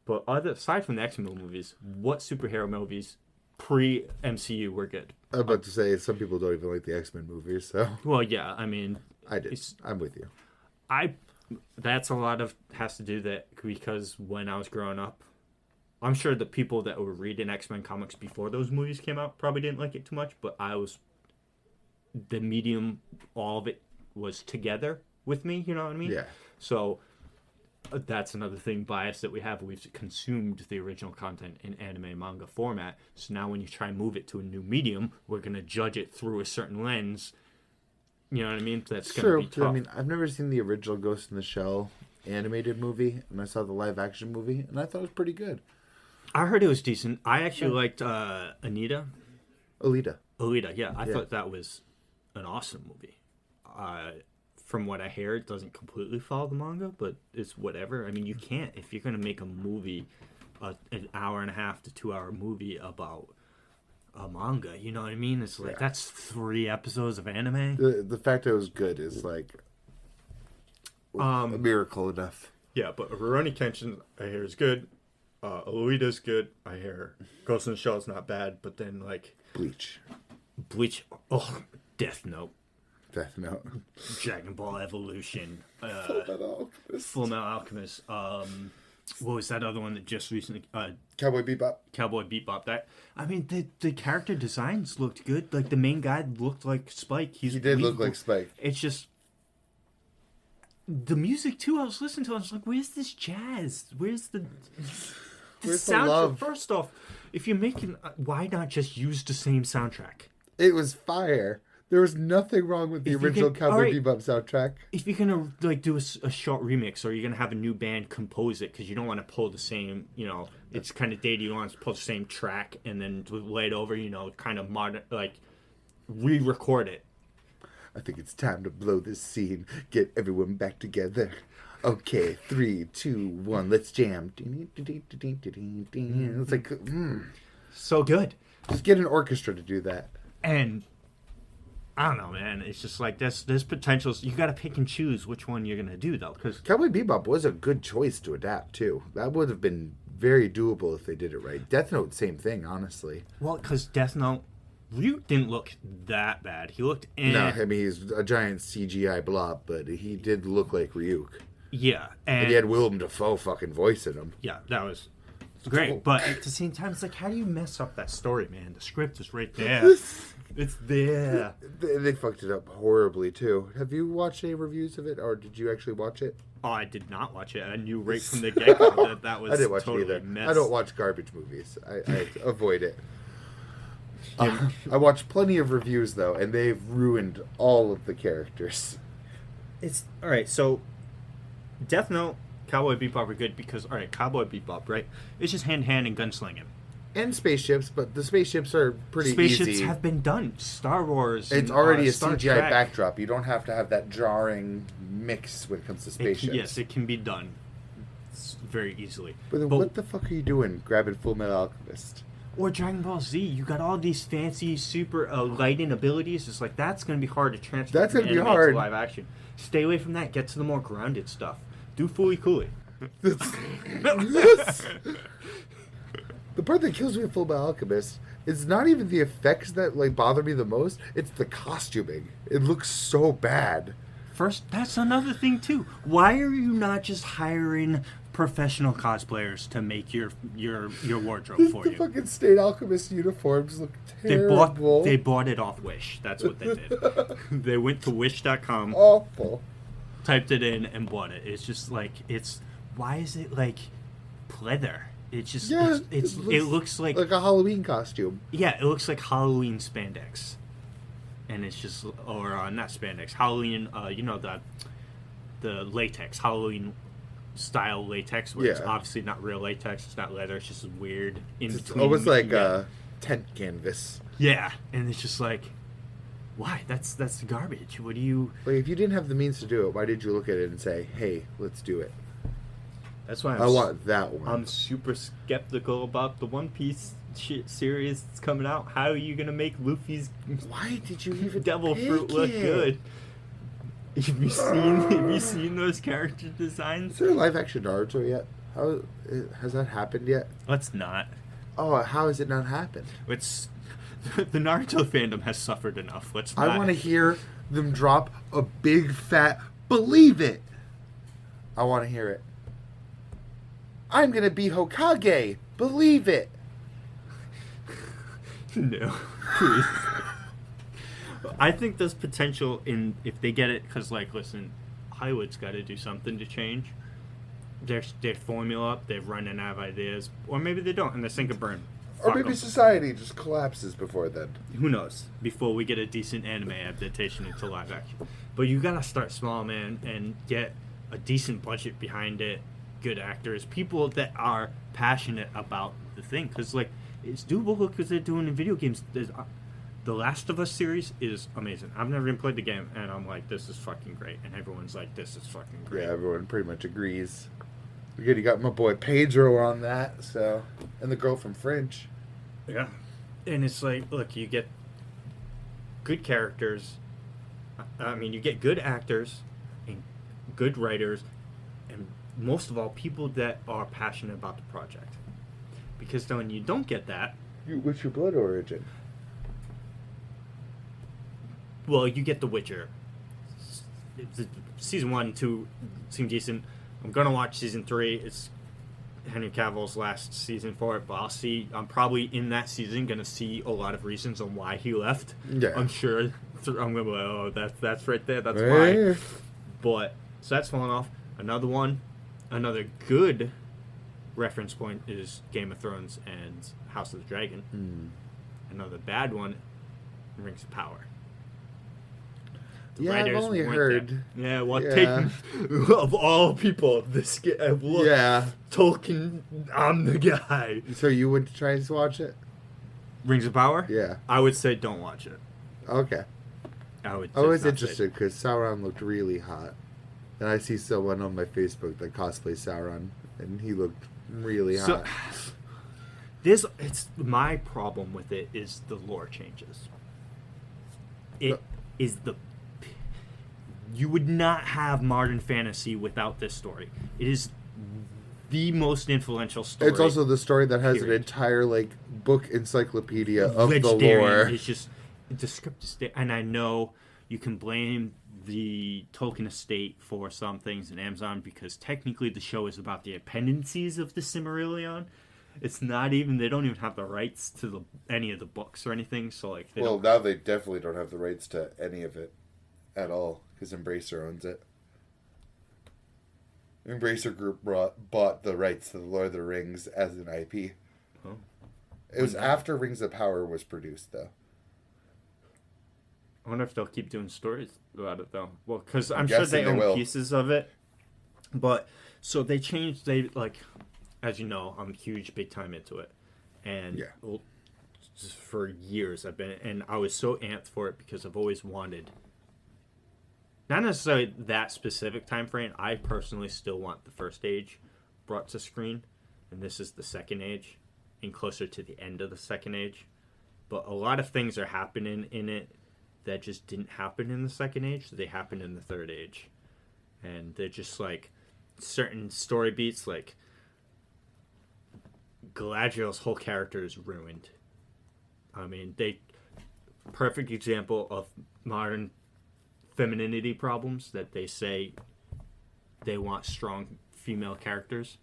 but aside from the X-Men movies, what superhero movies pre-MCU were good. I'm about to say some people don't even like the X-Men movies, so Well, yeah, I mean, I did. I'm with you. That's a lot of has to do that because when I was growing up, I'm sure the people that were reading X-Men comics before those movies came out probably didn't like it too much, but the medium, all of it was together with me, you know what I mean? Yeah. So that's another thing, bias that we have. We've consumed the original content in anime and manga format, so now when you try and move it to a new medium, we're going to judge it through a certain lens. You know what I mean? That's going to be tough. I mean, I've never seen the original Ghost in the Shell animated movie, and I saw the live action movie, and I thought it was pretty good. I heard it was decent. I actually liked Alita, yeah. I thought that was an awesome movie. From what I hear, it doesn't completely follow the manga, but it's whatever. I mean, you can't, if you're going to make a movie, an hour and a half to 2 hour movie about a manga, you know what I mean? It's like, that's 3 episodes of anime. The fact that it was good is like a miracle enough. Yeah, but Rurouni Kenshin, I hear, is good. Alita's good. I hear Ghost in the Shell is not bad, but then like Bleach, Death Note, Dragon Ball Evolution, Full Metal Alchemist. What was that other one that just recently? Cowboy Bebop. That, I mean, the character designs looked good. Like the main guy looked like Spike. He did look like Spike. It's just the music too. I was listening to it. I was like, "Where's this jazz? Where's the soundtrack?" love? First off, if you're making, why not just use the same soundtrack? It was fire. There was nothing wrong with the original Cowboy Bebop soundtrack. If you're gonna like do a short remix, or you're gonna have a new band compose it, because you don't want to pull the same, you know, it's kind of dated. You don't want to pull the same track and then lay it over, you know, kind of modern, like re-record it. I think it's time to blow this scene. Get everyone back together. Okay, 3, 2, 1, let's jam. It's like, so good. Just get an orchestra to do that. And I don't know, man. It's just like there's potentials. You got to pick and choose which one you're gonna do, though. Because Cowboy Bebop was a good choice to adapt too. That would have been very doable if they did it right. Death Note, same thing, honestly. Well, because Death Note, Ryuk didn't look that bad. He looked. No, I mean he's a giant CGI blob, but he did look like Ryuk. Yeah, and he had Willem Dafoe fucking voicing him. Yeah, that was great. But at the same time, it's like, how do you mess up that story, man? The script is right there. It's there. They fucked it up horribly, too. Have you watched any reviews of it, or did you actually watch it? Oh, I did not watch it. I knew right from the get-go that was I didn't watch totally it either. mess. I don't watch garbage movies. I avoid it. I watched plenty of reviews, though, and they've ruined all of the characters. It's... All right, so Death Note, Cowboy Bebop are good because, all right, Cowboy Bebop, right? It's just hand-to-hand and gunslinging. And spaceships, but the spaceships are pretty easy. Spaceships have been done. Star Wars. It's already a Star CGI Trek. backdrop. You don't have to have that jarring mix when it comes to spaceships. Yes, it can be done very easily. But then what the fuck are you doing grabbing Full Metal Alchemist? Or Dragon Ball Z. You got all these fancy super lighting abilities. It's like, that's going to be hard to transfer That's from going to be anime hard. to live action. Stay away from that. Get to the more grounded stuff. Do Fooly Cooly. Yes. The part that kills me with Full Metal Alchemist is not even the effects that like bother me the most. It's the costuming. It looks so bad. First, that's another thing too. Why are you not just hiring professional cosplayers to make your wardrobe for The you? fucking State Alchemist uniforms look terrible. They bought it off Wish. That's what they did. They went to Wish.com, Awful. typed it in, and bought it. It's just like, why is it like pleather? It's just, it looks like a Halloween costume. Yeah, it looks like Halloween spandex. And it's just, or not spandex, Halloween, you know, the latex, Halloween style latex, where it's obviously not real latex, it's not leather, it's just weird in between. Almost like tent canvas. Yeah, and it's just like, why? That's garbage. What do you... Like, if you didn't have the means to do it, why did you look at it and say, hey, let's do it? That's why I want that one. I'm super skeptical about the One Piece series that's coming out. How are you gonna make Luffy's Why did you even devil fruit look good? Have you seen those character designs? Is there a live action Naruto yet? Has that happened yet? Let's not. Oh, how has it not happened? It's the Naruto fandom has suffered enough. Let's not. I want to hear them drop a big fat believe it. I want to hear it. I'm gonna be Hokage. Believe it. No, please. I think there's potential in if they get it, because like, listen, Hollywood's got to do something to change their formula up. They're running out of ideas, or maybe they don't, and they sink or burn. Or maybe society just collapses before then. Who knows? Before we get a decent anime adaptation into live action, but you gotta start small, man, and get a decent budget behind it, good actors, people that are passionate about the thing, because like it's doable because they're doing in video games. The Last of Us series is amazing. I've never even played the game, and I'm like, this is fucking great. And everyone's like, this is fucking great. Yeah, everyone pretty much agrees. Good, you got my boy Pedro on that, so, and the girl from Fringe. Yeah. And it's like, look, you get good characters. I mean, you get good actors and good writers, and most of all, people that are passionate about the project. Because then when you don't get that... What's your blood origin? Well, you get The Witcher. Season 1 and 2 seem decent. I'm going to watch Season 3. It's Henry Cavill's last season for it, but I'll see. I'm probably in that season going to see a lot of reasons on why he left. Yeah. I'm sure. I'm going to be like, oh, that's right there. That's why. But, so that's falling off. Another good reference point is Game of Thrones and House of the Dragon. Another bad one, Rings of Power. Yeah, I've only heard. Yeah, well, taking of all people, this look, Tolkien, I'm the guy. So you would try to watch it? Rings of Power? Yeah. I would say don't watch it. Okay. I was interested because Sauron looked really hot. And I see someone on my Facebook that cosplays Sauron, and he looked really hot. It's my problem with it is the lore changes. You would not have modern fantasy without this story. It is the most influential story. It's also the story that has an entire book encyclopedia of the lore. It's just the script is there, and I know you can blame the Tolkien estate for some things in Amazon because technically the show is about the appendices of the Silmarillion. It's not even, they don't even have the rights to any of the books or anything. So now they definitely don't have the rights to any of it at all because Embracer owns it. Embracer Group bought the rights to the Lord of the Rings as an IP. Oh. It was after Rings of Power was produced, though. I wonder if they'll keep doing stories about it, though. Well, because I'm sure they own pieces of it. But, so they changed, as you know, I'm huge, big time into it. And just for years I've been, and I was so amped for it because I've always wanted, not necessarily that specific time frame. I personally still want the first age brought to screen, and this is the second age, and closer to the end of the second age. But a lot of things are happening in it that just didn't happen in the second age. They happened in the third age. And they're just certain story beats, Galadriel's whole character is ruined. I mean, perfect example of modern femininity problems that they say they want strong female characters.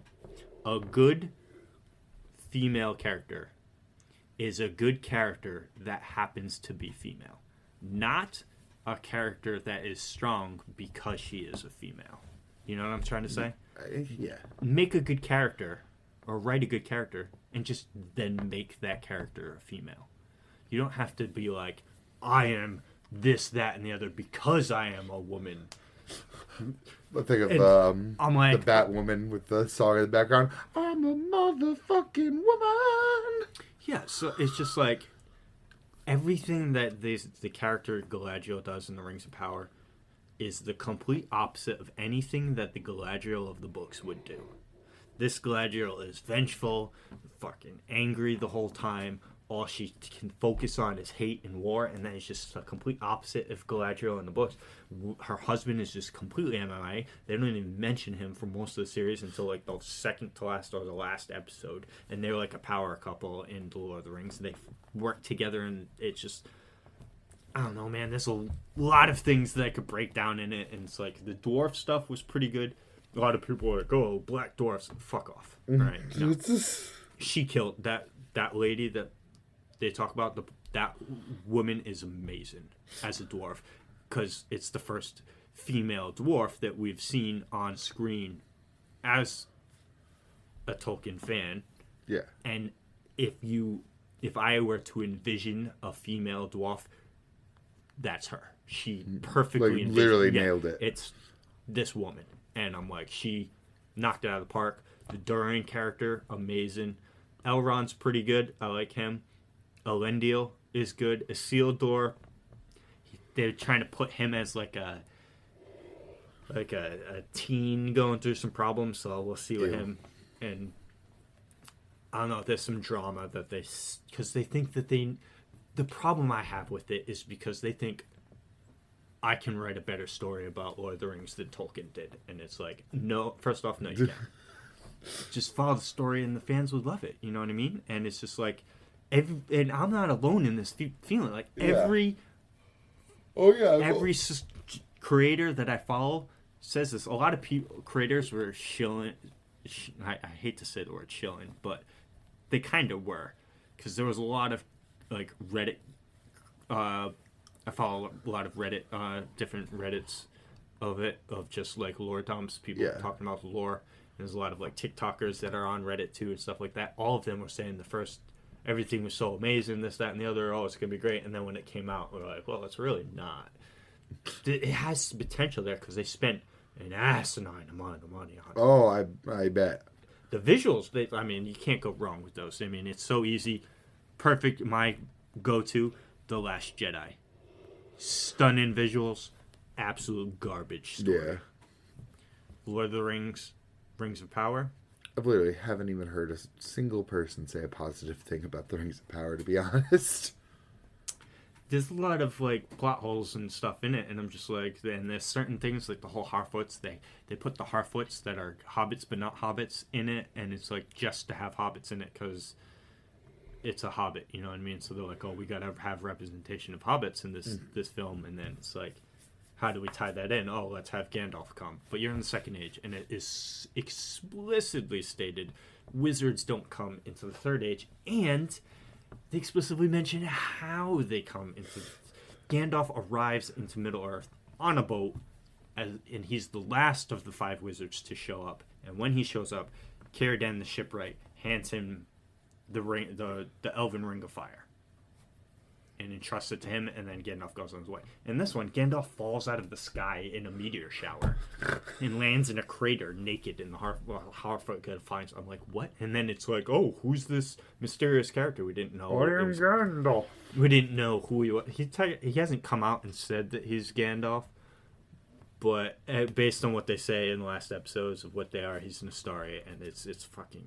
A good female character is a good character that happens to be female. Not a character that is strong because she is a female. You know what I'm trying to say? Yeah. Make a good character, or write a good character, and just then make that character a female. You don't have to be like, I am this, that, and the other because I am a woman. I think of the Batwoman with the song in the background. I'm a motherfucking woman. Yeah, so it's just everything that the character Galadriel does in the Rings of Power is the complete opposite of anything that the Galadriel of the books would do. This Galadriel is vengeful, fucking angry the whole time, all she can focus on is hate and war, and then it's just a complete opposite of Galadriel in the books. Her husband is just completely MMA. They don't even mention him for most of the series until like the second to last or the last episode, and they're like a power couple in The Lord of the Rings. They work together, and it's just, I don't know, man. There's a lot of things that I could break down in it, and it's like the dwarf stuff was pretty good. A lot of people are like, "Oh, black dwarfs, fuck off!" Right? No. She killed that lady that they talk about. That woman is amazing as a dwarf, because it's the first female dwarf that we've seen on screen as a Tolkien fan. Yeah. And if I were to envision a female dwarf, that's her. She perfectly like, literally nailed it. It's this woman. And I'm like, she knocked it out of the park. The Durin character, amazing. Elrond's pretty good. I like him. Elendil is good. Isildur, they're trying to put him as like a teen going through some problems, so we'll see with him. And I don't know, there's some drama that because they think that the problem I have with it is because they think I can write a better story about Lord of the Rings than Tolkien did. And it's like, no, first off, no, you can't. Just follow the story and the fans would love it. You know what I mean? And it's just like, and I'm not alone in this feeling. Like, every creator that I follow says this. A lot of creators were shilling. I hate to say the word shilling, but they kind of were. Because there was a lot of, like, Reddit. I follow a lot of Reddit, different Reddits of just like lore dumps, people talking about the lore. And there's a lot of like TikTokers that are on Reddit too and stuff like that. All of them were saying everything was so amazing, this, that, and the other. Oh, it's gonna be great. And then when it came out, we're like, well, it's really not. It has potential there because they spent an asinine amount of money on it. Oh, I bet. The visuals, I mean, you can't go wrong with those. I mean, it's so easy, perfect. My go-to, The Last Jedi. Stunning visuals, absolute garbage story. Yeah. Lord of the Rings, Rings of Power. I literally haven't even heard a single person say a positive thing about the Rings of Power, to be honest. There's a lot of like plot holes and stuff in it, and I'm just like, and there's certain things like the whole Harfoots. They put the Harfoots that are hobbits but not hobbits in it, and it's like just to have hobbits in it because it's a hobbit, you know what I mean? So they're like, oh, we gotta have representation of hobbits in this film, and then it's like, how do we tie that in? Oh, let's have Gandalf come. But you're in the Second Age, and it is explicitly stated wizards don't come into the Third Age, and they explicitly mention how they come into. Gandalf arrives into Middle-earth on a boat, and he's the last of the 5 wizards to show up. And when he shows up, Caradan the shipwright hands him the Elven Ring of Fire and entrusts it to him, and then Gandalf goes on his way. In this one, Gandalf falls out of the sky in a meteor shower and lands in a crater naked in the Harfoot finds. I'm like, what? And then it's like, oh, who's this mysterious character we didn't know? I am Gandalf. We didn't know who he was. He hasn't come out and said that he's Gandalf, but based on what they say in the last episodes of what they are, he's an Astari, and it's Gandalf.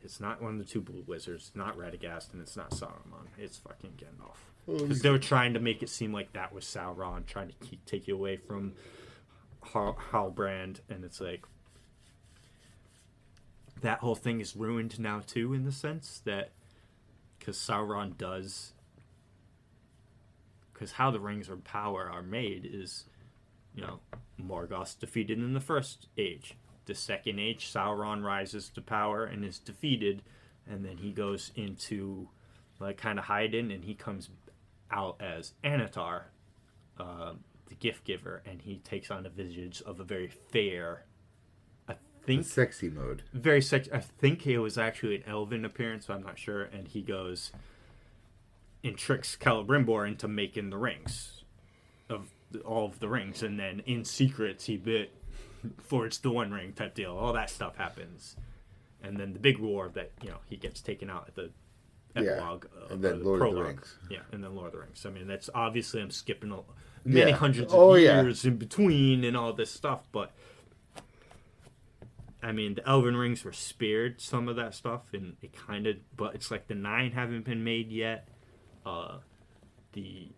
It's not one of the 2 blue wizards. It's not Radagast, and it's not Sauron. It's fucking Gandalf. Because they were trying to make it seem like that was Sauron, trying to take you away from Halbrand, and it's like that whole thing is ruined now too, in the sense that because Sauron does, because how the Rings of Power are made is, you know, Morgoth's defeated in the First Age. The Second Age, Sauron rises to power and is defeated, and then he goes into like kind of hiding, and he comes out as Anatar, the gift giver, and he takes on a visage of a very fair, I think, the sexy mode, very sexy. I think it was actually an elven appearance, but I'm not sure. And he goes and tricks Celebrimbor into making the rings of all of the rings, and then in secret he forged the One Ring type deal. All that stuff happens, and then the big war that, you know, he gets taken out at the epilogue, and then Lord prologue. of the Rings. Yeah, and then Lord of the Rings. I mean, that's obviously, I'm skipping many hundreds of years in between and all this stuff, but I mean, the Elven Rings were spared some of that stuff, and it kind of, but it's like the 9 haven't been made yet. The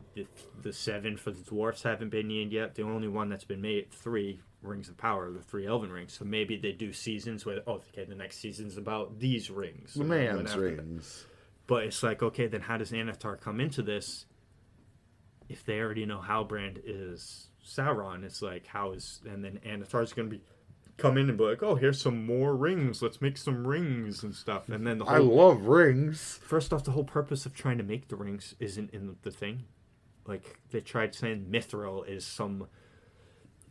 the 7 for the dwarfs haven't been made yet. The only one that's been made, 3 Rings of Power, the 3 Elven Rings. So maybe they do seasons where, okay, the next season's about these rings. The man's rings. But it's like, okay, then how does Anatar come into this if they already know Halbrand is Sauron? It's like, and then Anatar's going to come in and be like, oh, here's some more rings. Let's make some rings and stuff. And then I love rings. First off, the whole purpose of trying to make the rings isn't in the thing. Like, they tried saying Mithril is some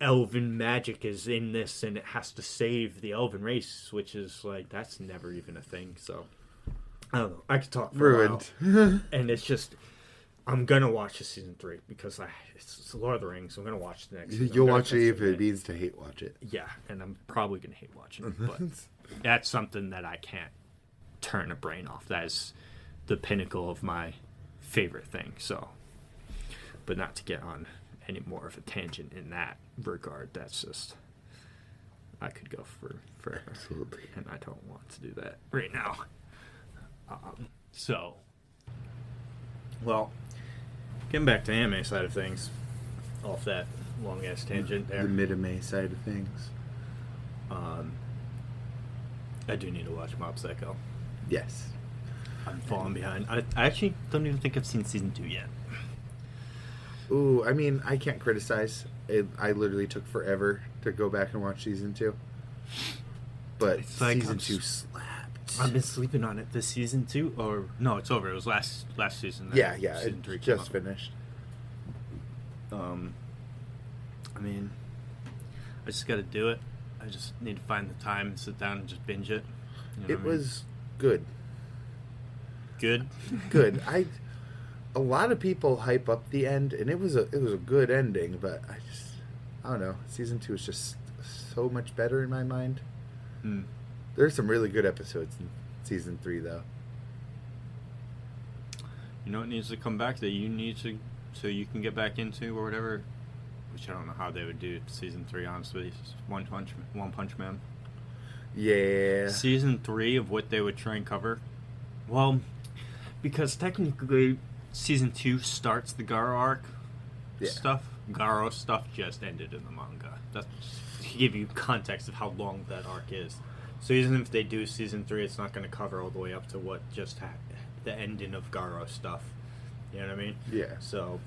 elven magic is in this and it has to save the elven race, which is like, that's never even a thing. So I don't know. I could talk for a while. And it's just, I'm going to watch the season 3 because it's Lord of the Rings. I'm going to watch the next season. You'll watch it if it means to hate watch it. Yeah, and I'm probably going to hate watching it. But that's something that I can't turn a brain off. That is the pinnacle of my favorite thing. So, but not to get on any more of a tangent in that regard. That's just, I could go for forever. Absolutely. And I don't want to do that right now. So, well, getting back to anime side of things, off that long ass tangent there. The mid-May side of things. I do need to watch Mob Psycho. Yes. I'm falling behind. I actually don't even think I've seen season 2 yet. Ooh, I mean, I can't criticize. I literally took forever to go back and watch season 2. But it's like season 2 slapped. I've been sleeping on it this season 2, or no, it's over. It was last season. Yeah, season 3 it just finished. I mean, I just got to do it. I just need to find the time and sit down and just binge it. You know It was good. Good. Good. A lot of people hype up the end, and it was a good ending, but I don't know. Season 2 is just so much better in my mind. There's some really good episodes in season 3, though. You know what needs to come back that you need to, so you can get back into or whatever, which I don't know how they would do season 3, honestly. One Punch Man. Yeah. Season 3 of what they would try and cover. Well, because technically season 2 starts the Garo arc stuff. Garo stuff just ended in the manga. That's to give you context of how long that arc is. So even if they do season 3, it's not going to cover all the way up to what just happened, the ending of Garo stuff. You know what I mean? Yeah. So,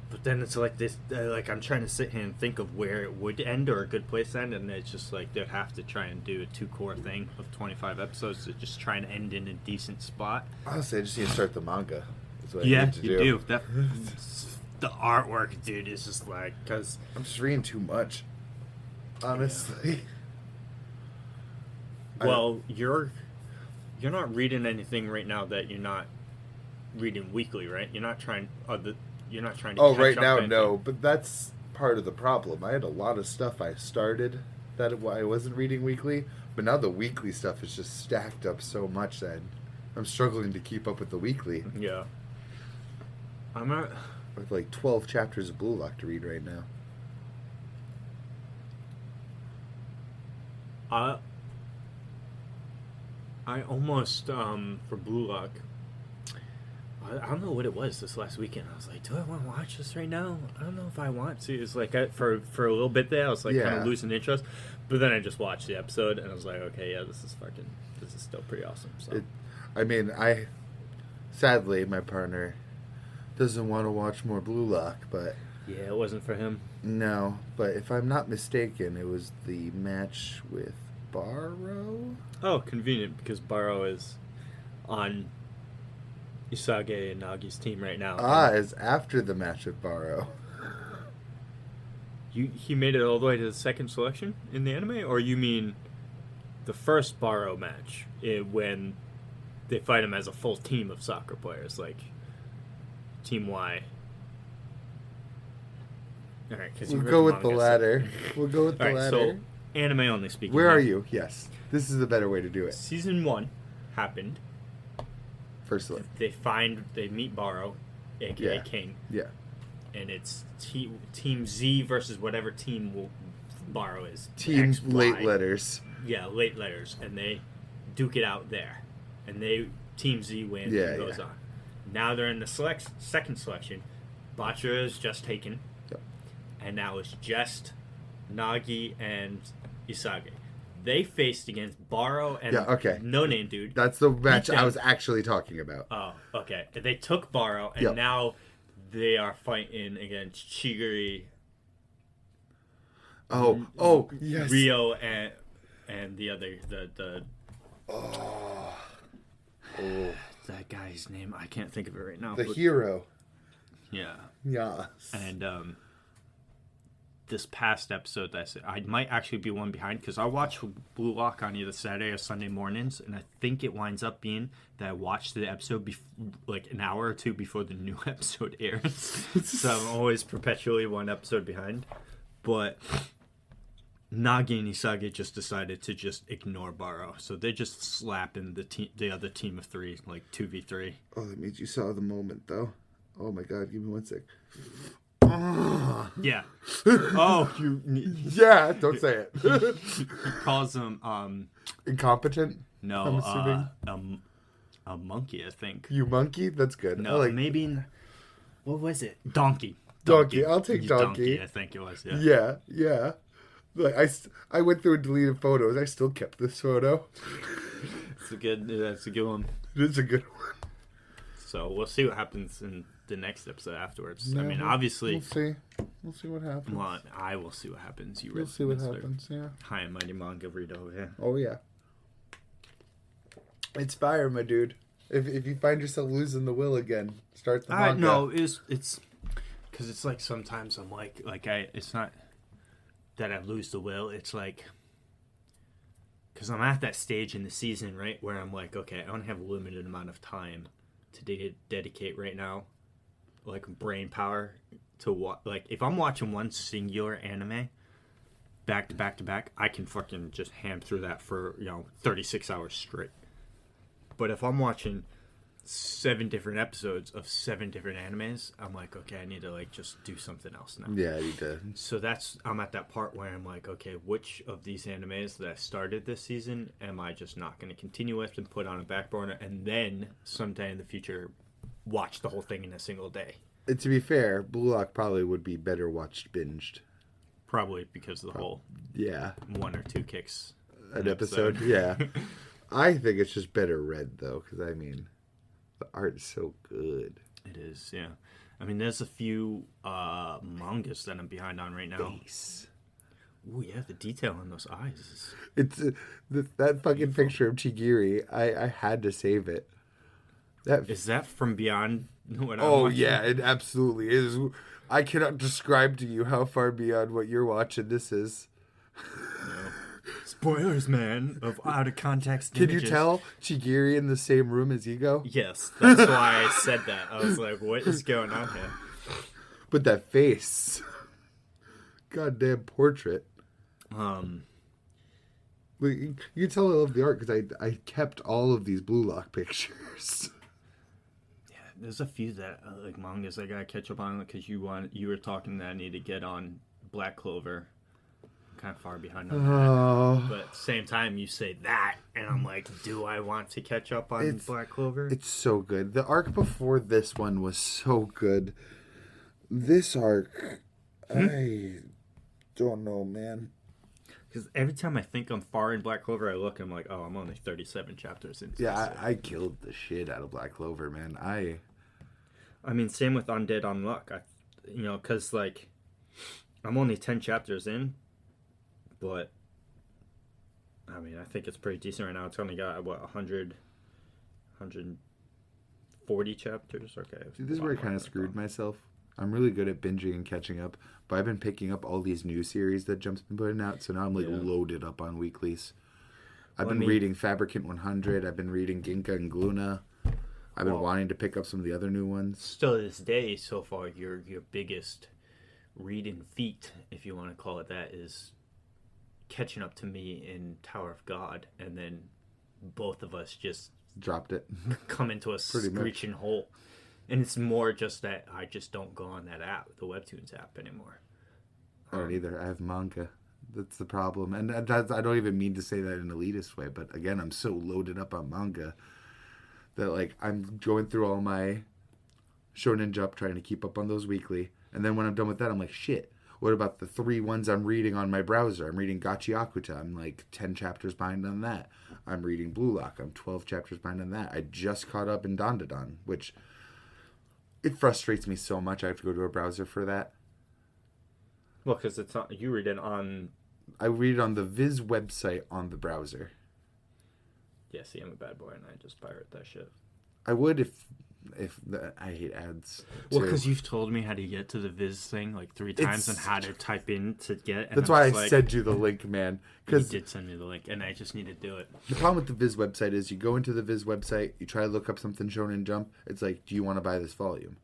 but then it's like this, like I'm trying to sit here and think of where it would end or a good place to end, and it's just like they'd have to try and do a 2-core thing of 25 episodes to just try and end in a decent spot. Honestly, I just need to start the manga. That's what I Yeah, need to you do. The artwork, dude, is just like, because I'm just reading too much. Honestly. Well, you're not reading anything right now that you're not reading weekly, right? You're not trying to. Oh, catch right up now, anything. no. But that's part of the problem. I had a lot of stuff I started that I wasn't reading weekly, but now the weekly stuff is just stacked up so much that I'm struggling to keep up with the weekly. Yeah. I'm not. I have like 12 chapters of Blue Lock to read right now. I almost for Blue Lock. I don't know what it was this last weekend. I was like, do I want to watch this right now? I don't know if I want to. It's like for a little bit there, I was like kind of losing interest. But then I just watched the episode and I was like, okay, yeah, this is still pretty awesome. So. Sadly, my partner doesn't want to watch more Blue Lock, but Yeah, it wasn't for him. no. But if I'm not mistaken, it was the match with Barrow. Oh, convenient, because Barrow is on Isage and Nagi's team right now. It's after the match with Barrow. He made it all the way to the second selection in the anime? Or you mean the first Barrow match when they fight him as a full team of soccer players, like Team Y? All right, We'll go with the latter. We'll go with the All right, latter. so anime only speaking. Where here. are you? Yes. This is a better way to do it. Season 1 happened. First look. They meet Barrow, aka Yeah. King. Yeah. And it's Team Z versus whatever team Borrow is. Team X, late Y. letters. Yeah, late letters, and they duke it out there, and Team Z wins and goes on. Now they're in the second selection. Bachira is just taken, and now it's just Nagi and Isage. They faced against Borrow and No Name Dude. That's the match I was actually talking about. Oh, okay. They took Borrow, and now they are fighting against Chigiri. Oh, yes. Rio and the other that guy's name, I can't think of it right now. The hero. Yeah. Yes. And this past episode, I might actually be one behind because I watch Blue Lock on either Saturday or Sunday mornings, and I think it winds up being that I watched the episode like an hour or two before the new episode airs. So I'm always perpetually one episode behind. But Nagi and Isage just decided to just ignore Borrow, so they're just slapping the other team of three, like 2v3. Oh, that means you saw the moment, though. Oh my god, give me 1 sec. Yeah. Oh, you. Yeah, don't say it. He calls them incompetent. No, I'm assuming a monkey, I think. You monkey? That's good. No, maybe. What was it? Donkey. I'll take donkey. I think it was. Yeah. Yeah. Like I went through and deleted photos. I still kept this photo. That's a good one. It is a good one. So we'll see what happens in the next episode afterwards. No, I mean, obviously, we'll see what happens. Well, I will see what happens. We'll see what happens. Yeah. High and mighty manga reader over here. Oh yeah. It's fire, my dude. If you find yourself losing the will again, start the manga. No, it's because it's like sometimes I'm like it's not that I lose the will. It's like because I'm at that stage in the season, right, where I'm like, okay, I only have a limited amount of time to dedicate right now, like brain power to what. Like if I'm watching one singular anime back to back to back, I can fucking just ham through that for 36 hours straight. But if I'm watching 7 different episodes of 7 different animes, I'm like, okay, I need to like just do something else now. Yeah, you did. So I'm at that part where I'm like, okay, which of these animes that I started this season am I just not going to continue with and put on a back burner, and then sometime in the future watch the whole thing in a single day? To be fair, Blue Lock probably would be better watched binged. Probably because of the whole 1 or 2 kicks an episode. Yeah. I think it's just better read though, because I mean, the art is so good. It is, yeah. I mean, there's a few mangas that I'm behind on right now. Face. Ooh, yeah, the detail on those eyes. It's that fucking picture of Chigiri. I had to save it. Is that from beyond what I'm watching? Yeah, it absolutely is. I cannot describe to you how far beyond what you're watching this is. No. Spoilers, man, of out of context Can images. you tell Chigiri in the same room as Ego? Yes, that's why I said that. I was like, what is going on here? But that face. Goddamn portrait. You tell I love the art because I kept all of these Blue Lock pictures. Yeah, there's a few that like mangas I gotta catch up on because you were talking that I need to get on Black Clover. I'm kind of far behind on that. But at the same time, you say that, and I'm like, do I want to catch up on Black Clover? It's so good. The arc before this one was so good. This arc, I don't know, man. Because every time I think I'm far in Black Clover, I look and I'm like, oh, I'm only 37 chapters into this. I killed the shit out of Black Clover, man. I mean, same with Undead Unluck. Because, like, I'm only 10 chapters in, but, I mean, I think it's pretty decent right now. It's only got, 140 chapters? Okay. See, this is where I kind of screwed myself. I'm really good at binging and catching up, but I've been picking up all these new series that Jump's been putting out, so now I'm like loaded up on weeklies. I've been reading Fabricant 100. I've been reading Ginka and Gluna. I've been wanting to pick up some of the other new ones. Still to this day, so far, your biggest reading feat, if you want to call it that, is catching up to me in Tower of God, and then both of us just dropped it, come into a screeching hole. And it's more just that I just don't go on that app, the Webtoons app, anymore. I don't either. I have manga. That's the problem. And that's, I don't even mean to say that in an elitist way, but again, I'm so loaded up on manga that like I'm going through all my Shonen Jump trying to keep up on those weekly. And then when I'm done with that, I'm like, shit. What about the 3 ones I'm reading on my browser? I'm reading Gachiakuta. I'm like 10 chapters behind on that. I'm reading Blue Lock. I'm 12 chapters behind on that. I just caught up in Dandadan, which it frustrates me so much. I have to go to a browser for that. Well, because it's not, you read it on. I read it on the Viz website on the browser. Yeah, see, I'm a bad boy and I just pirate that shit. I would if I hate ads. Well, because you've told me how to get to the Viz thing like 3 times and how to type in to get. And that's why I sent you the link, man. Because you did send me the link, and I just need to do it. The problem with the Viz website is you go into the Viz website, you try to look up something Shonen Jump. It's like, do you want to buy this volume?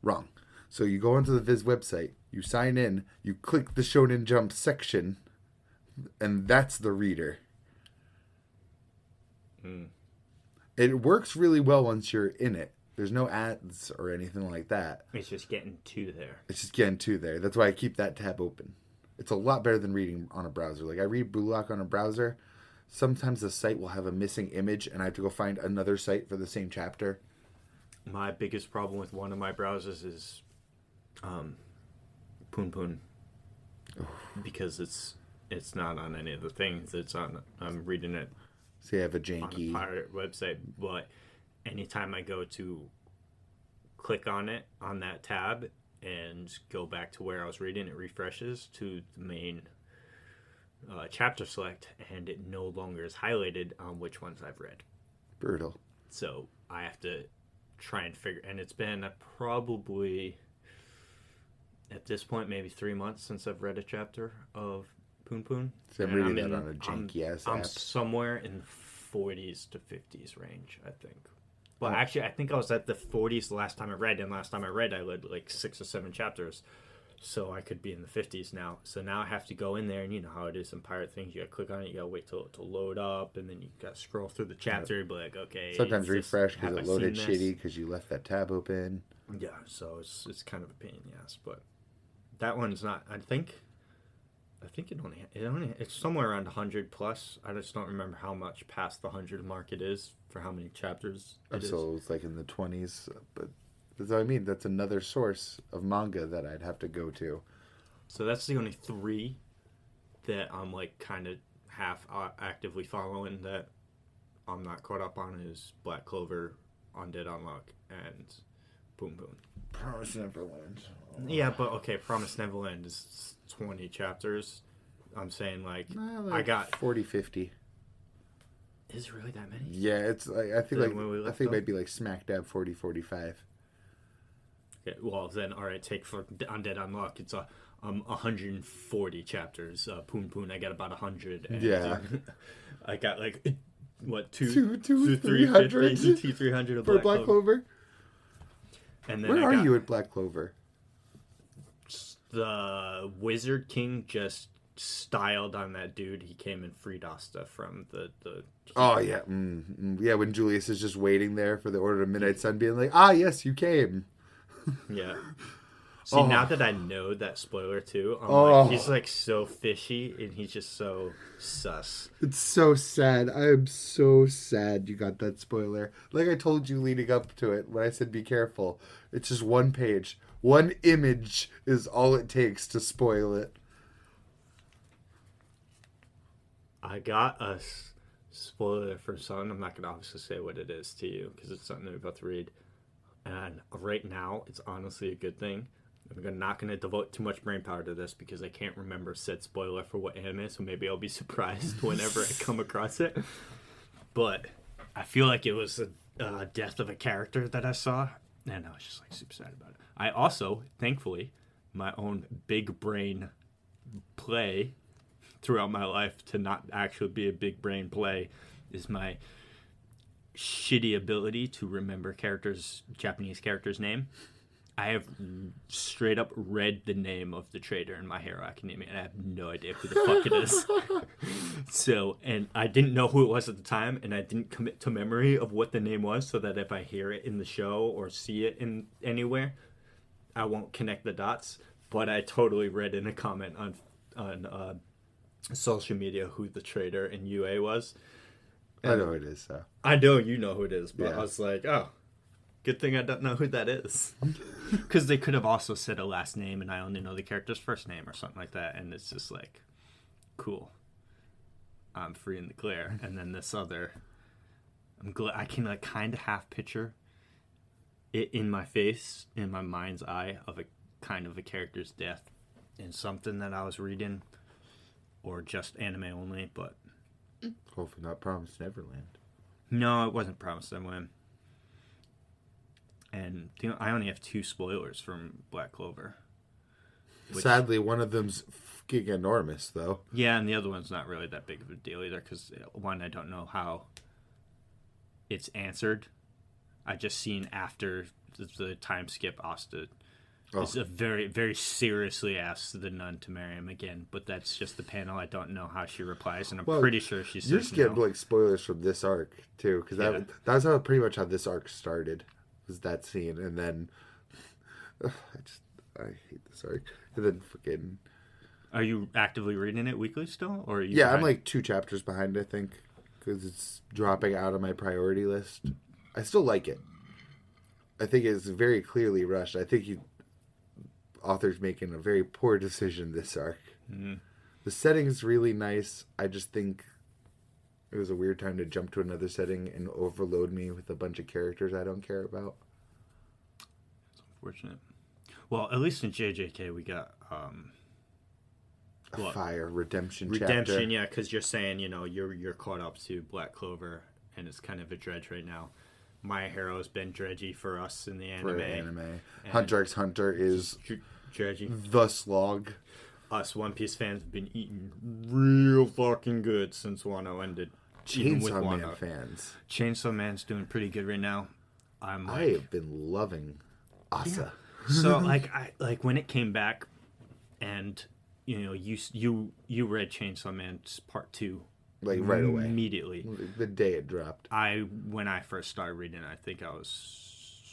Wrong. So you go onto the Viz website, you sign in, you click the Shonen Jump section, and that's the reader. It works really well once you're in it. There's no ads or anything like that. It's just getting to there. That's why I keep that tab open. It's a lot better than reading on a browser. Like I read Blue Lock on a browser. Sometimes the site will have a missing image and I have to go find another site for the same chapter. My biggest problem with one of my browsers is Poon Poon. Because it's not on any of the things. I'm reading it. So you have a janky on a pirate website, but anytime I go to click on it on that tab and go back to where I was reading, it refreshes to the main chapter select, and it no longer is highlighted on which ones I've read. Brutal. So I have to try and figure, and it's been probably at this point maybe 3 months since I've read a chapter of Poon Poon. So I'm reading that on a janky ass app. I'm somewhere in the 40s to 50s range, I think. Well, actually, I think I was at the 40s the last time I read, and last time I read like 6 or 7 chapters. So I could be in the 50s now. So now I have to go in there, and you know how it is in pirate things. You got to click on it, you got to wait till to load up, and then you got to scroll through the chapter and be like, okay. Sometimes refresh because it loaded shitty because you left that tab open. Yeah, so it's kind of a pain in the ass. But that one's not, I think it's somewhere around 100 plus. I just don't remember how much past the 100 mark it is for how many chapters it is. So it's like in the 20s, but that's what I mean. That's another source of manga that I'd have to go to. So that's the only 3 that I'm like kind of half actively following that I'm not caught up on is Black Clover, Undead Unluck, and Boom Boom. Promise Neverland. Yeah, but okay, Promise Neverland is 20 chapters. I'm saying like I got 40, 50. Is it really that many? Yeah, it's like I think it might be like smack dab 40, 45. Okay, well then, all right. Take for Undead Unluck. It's 140 chapters. Poon Poon. I got about 100. And, yeah, I got like what 300 300 for Black Clover. And then where are you at Black Clover? The Wizard King just styled on that dude. He came and freed Asta from the Oh yeah, yeah. When Julius is just waiting there for the Order of Midnight Sun, being like, "Ah, yes, you came." Yeah. See, now that I know that spoiler too, I'm like, he's like so fishy and he's just so sus. It's so sad. I am so sad you got that spoiler. Like I told you leading up to it when I said be careful. It's just one page. One image is all it takes to spoil it. I got a spoiler for something. I'm not going to obviously say what it is to you because it's something I'm about to read. And right now, it's honestly a good thing. I'm not going to devote too much brain power to this because I can't remember said spoiler for what anime, so maybe I'll be surprised whenever I come across it. But I feel like it was a death of a character that I saw, and I was just like super sad about it. I also, thankfully, my own big brain play throughout my life to not actually be a big brain play is my shitty ability to remember Japanese characters' name. I have straight up read the name of the trader in My Hero Academia, and I have no idea who the fuck it is. So, and I didn't know who it was at the time, and I didn't commit to memory of what the name was, so that if I hear it in the show or see it in anywhere, I won't connect the dots. But I totally read in a comment on on social media who the traitor in UA was. I know who it is, so. I know you know who it is, but Yeah. I was like, oh, good thing I don't know who that is. Because they could have also said a last name and I only know the character's first name or something like that. And it's just like, cool. I'm free and clear. And then this other, I can like kind of half picture it in my face, in my mind's eye, of a kind of a character's death in something that I was reading, or just anime only, but Hopefully not Promised Neverland. no, it wasn't Promised Neverland. And I only have 2 spoilers from Black Clover. Sadly, one of them's fucking enormous, though. Yeah, and the other one's not really that big of a deal either, because one, I don't know how it's answered. I just seen after the time skip, Asta is a very, very seriously asked the nun to marry him again, but that's just the panel. I don't know how she replies, and I'm pretty sure she says You're just getting no. like spoilers from this arc too, because that's how pretty much how this arc started, was that scene, and then I hate this arc, and then fucking. Are you actively reading it weekly still, or are you? Yeah, behind? I'm like 2 chapters behind, I think, because it's dropping out of my priority list. I still like it. I think it's very clearly rushed. I think author's making a very poor decision this arc. Mm-hmm. The setting's really nice. I just think it was a weird time to jump to another setting and overload me with a bunch of characters I don't care about. It's unfortunate. Well, at least in JJK we got A fire redemption redemption, chapter. yeah, because you're saying you're caught up to Black Clover, and it's kind of a dredge right now. My Hero's been dredgy for us in the anime. Hunter x Hunter is dredgy. the slog. Us One Piece fans have been eating real fucking good since Wano ended. Chainsaw Man fans. Chainsaw Man's doing pretty good right now. I have been loving Asa. Yeah. So like when it came back, and you read Chainsaw Man's part 2. Like right away. Immediately. The day it dropped. When I first started reading it, I think I was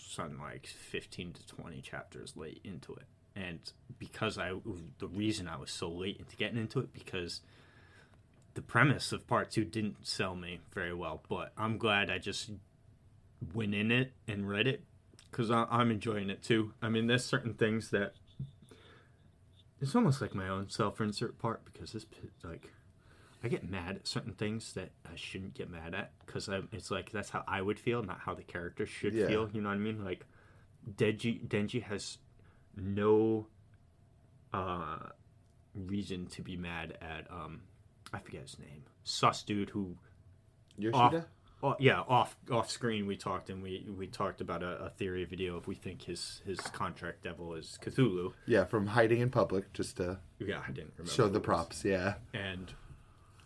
something like 15 to 20 chapters late into it. And because the reason I was so late into getting into it, because the premise of part 2 didn't sell me very well. But I'm glad I just went in it and read it, because I'm enjoying it too. I mean, there's certain things that it's almost like my own self-insert part, because this like. I get mad at certain things that I shouldn't get mad at, because it's like that's how I would feel, not how the character should feel. You know what I mean? Like Denji has no reason to be mad at I forget his name, sus dude who Yoshida? Off screen we talked, and we talked about a theory video if we think his contract devil is Cthulhu. Yeah, from hiding in public just to I didn't remember show the props. Yeah, and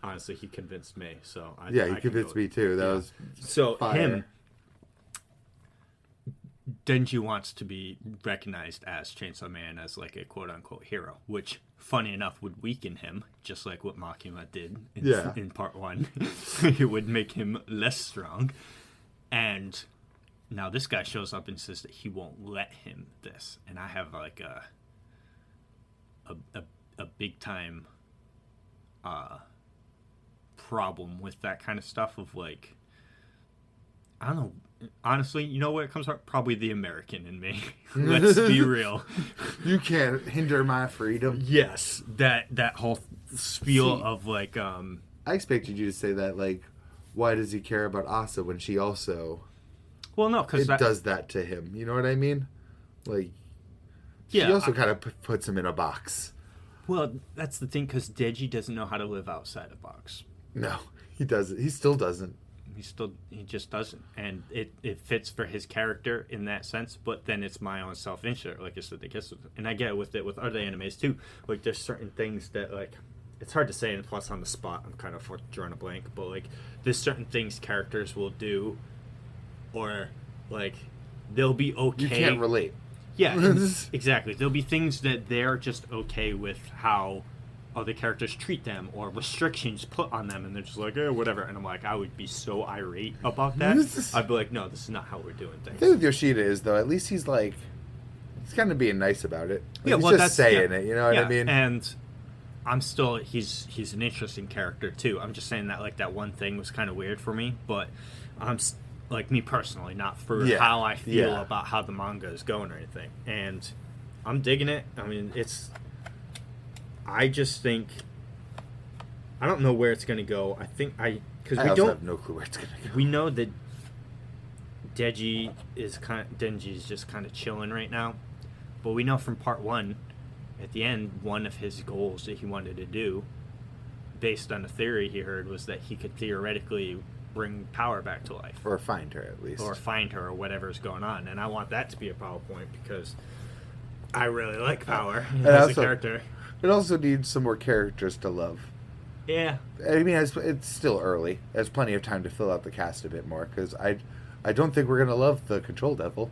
honestly, he convinced me. So I he convinced me too. That was so fire. Him. Denji wants to be recognized as Chainsaw Man, as like a quote unquote hero, which, funny enough, would weaken him, just like what Makima did in part 1. It would make him less strong. And now this guy shows up and says that he won't let him this, and I have like a big time problem with that kind of stuff of like, I don't know. Honestly, you know where it comes from? Probably the American in me. Let's be real. You can't hinder my freedom. Yes, that whole spiel of like. I expected you to say that, like, why does he care about Asa when she also? Well, no, because it does that to him. You know what I mean? Like, she also kind of puts him in a box. Well, that's the thing, because Deji doesn't know how to live outside a box. No, he doesn't. He still doesn't. He just doesn't, and it fits for his character in that sense. But then it's my own self-insert, like I said, and I get it with other animes too. Like there's certain things that like it's hard to say, and plus on the spot I'm kind of drawing a blank. But like there's certain things characters will do, or like they'll be okay. You can't relate. Yeah, exactly. There'll be things that they're just okay with how other characters treat them, or restrictions put on them, and they're just like, whatever. And I'm like, I would be so irate about that. I'd be like, no, this is not how we're doing things. The thing with Yoshida is, though, at least he's like, he's kind of being nice about it. Like, yeah, he's well, just that's saying it, you know what I mean? And I'm still he's an interesting character too. I'm just saying that like that one thing was kind of weird for me, but like me personally, not for how I feel about how the manga is going or anything. And I'm digging it. I mean, I just think I don't know where it's gonna go. I think because we don't have no clue where it's gonna go. We know that Denji's just kind of chilling right now, but we know from part 1. At the end, one of his goals that he wanted to do, based on a theory he heard, was that he could theoretically bring power back to life. Or find her, at least. Or find her, or whatever's going on. And I want that to be a PowerPoint, because I really like Power as a character. It also needs some more characters to love. Yeah. I mean, it's still early. There's plenty of time to fill out the cast a bit more, because I don't think we're going to love the Control Devil.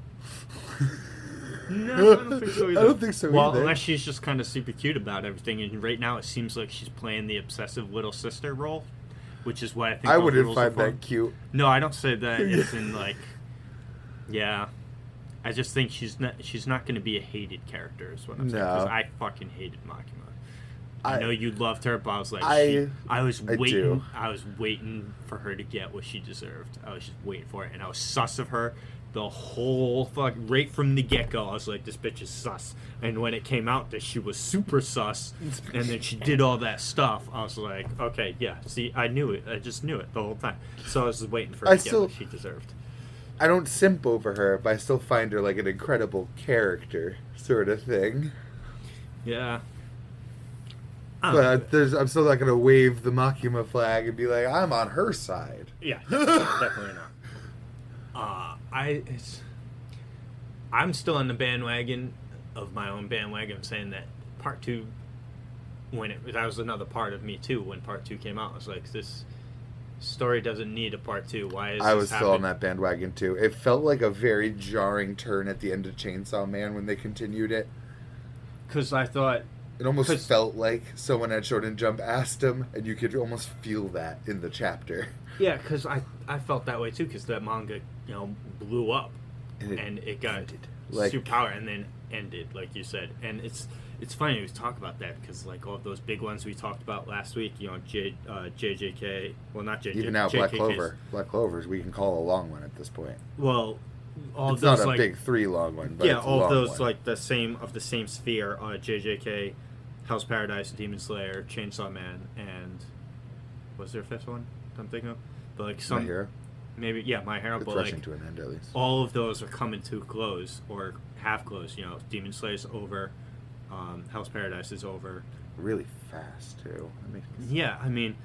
No, I don't think so either. I don't think so well, either. Unless she's just kind of super cute about everything, and right now it seems like she's playing the obsessive little sister role, which is what I think. I wouldn't find that cute. No, I don't say that. It's in like, yeah. I just think she's not going to be a hated character. Is what I'm saying. Because I fucking hated Makima. I know you loved her, but I was like, I was waiting. I was waiting for her to get what she deserved. I was just waiting for it, and I was sus of her. The whole right from the get-go, I was like, this bitch is sus. And when it came out that she was super sus, and then she did all that stuff, I was like, okay, yeah, see, I knew it. I just knew it the whole time. So I was just waiting for her to get what she deserved. I don't simp over her, but I still find her like an incredible character sort of thing. Yeah. But I'm still not going to wave the Makima flag and be like, I'm on her side. Yeah, definitely not. I'm still on the bandwagon of my own bandwagon, saying that part 2, that was another part of me too. When part 2 came out, I was like, this story doesn't need a part 2. Why is I was still on that bandwagon too. It felt like a very jarring turn at the end of Chainsaw Man when they continued it. Because I thought it almost felt like someone at Shonen Jump asked him, and you could almost feel that in the chapter. Yeah, because I felt that way too, because that manga, blew up, and it got super power, and then ended, like you said. And it's funny we talk about that, because like all of those big ones we talked about last week, JJK, well, not JJK, even now Black Clovers we can call a long one at this point. Well, all it's those, not a like, big 3 long one, but yeah, it's all a of those one. Like the same sphere, JJK, Hell's Paradise, Demon Slayer, Chainsaw Man, and was there a 5th one I'm thinking of? But like My Hero? Maybe, yeah, My Hero. It's but rushing like, to an end, at least. all of those are coming to a close, or have closed. Demon Slayer's over, Hell's Paradise is over. Really fast, too. Yeah, I mean...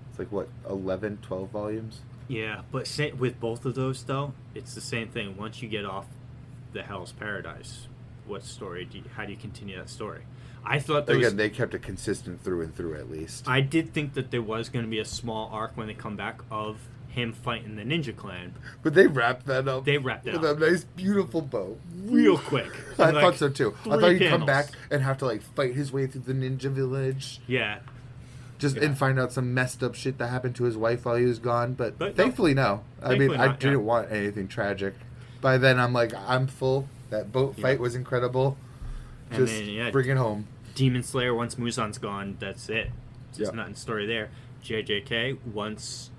It's like, what, 11, 12 volumes? Yeah, but with both of those, though, it's the same thing. Once you get off the Hell's Paradise, how do you continue that story? I thought they kept it consistent through and through, at least. I did think that there was going to be a small arc when they come back of him fighting the Ninja Clan. But they wrapped that up. They wrapped it with up. a nice, beautiful bow. Real quick. I thought so, too. I thought he'd panels. come back and have to, like, fight his way through the ninja village. Yeah. And find out some messed up shit that happened to his wife while he was gone. But thankfully, no. I didn't want anything tragic. By then, I'm like, I'm full. That boat fight was incredible. Just bring it home. Demon Slayer, once Muzan's gone, that's it. There's nothing story there. JJK, once...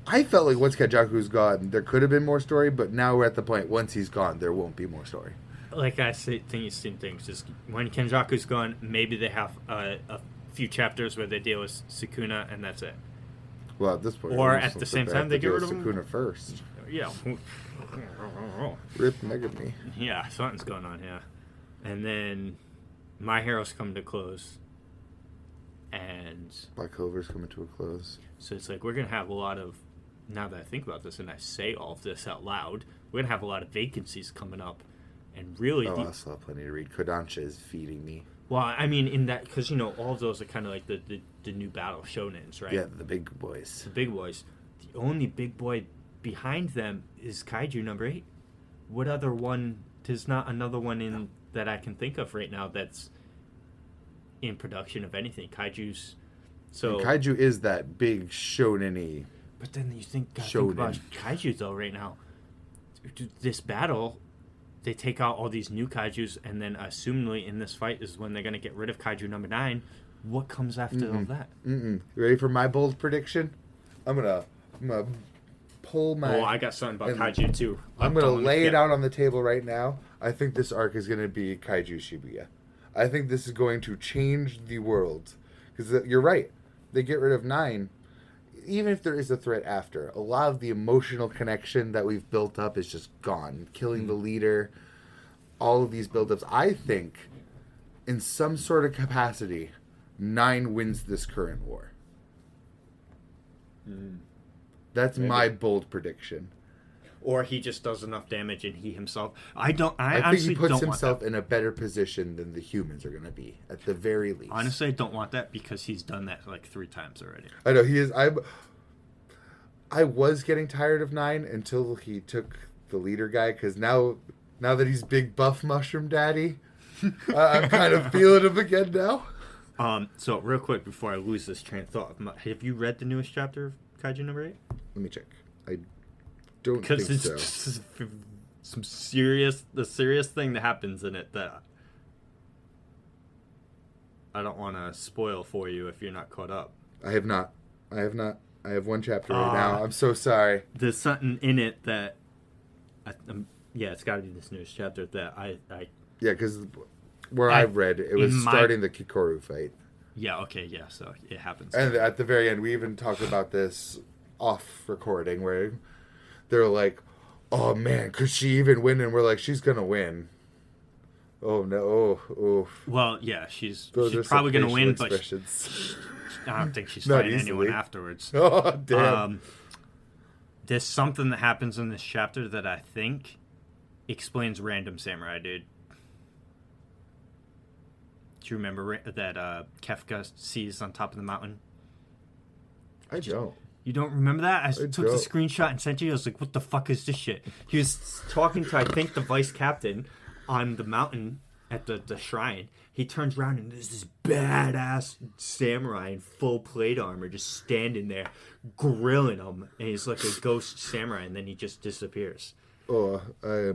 I felt like once Kenjaku's gone, there could have been more story, but now we're at the point, once he's gone, there won't be more story. Like I say, same things. Just when Kenjaku's gone, maybe they have a few chapters where they deal with Sukuna, and that's it. Well, at this point... Or at the same time, they get rid of Sukuna first. Yeah. Rip Megami. Yeah, something's going on here. And then My Hero's come to close. And... Black Clover's coming to a close. So it's like, we're going to have a lot of... Now that I think about this and I say all of this out loud, we're going to have a lot of vacancies coming up. And really... I still have plenty to read. Kodansha is feeding me. Well, I mean, in that... Because, all of those are kind of like the new battle shonens, right? Yeah, the big boys. The big boys. The only big boy behind them is Kaiju number 8. What other one... There's not another one in that I can think of right now that's in production of anything. Kaiju's... So... And Kaiju is that big shonen-y... But then you think about Kaiju, though, right now. This battle, they take out all these new Kaijus, and then assumingly in this fight is when they're going to get rid of Kaiju number 9. what comes after all that? You ready for my bold prediction? I'm gonna pull my. Oh, I got something about kaiju too. I'm gonna lay it out on the table right now. I think this arc is gonna be Kaiju Shibuya. I think this is going to change the world. Because you're right. They get rid of 9. Even if there is a threat after, a lot of the emotional connection that we've built up is just gone. Killing the leader, all of these buildups. I think, in some sort of capacity, 9 wins this current war. That's my bold prediction. Or he just does enough damage and he himself. I think he puts himself in a better position than the humans are going to be, at the very least. Honestly, I don't want that because he's done that like 3 times already. I know, he is. I was getting tired of 9 until he took the leader guy, because now that he's big buff mushroom daddy, I'm kind of feeling him again now. So real quick before I lose this train of thought, have you read the newest chapter of Kaiju number 8? Let me check. I don't think Because so. it's some serious thing that happens in it that I don't want to spoil for you if you're not caught up. I have not. I have 1 chapter right now. I'm so sorry. There's something in it that, it's got to be this newest chapter that I Yeah, because where I've read, it was starting the Kikoru fight. Yeah, okay, yeah, so it happens. And at the very end, we even talked about this off recording, where they're like, oh man, could she even win? And we're like, she's going to win. Oh no, oh. Well, yeah, she's probably going to win, but I don't think she's fighting anyone afterwards. Oh, damn. There's something that happens in this chapter that I think explains Random Samurai Dude. Do you remember that Kefka sees on top of the mountain? I don't. You don't remember that? I took the screenshot and sent you. I was like, what the fuck is this shit? He was talking to, I think, the vice captain on the mountain at the shrine. He turns around and there's this badass samurai in full plate armor just standing there grilling him. And he's like a ghost samurai, and then he just disappears. Oh, You're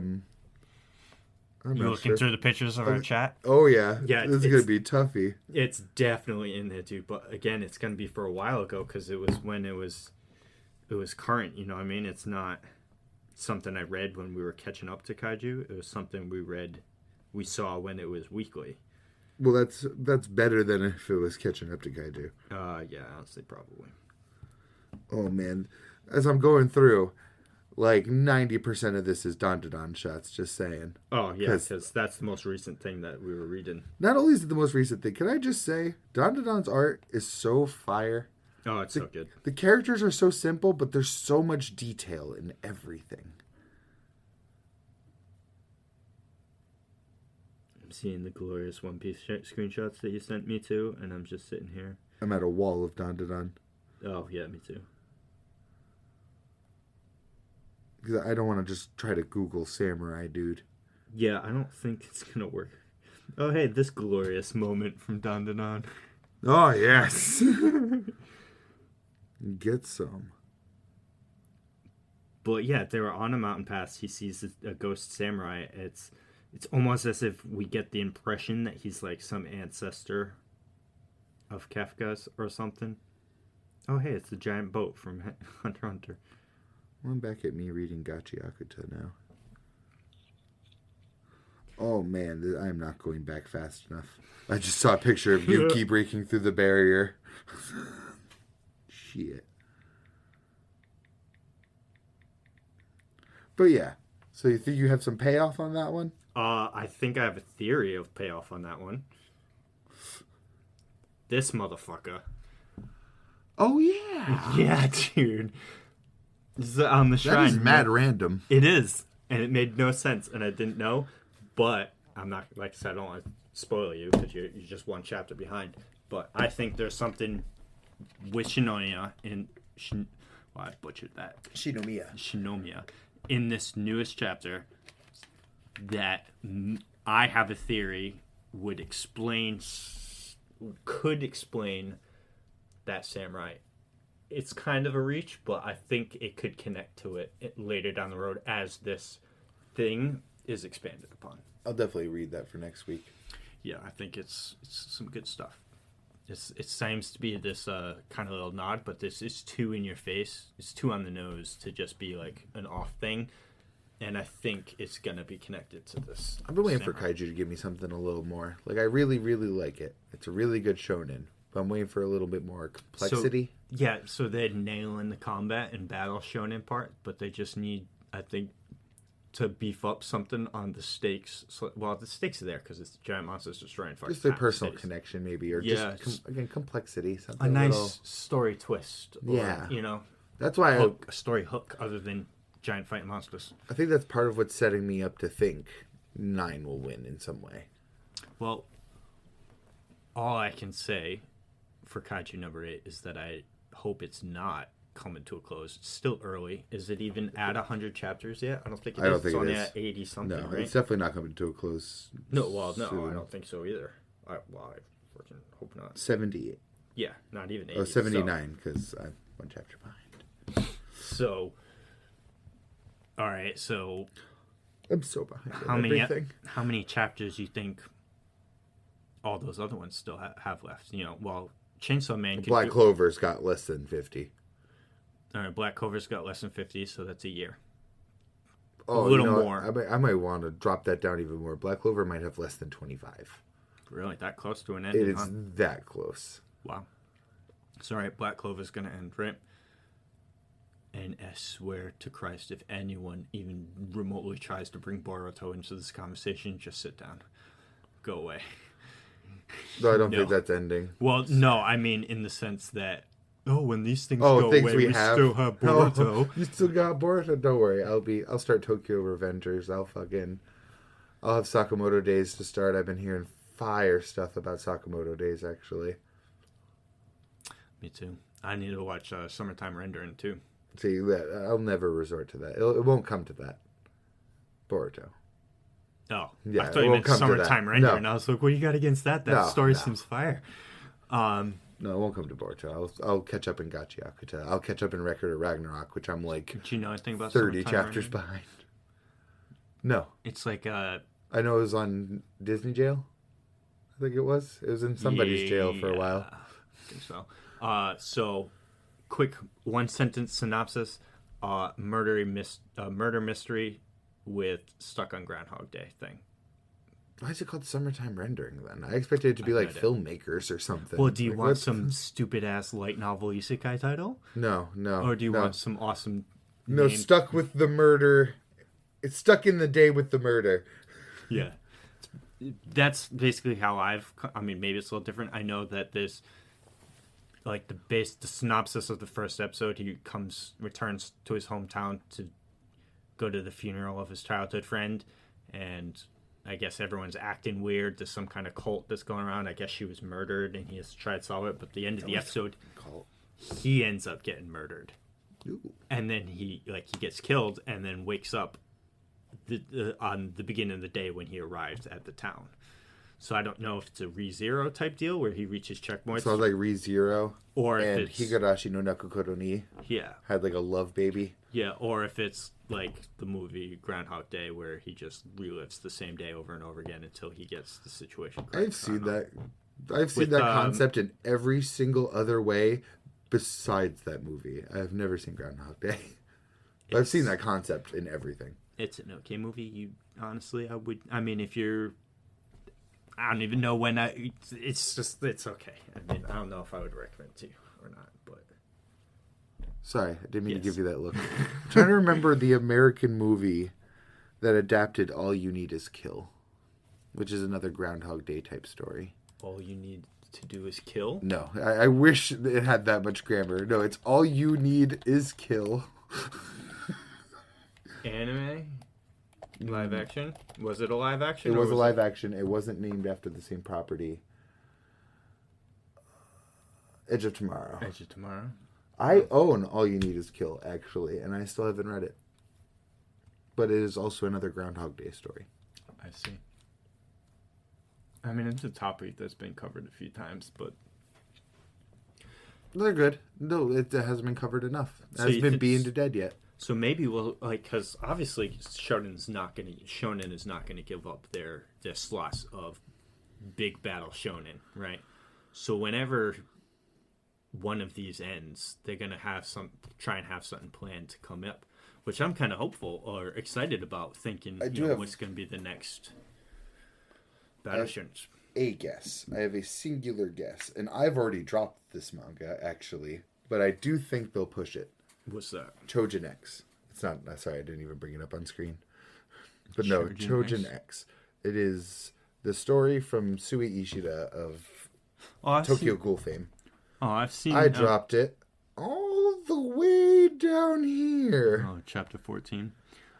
looking through the pictures of our chat? Oh, yeah. Yeah, this is going to be toughy. It's definitely in there, dude. But again, it's going to be for a while ago because it was when it was current, you know what I mean? It's not something I read when we were catching up to Kaiju. It was something we saw when it was weekly. Well, that's better than if it was catching up to Kaiju. Yeah, honestly, probably. Oh, man. As I'm going through, like 90% of this is Don shots, just saying. Oh, yeah, because that's the most recent thing that we were reading. Not only is it the most recent thing, can I just say, Don's art is so fire. Oh, it's so good. The characters are so simple, but there's so much detail in everything. I'm seeing the glorious One Piece screenshots that you sent me to, and I'm just sitting here. I'm at a wall of Don. Oh, yeah, me too. Because I don't want to just try to Google Samurai Dude. Yeah, I don't think it's going to work. Oh, hey, this glorious moment from Don. Oh, yes. Get some. But yeah, they were on a mountain pass. He sees a ghost samurai. It's almost as if we get the impression that he's like some ancestor of Kefka's or something. Oh, hey, it's the giant boat from Hunter x Hunter. I'm back at me reading Gachi Akuta now. Oh man, I'm not going back fast enough. I just saw a picture of Yuki breaking through the barrier. Shit. But yeah, so you think you have some payoff on that one? I think I have a theory of payoff on that one. This motherfucker. Oh yeah. Yeah, dude. On the shrine. That is mad random. It is, and it made no sense, and I didn't know. But I'm not, like I said, I don't want to spoil you because you're just 1 chapter behind. But I think there's something with Shinomiya I butchered that. Shinomiya in this newest chapter that I have a theory could explain that samurai. It's kind of a reach, but I think it could connect to it later down the road as this thing is expanded upon. I'll definitely read that for next week. Yeah, I think it's some good stuff. it seems to be this kind of little nod, but this is too in your face. It's too on the nose to just be like an off thing. And I think it's going to be connected to this. I've been waiting for Kaiju to give me something a little more. Like, I really, really like it. It's a really good shonen. But I'm waiting for a little bit more complexity. So they're nailing the combat and battle shonen part, but they just need, I think, to beef up something on the stakes. So, well, the stakes are there because it's giant monsters destroying fucking just their personal cities. connection, maybe. Or just, again, complexity. A nice story twist. Or, you know. That's why a story hook other than giant fighting monsters. I think that's part of what's setting me up to think 9 will win in some way. Well, all I can say for Kaiju number 8 is that I hope it's not coming to a close. It's still early. Is it even at 100 chapters yet? I don't think it is. It's only at 80 something, no, right? It's definitely not coming to a close. No, I don't think so either. I freaking hope not. 78. Yeah, not even 80. Oh, 79, because I'm one chapter behind. So, all right, so I'm so behind everything. How many chapters do you think all those other ones still have left? You know, well, Chainsaw Man... Black Clover's got less than 50. All right, Black Clover's got less than 50, so that's a year. Oh, a little more. I might want to drop that down even more. Black Clover might have less than 25. Really? That close to an ending? It is that close. Wow. So, all right, Black Clover's going to end, right? And I swear to Christ, if anyone even remotely tries to bring Boruto into this conversation, just sit down. Go away. No, I don't think that's ending. Well, no, I mean in the sense that, when these things go away, we still have Boruto. No, you still got Boruto? Don't worry. I'll start Tokyo Revengers. I'll have Sakamoto Days to start. I've been hearing fire stuff about Sakamoto Days, actually. Me too. I need to watch Summertime Rendering, too. See, I'll never resort to that. It won't come to that. Boruto. Oh, yeah, I thought you meant Summertime Rendering. No. I was like, what do you got against that? That story seems fire. No, it won't come to Boruto. I'll catch up in Gachiakuta. I'll catch up in Record of Ragnarok, which I'm like... Do you know anything about 30 chapters behind. No. It's like... I know it was on Disney Jail. I think it was. It was in somebody's jail for a while. I think so. So, quick one-sentence synopsis. Murder mystery with stuck on Groundhog Day thing. Why is it called Summertime Rendering, then? I expected it to be like filmmakers or something. Well, do you want some stupid-ass light novel isekai title? No. Or do you want some awesome... No, stuck with the murder. It's stuck in the day with the murder. Yeah. That's basically how I mean, maybe it's a little different. I know that this... Like, the synopsis of the first episode, he returns to his hometown to go to the funeral of his childhood friend, and I guess everyone's acting weird. There's some kind of cult that's going around. I guess she was murdered, and he has to try to solve it, but at the end of the episode, he ends up getting murdered. Ooh. And then he gets killed, and then wakes up on the beginning of the day when he arrived at the town. So I don't know if it's a ReZero type deal where he reaches checkpoints. Sounds like ReZero. Or and if it's... Higurashi no Nakukoro ni. Yeah. Had like a love baby. Yeah, or if it's like the movie Groundhog Day where he just relives the same day over and over again until he gets the situation correct. I've seen that. I've seen that concept in every single other way besides that movie. I've never seen Groundhog Day. I've seen that concept in everything. It's an okay movie. Honestly, I mean, if you're... I don't even know when it's okay. I mean, I don't know if I would recommend it to you or not, but... Sorry, I didn't mean to give you that look. I'm trying to remember the American movie that adapted All You Need Is Kill, which is another Groundhog Day type story. All you need to do is kill? No, I wish it had that much grammar. No, it's All You Need Is Kill. Anime? Live action? Was it a live action? It was a live action. It wasn't named after the same property. Edge of Tomorrow. Edge of Tomorrow? I own All You Need Is Kill, actually, and I still haven't read it. But it is also another Groundhog Day story. I see. I mean, it's a topic that's been covered a few times, but... They're good. No, it hasn't been covered enough. It hasn't been beaten to dead yet. So maybe we'll, because obviously Shonen is not going to give up their slots of big battle shonen, right? So whenever one of these ends, they're gonna try and have something planned to come up, which I'm kind of hopeful or excited about. Thinking, what's gonna be the next Battle Shonen. A guess. I have a singular guess, and I've already dropped this manga actually, but I do think they'll push it. What's that? Chojin X. It's not. Sorry, I didn't even bring it up on screen. But no, Chojin X. It is the story from Sui Ishida of Tokyo Ghoul fame. Oh, I've seen. I dropped it all the way down here. Oh, chapter 14.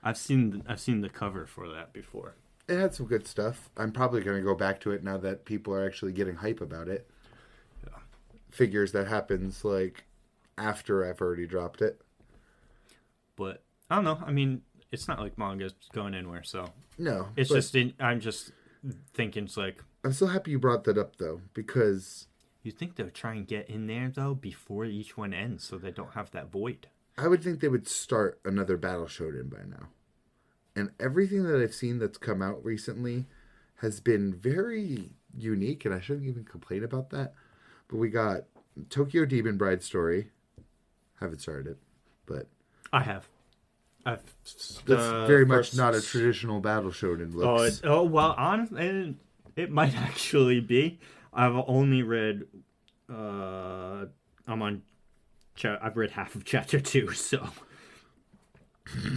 I've seen the cover for that before. It had some good stuff. I'm probably going to go back to it now that people are actually getting hype about it. Yeah. Figures that happens like after I've already dropped it. But I don't know. I mean, it's not like manga's going anywhere, so no. It's I'm just thinking it's like. I'm so happy you brought that up though, because you think they'll try and get in there though before each one ends, so they don't have that void. I would think they would start another Battle Shonen by now. And everything that I've seen that's come out recently has been very unique, and I shouldn't even complain about that. But we got Tokyo Demon Bride story. Haven't started it, but I have. That's very much not a traditional Battle Shonen looks. Well, honestly, it might actually be. I've only read. I've read half of chapter 2, so.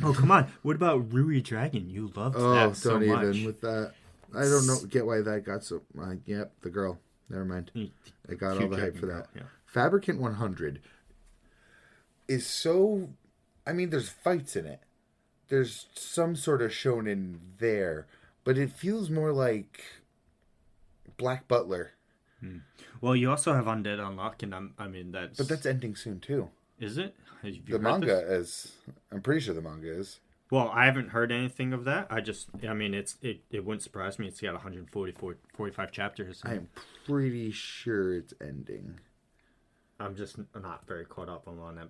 Oh, come on. What about Rui Dragon? You loved that so much. Oh, don't even with that. I don't get why that got so... yep, the girl. Never mind. I got all the hype for that. Yeah. Fabricant 100 is so... I mean, there's fights in it. There's some sort of shonen there. But it feels more like Black Butler. Well, you also have Undead Unlock, and I mean, that's... But that's ending soon, too. Is it? The manga is. I'm pretty sure the manga is. Well, I haven't heard anything of that. I mean, it wouldn't surprise me. It's got 45 chapters. I'm pretty sure it's ending. I'm just not very caught up on it.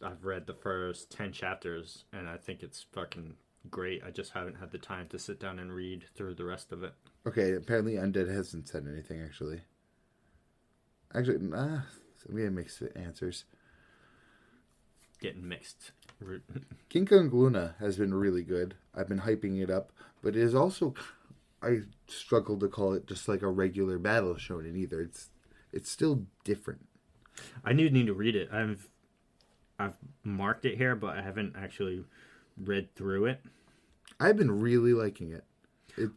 I've read the first 10 chapters, and I think it's fucking great. I just haven't had the time to sit down and read through the rest of it. Okay, apparently Undead hasn't said anything, actually. We have mixed answers. Getting mixed. King Kong Luna has been really good. I've been hyping it up, but it is also, I struggle to call it just like a regular Battle Shonen either. It's still different. I need to read it. I've marked it here, but I haven't actually read through it. I've been really liking it.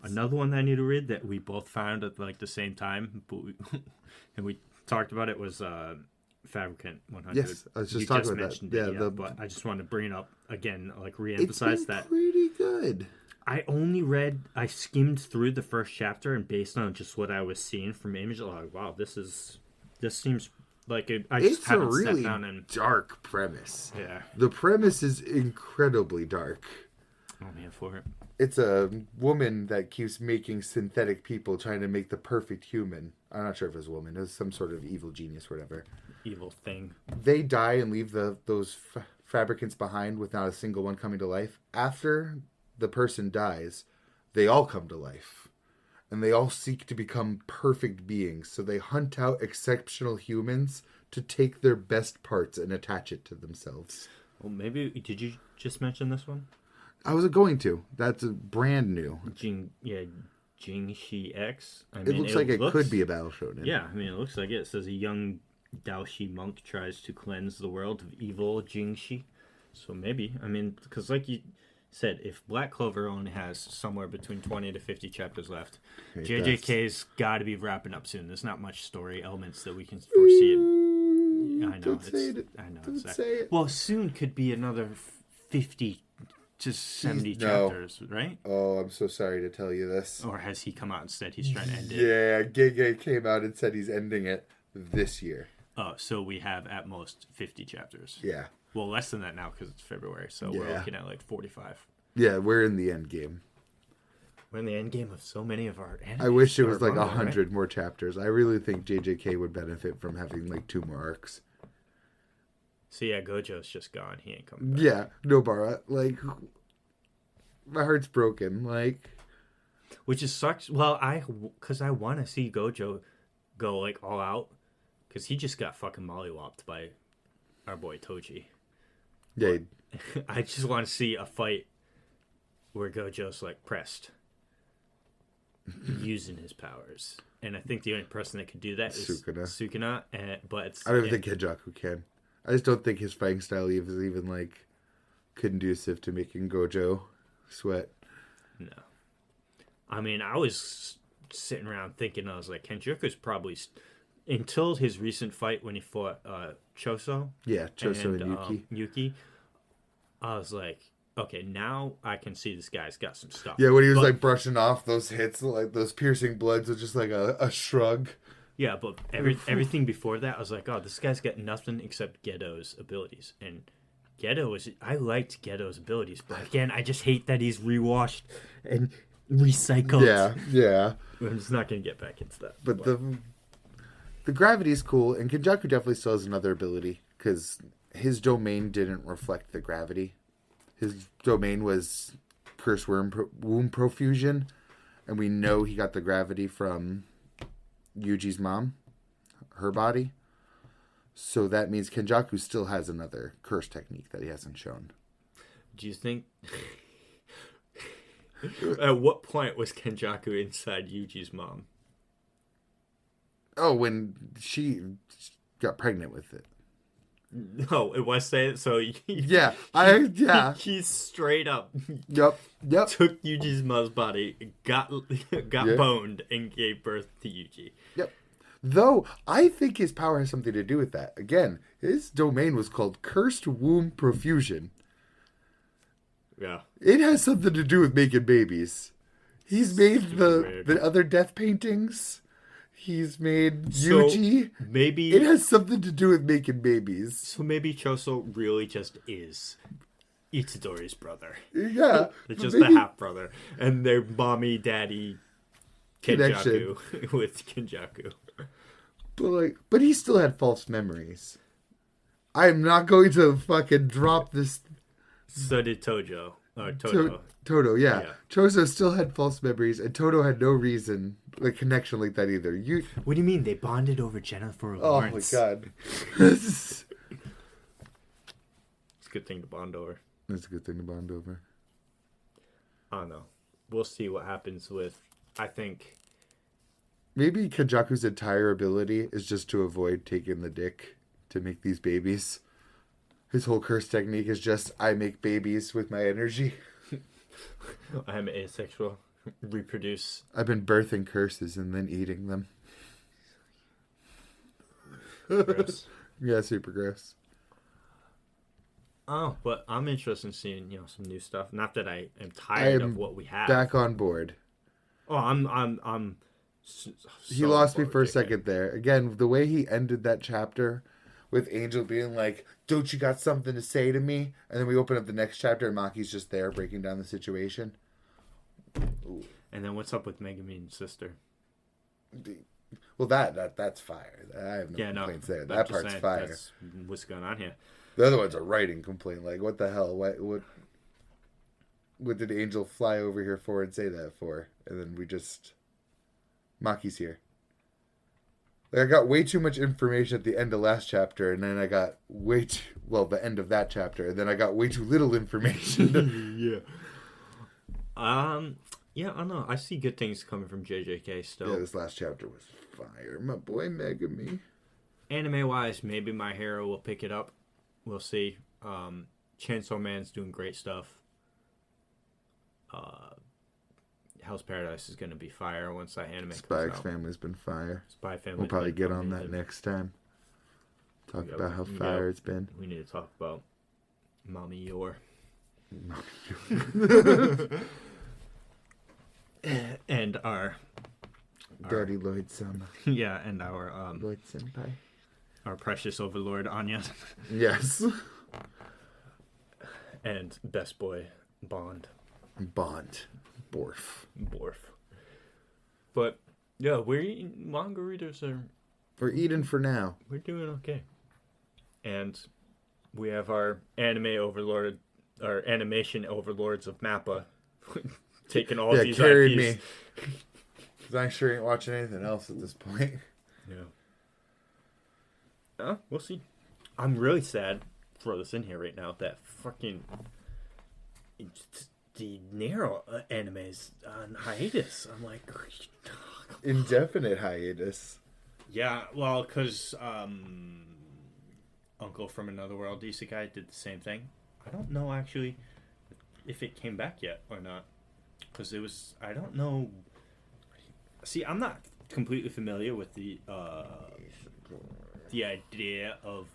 Another one that I need to read that we both found at like the same time, and we talked about it was Fabricant 100. Yes, I was just talking about that. Yeah, but I just wanted to bring it up again, like reemphasize that. It's pretty good. I skimmed through the first chapter, and based on just what I was seeing from images, like, wow, this seems like it's a really dark premise. Yeah, the premise is incredibly dark. I'm here for it. It's a woman that keeps making synthetic people, trying to make the perfect human. I'm not sure if it's a woman. It's some sort of evil genius, whatever. Evil thing. They die and leave those fabricants behind with not a single one coming to life. After the person dies, they all come to life. And they all seek to become perfect beings. So they hunt out exceptional humans to take their best parts and attach it to themselves. Well, maybe... Did you just mention this one? I was going to. That's brand new. Jingshi X. I mean, it looks, could be a Battle Shonen. Yeah, I mean, it looks like it. It says a young Daoshi monk tries to cleanse the world of evil Jingshi. So maybe, I mean, because like you said, if Black Clover only has somewhere between 20 to 50 chapters left, JJK's got to be wrapping up soon. There's not much story elements that we can foresee. I know. Don't say it. Well, soon could be another 50 to 70 chapters, right? Oh, I'm so sorry to tell you this. Or has he come out and said he's trying to end it? Yeah, Gege came out and said he's ending it this year. Oh, so we have at most 50 chapters. Yeah. Well, less than that now because it's February, so we're looking at like 45. Yeah, we're in the end game. We're in the end game of so many of our animes. I wish it was like 100 more chapters. I really think JJK would benefit from having like 2 more arcs. So yeah, Gojo's just gone. He ain't coming back. Yeah, Nobara. Like, my heart's broken. Like, which is sucks. Well, because I want to see Gojo go like all out, because he just got fucking mollywopped by our boy Toji. Yeah. I just want to see a fight where Gojo's like pressed using his powers, and I think the only person that could do that is Sukuna. But it's, I don't think Kenjaku can. I just don't think his fighting style is even like conducive to making Gojo sweat. No, I mean, I was sitting around thinking, I was like, Kenjaku's probably until his recent fight when he fought Choso. Yeah, Choso and Yuki. Yuki. I was like, okay, now I can see this guy's got some stuff. Yeah, when he was like brushing off those hits, like those piercing bloods, was just like a shrug. Yeah, but everything before that, I was like, oh, this guy's got nothing except Geto's abilities. And I liked Geto's abilities, but again, I just hate that he's rewashed and recycled. Yeah. I'm just not going to get back into that. But the gravity's cool, and Kenjaku definitely still has another ability, because his domain didn't reflect the gravity. His domain was Curse Womb Profusion, and we know he got the gravity from Yuji's mom, her body. So that means Kenjaku still has another curse technique that he hasn't shown. Do you think... At what point was Kenjaku inside Yuji's mom? Oh, when she got pregnant with it. No, it was saying so. Yeah. He straight up. Yep. Took Yuji's mom's body, got boned, and gave birth to Yuji. Yep. Though I think his power has something to do with that. Again, his domain was called Cursed Womb Profusion. Yeah. It has something to do with making babies. He's made the other death paintings. He's made Yuji. Maybe it has something to do with making babies. So maybe Choso really just is Itadori's brother. Yeah. Just the half brother. And their mommy daddy Kenjaku with Kenjaku. But he still had false memories. I'm not going to fucking drop this. So did Tojo. Or Todo. Todo, yeah. Choso still had false memories, and Todo had no reason, like, connection like that either. What do you mean? They bonded over Jennifer Lawrence. Oh, my God. It's a good thing to bond over. It's a good thing to bond over. I don't know. We'll see what happens with, I think... Maybe Kenjaku's entire ability is just to avoid taking the dick to make these babies. His whole curse technique is just, I make babies with my energy. I am asexual. Reproduce. I've been birthing curses and then eating them. Gross. Yeah, super gross. Oh, but I'm interested in seeing, some new stuff. Not that I am tired of what we have. Back on board. Oh, I'm so he lost me for a second there. Again, the way he ended that chapter with Angel being like, don't you got something to say to me? And then we open up the next chapter and Maki's just there breaking down the situation. Ooh. And then what's up with Megumin's sister? Well, that's fire. I have no complaints there. That part's fire. That's what's going on here. The other one's a writing complaint. Like, what the hell? What did Angel fly over here for and say that for? And then Maki's here. Like, I got way too much information at the end of last chapter, and then I got the end of that chapter, and then I got way too little information. Yeah. Yeah, I don't know. I see good things coming from JJK still. Yeah, this last chapter was fire. My boy Megumi. Anime-wise, maybe My Hero will pick it up. We'll see. Chainsaw Man's doing great stuff. Hell's Paradise is going to be fire once that anime comes out. Spy X Family's been fire. Spy Family. We'll probably get on that next time. Talk about how fire it's been. We need to talk about Mommy Yor. And our Daddy Lloyd-sama. Yeah, and our Lloyd Senpai. Our precious overlord Anya. Yes. And best boy Bond. Borf. But yeah, manga readers are. We're eating for now. We're doing okay. And we have our animation overlords of Mappa taking all these carried IPs. me. I sure ain't watching anything else at this point. Yeah. We'll see. I'm really sad. Throw this in here right now. That fucking the Nero anime is on hiatus. I'm like, indefinite hiatus. Yeah, well, because Uncle from Another World Isekai did the same thing. I don't know actually if it came back yet or not, because it was. I don't know. See, I'm not completely familiar with the idea of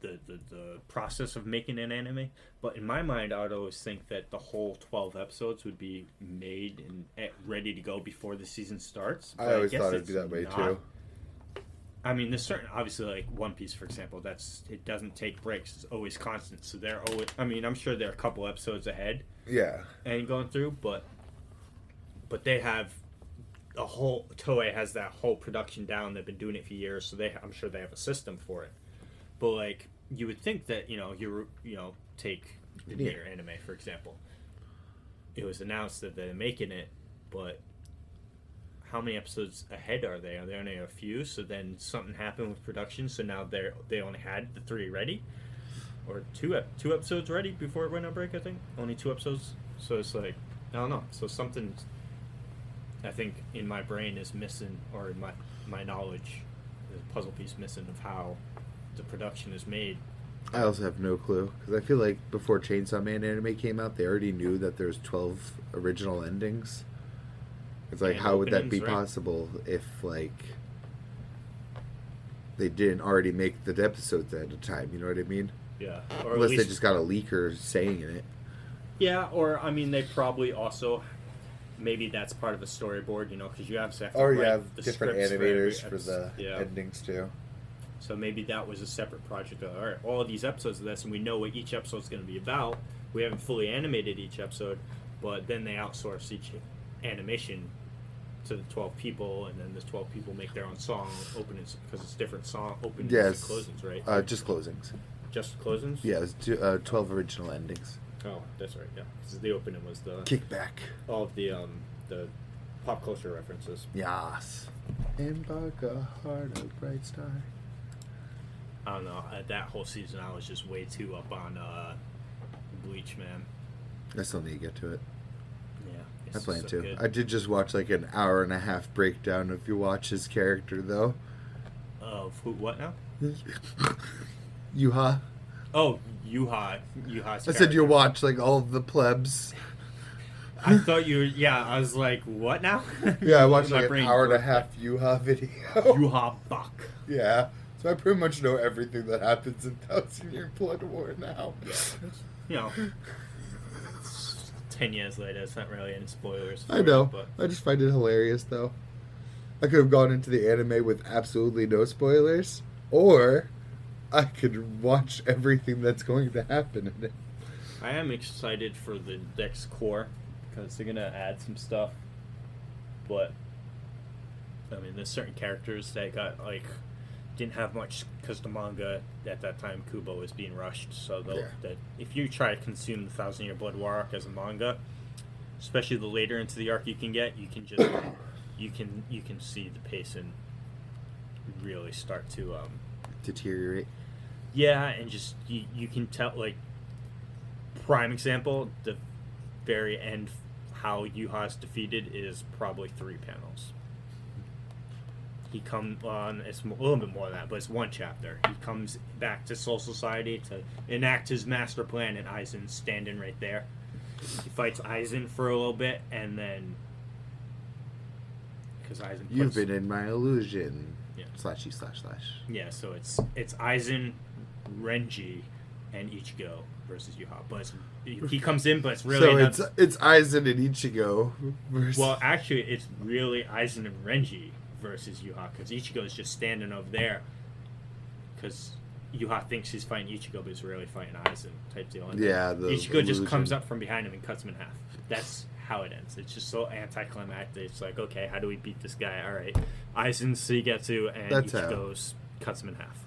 the process of making an anime, but in my mind I would always think that the whole 12 episodes would be made and ready to go before the season starts. I always thought it'd be that way too. I mean, there's certain, obviously, like One Piece, for example, it doesn't take breaks. It's always constant. So they're always, I mean, I'm sure they're a couple episodes ahead. Yeah. And going through, but they have a whole, Toei has that whole production down. They've been doing it for years, so I'm sure they have a system for it. But like, you would think that, take the Nier anime, for example. It was announced that they're making it, but how many episodes ahead are they? Are they only a few? So then something happened with production, so now they only had the 3 ready, or two episodes ready before it went on break. I think only 2 episodes. So it's like, I don't know. So something, I think, in my brain is missing, or in my knowledge, there's a puzzle piece missing of how the production is made. I also have no clue, because I feel like before Chainsaw Man anime came out, they already knew that there's 12 original endings. It's like, how would that be possible if, like, they didn't already make the episodes at a time, you know what I mean? Yeah. Or unless they just got a leaker saying it. Yeah, or, I mean, they probably also, maybe that's part of a storyboard, because you have to or you write have the different animators for the yeah. endings, too. So maybe that was a separate project. All right, all of these episodes of this, and we know what each episode is going to be about. We haven't fully animated each episode, but then they outsource each animation to the 12 people, and then the 12 people make their own song openings, because it's different song openings and closings, right? Just closings. Just closings? Yeah, it's 12 original endings. Oh, that's right. Yeah, because the opening was the kickback. All of the pop culture references. Yes. Embark a heart, a bright star. I don't know. That whole season, I was just way too up on Bleach, man. I still need to get to it. Yeah, I plan so to. good. I did just watch like an hour and a half breakdown if you watch his character, though. Of who? What now? Yuha. Oh, Yuha's I said you watch like all of the plebs. I thought you were, yeah, I was like, what now? Yeah, I watched like an hour and a half Yuha video. Yuha Buck. Yeah. So I pretty much know everything that happens in Thousand Year Blood War now. Yeah. 10 years later, it's not really any spoilers. I know. But I just find it hilarious, though. I could have gone into the anime with absolutely no spoilers, or I could watch everything that's going to happen in it. I am excited for the next core, because they're going to add some stuff. But, I mean, there's certain characters that got, like, didn't have much, because the manga at that time, Kubo, was being rushed. So that if you try to consume the 1,000 Year Blood War arc as a manga, especially the later into the arc you can get, you can just you can see the pacing really start to deteriorate. Yeah, and just you can tell, like, prime example, the very end, how Yuha's defeated is probably 3 panels. He comes on, it's a little bit more than that, but it's 1 chapter. He comes back to Soul Society to enact his master plan, and Aizen's standing right there. He fights Aizen for a little bit, and then, because Aizen You've been in my illusion. Yeah. /e// Yeah, so it's Aizen, Renji, and Ichigo versus Yuha. But he comes in, but it's really so it's Aizen and Ichigo versus... Well, actually, it's really Aizen and Renji versus Yuha, because Ichigo is just standing over there, because Yuha thinks he's fighting Ichigo, but he's really fighting Aizen type deal. And yeah, Ichigo just comes up from behind him and cuts him in half. That's how it ends. It's just so anticlimactic. It's like, okay, how do we beat this guy? All right, Aizen, Suigetsu, and Ichigo's cuts him in half.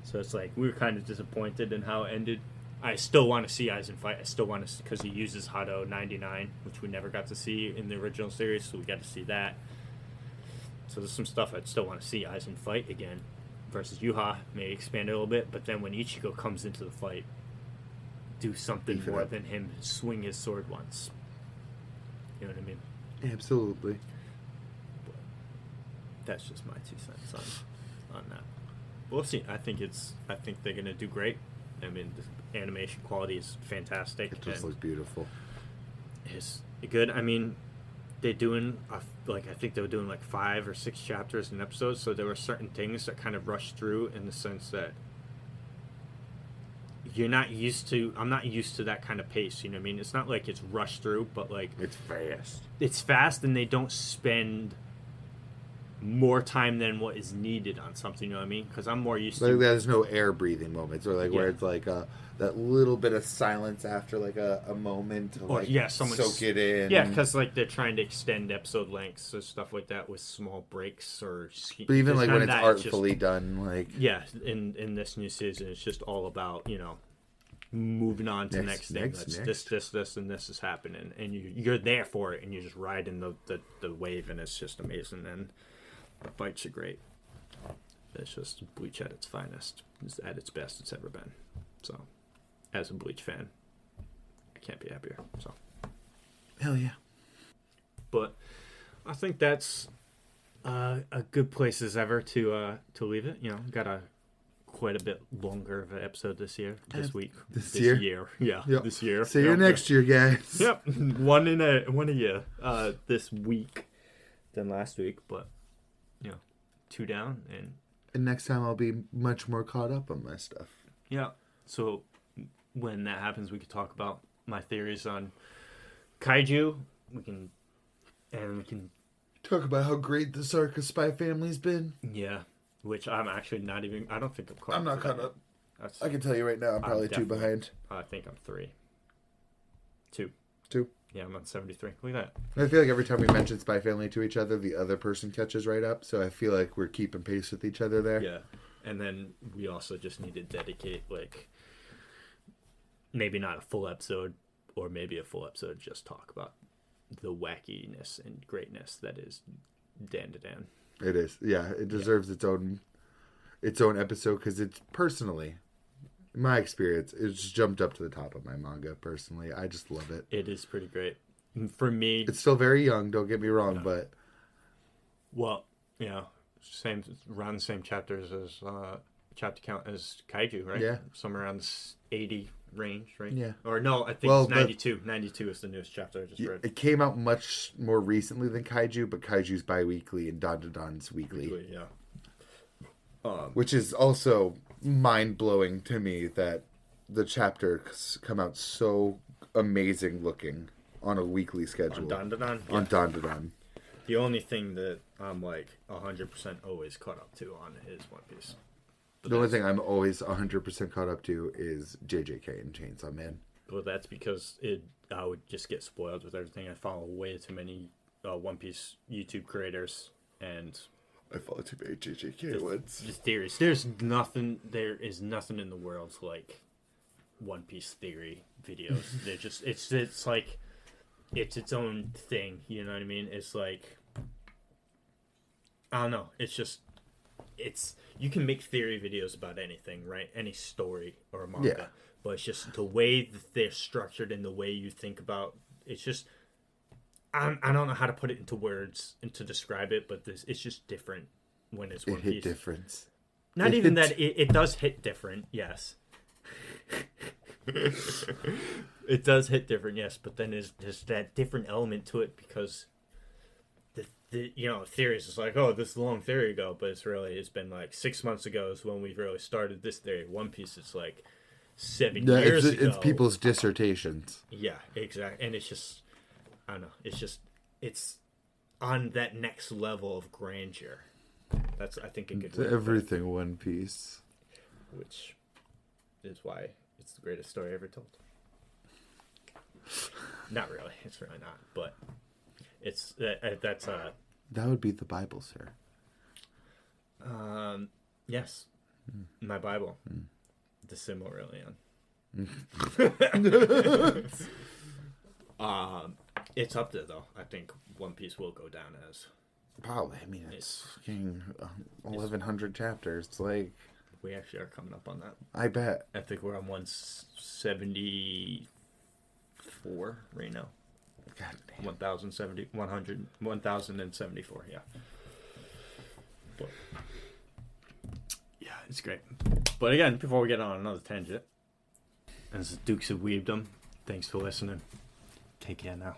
So it's like, we were kind of disappointed in how it ended. I still want to see Aizen fight. I still want to, because he uses Hado 99, which we never got to see in the original series, so we got to see that. So there's some stuff I'd still want to see Aizen fight again versus Yuha. Maybe expand it a little bit, but then when Ichigo comes into the fight, do something more than him swing his sword once. You know what I mean? Absolutely. But that's just my 2 cents on that. We'll see. I think they're gonna do great. I mean, the animation quality is fantastic. It just looks beautiful. It's good. I mean, they're doing I think they were doing like 5 or 6 chapters in episodes, so there were certain things that kind of rushed through in the sense that I'm not used to that kind of pace. You know what I mean? It's not like it's rushed through, but like it's fast. It's fast, and they don't spend more time than what is needed on something. You know what I mean? Because I'm more used to there's no air breathing moments, or like where it's like that little bit of silence after like a moment to soak it in. Yeah, because like they're trying to extend episode lengths or stuff like that with small breaks or. But even like when it's artfully done, like in this new season, it's just all about moving on to the next thing. This and this is happening, and you're there for it, and you're just riding the wave, and it's just amazing. And the fights are great. It's just Bleach at its finest. It's at its best it's ever been. So, as a Bleach fan, I can't be happier. So, hell yeah. But I think that's a good place as ever to leave it. Got quite a bit longer of an episode this week. This year. Yeah, yep. This year. See you next year, guys. Yep, one a year. This week than last week, but 2 down, and next time I'll be much more caught up on my stuff. Yeah. So when that happens, we could talk about my theories on kaiju. We can talk about how great the Sarka spy family's been. Yeah. Which I'm actually not even. I don't think I'm caught up. I'm not caught up. I can tell you right now, I'm probably 2 behind. I think I'm 3. 2. Yeah, I'm on 73. Look at that. I feel like every time we mention Spy Family to each other, the other person catches right up. So I feel like we're keeping pace with each other there. Yeah. And then we also just need to dedicate, maybe not a full episode, or maybe a full episode, just talk about the wackiness and greatness that is Dan to Dan. It is. Yeah, it deserves its own episode because it's personally, in my experience, it's jumped up to the top of my manga, personally. I just love it. It is pretty great. For me... It's still very young, don't get me wrong, but... Well, around the same chapters as... chapter count as Kaiju, right? Yeah. Somewhere around the 80 range, right? Yeah. Or no, I think it's 92. 92 is the newest chapter I just read. It came out much more recently than Kaiju, but Kaiju's bi-weekly and Dandadan's weekly. Yeah. Which is also mind-blowing to me that the chapters come out so amazing looking on a weekly schedule. On Dandadan? On Dandadan. The only thing that I'm 100% always caught up to on is One Piece. The only thing I'm always 100% caught up to is JJK and Chainsaw Man. Well, that's because I would just get spoiled with everything. I follow way too many One Piece YouTube creators, and I follow too many JJK ones. Just theories. There is nothing in the world like One Piece theory videos. They're just it's like it's its own thing. You know what I mean? It's like I don't know. It's just you can make theory videos about anything, right? Any story or manga. Yeah. But it's just the way that they're structured and the way you think about it's just I don't know how to put it into words and to describe it, but it's just different when it's One Piece. It hit difference. Not even that it does hit different, yes. It does hit different, yes, but then there's that different element to it because the theories is like, oh, this is a long theory ago, but it's been 6 months ago is when we really started this theory. One Piece is 7 years ago. It's people's dissertations. Yeah, exactly. And it's just I don't know. It's on that next level of grandeur. That's I think a good way. Everything One Piece, which is why it's the greatest story ever told. Not really. It's really not. But it's that's that would be the Bible, sir. Yes, my Bible, the Silmarillion. It's up there though. I think One Piece will go down as Probably. I mean, it's fucking 1,100 chapters. It's like, We actually are coming up on that. I bet. I think we're on 174 right now. God damn. 1074, yeah. But, yeah, it's great. But again, before we get on another tangent, this is Dukes of Weebdom. Thanks for listening. Take care now.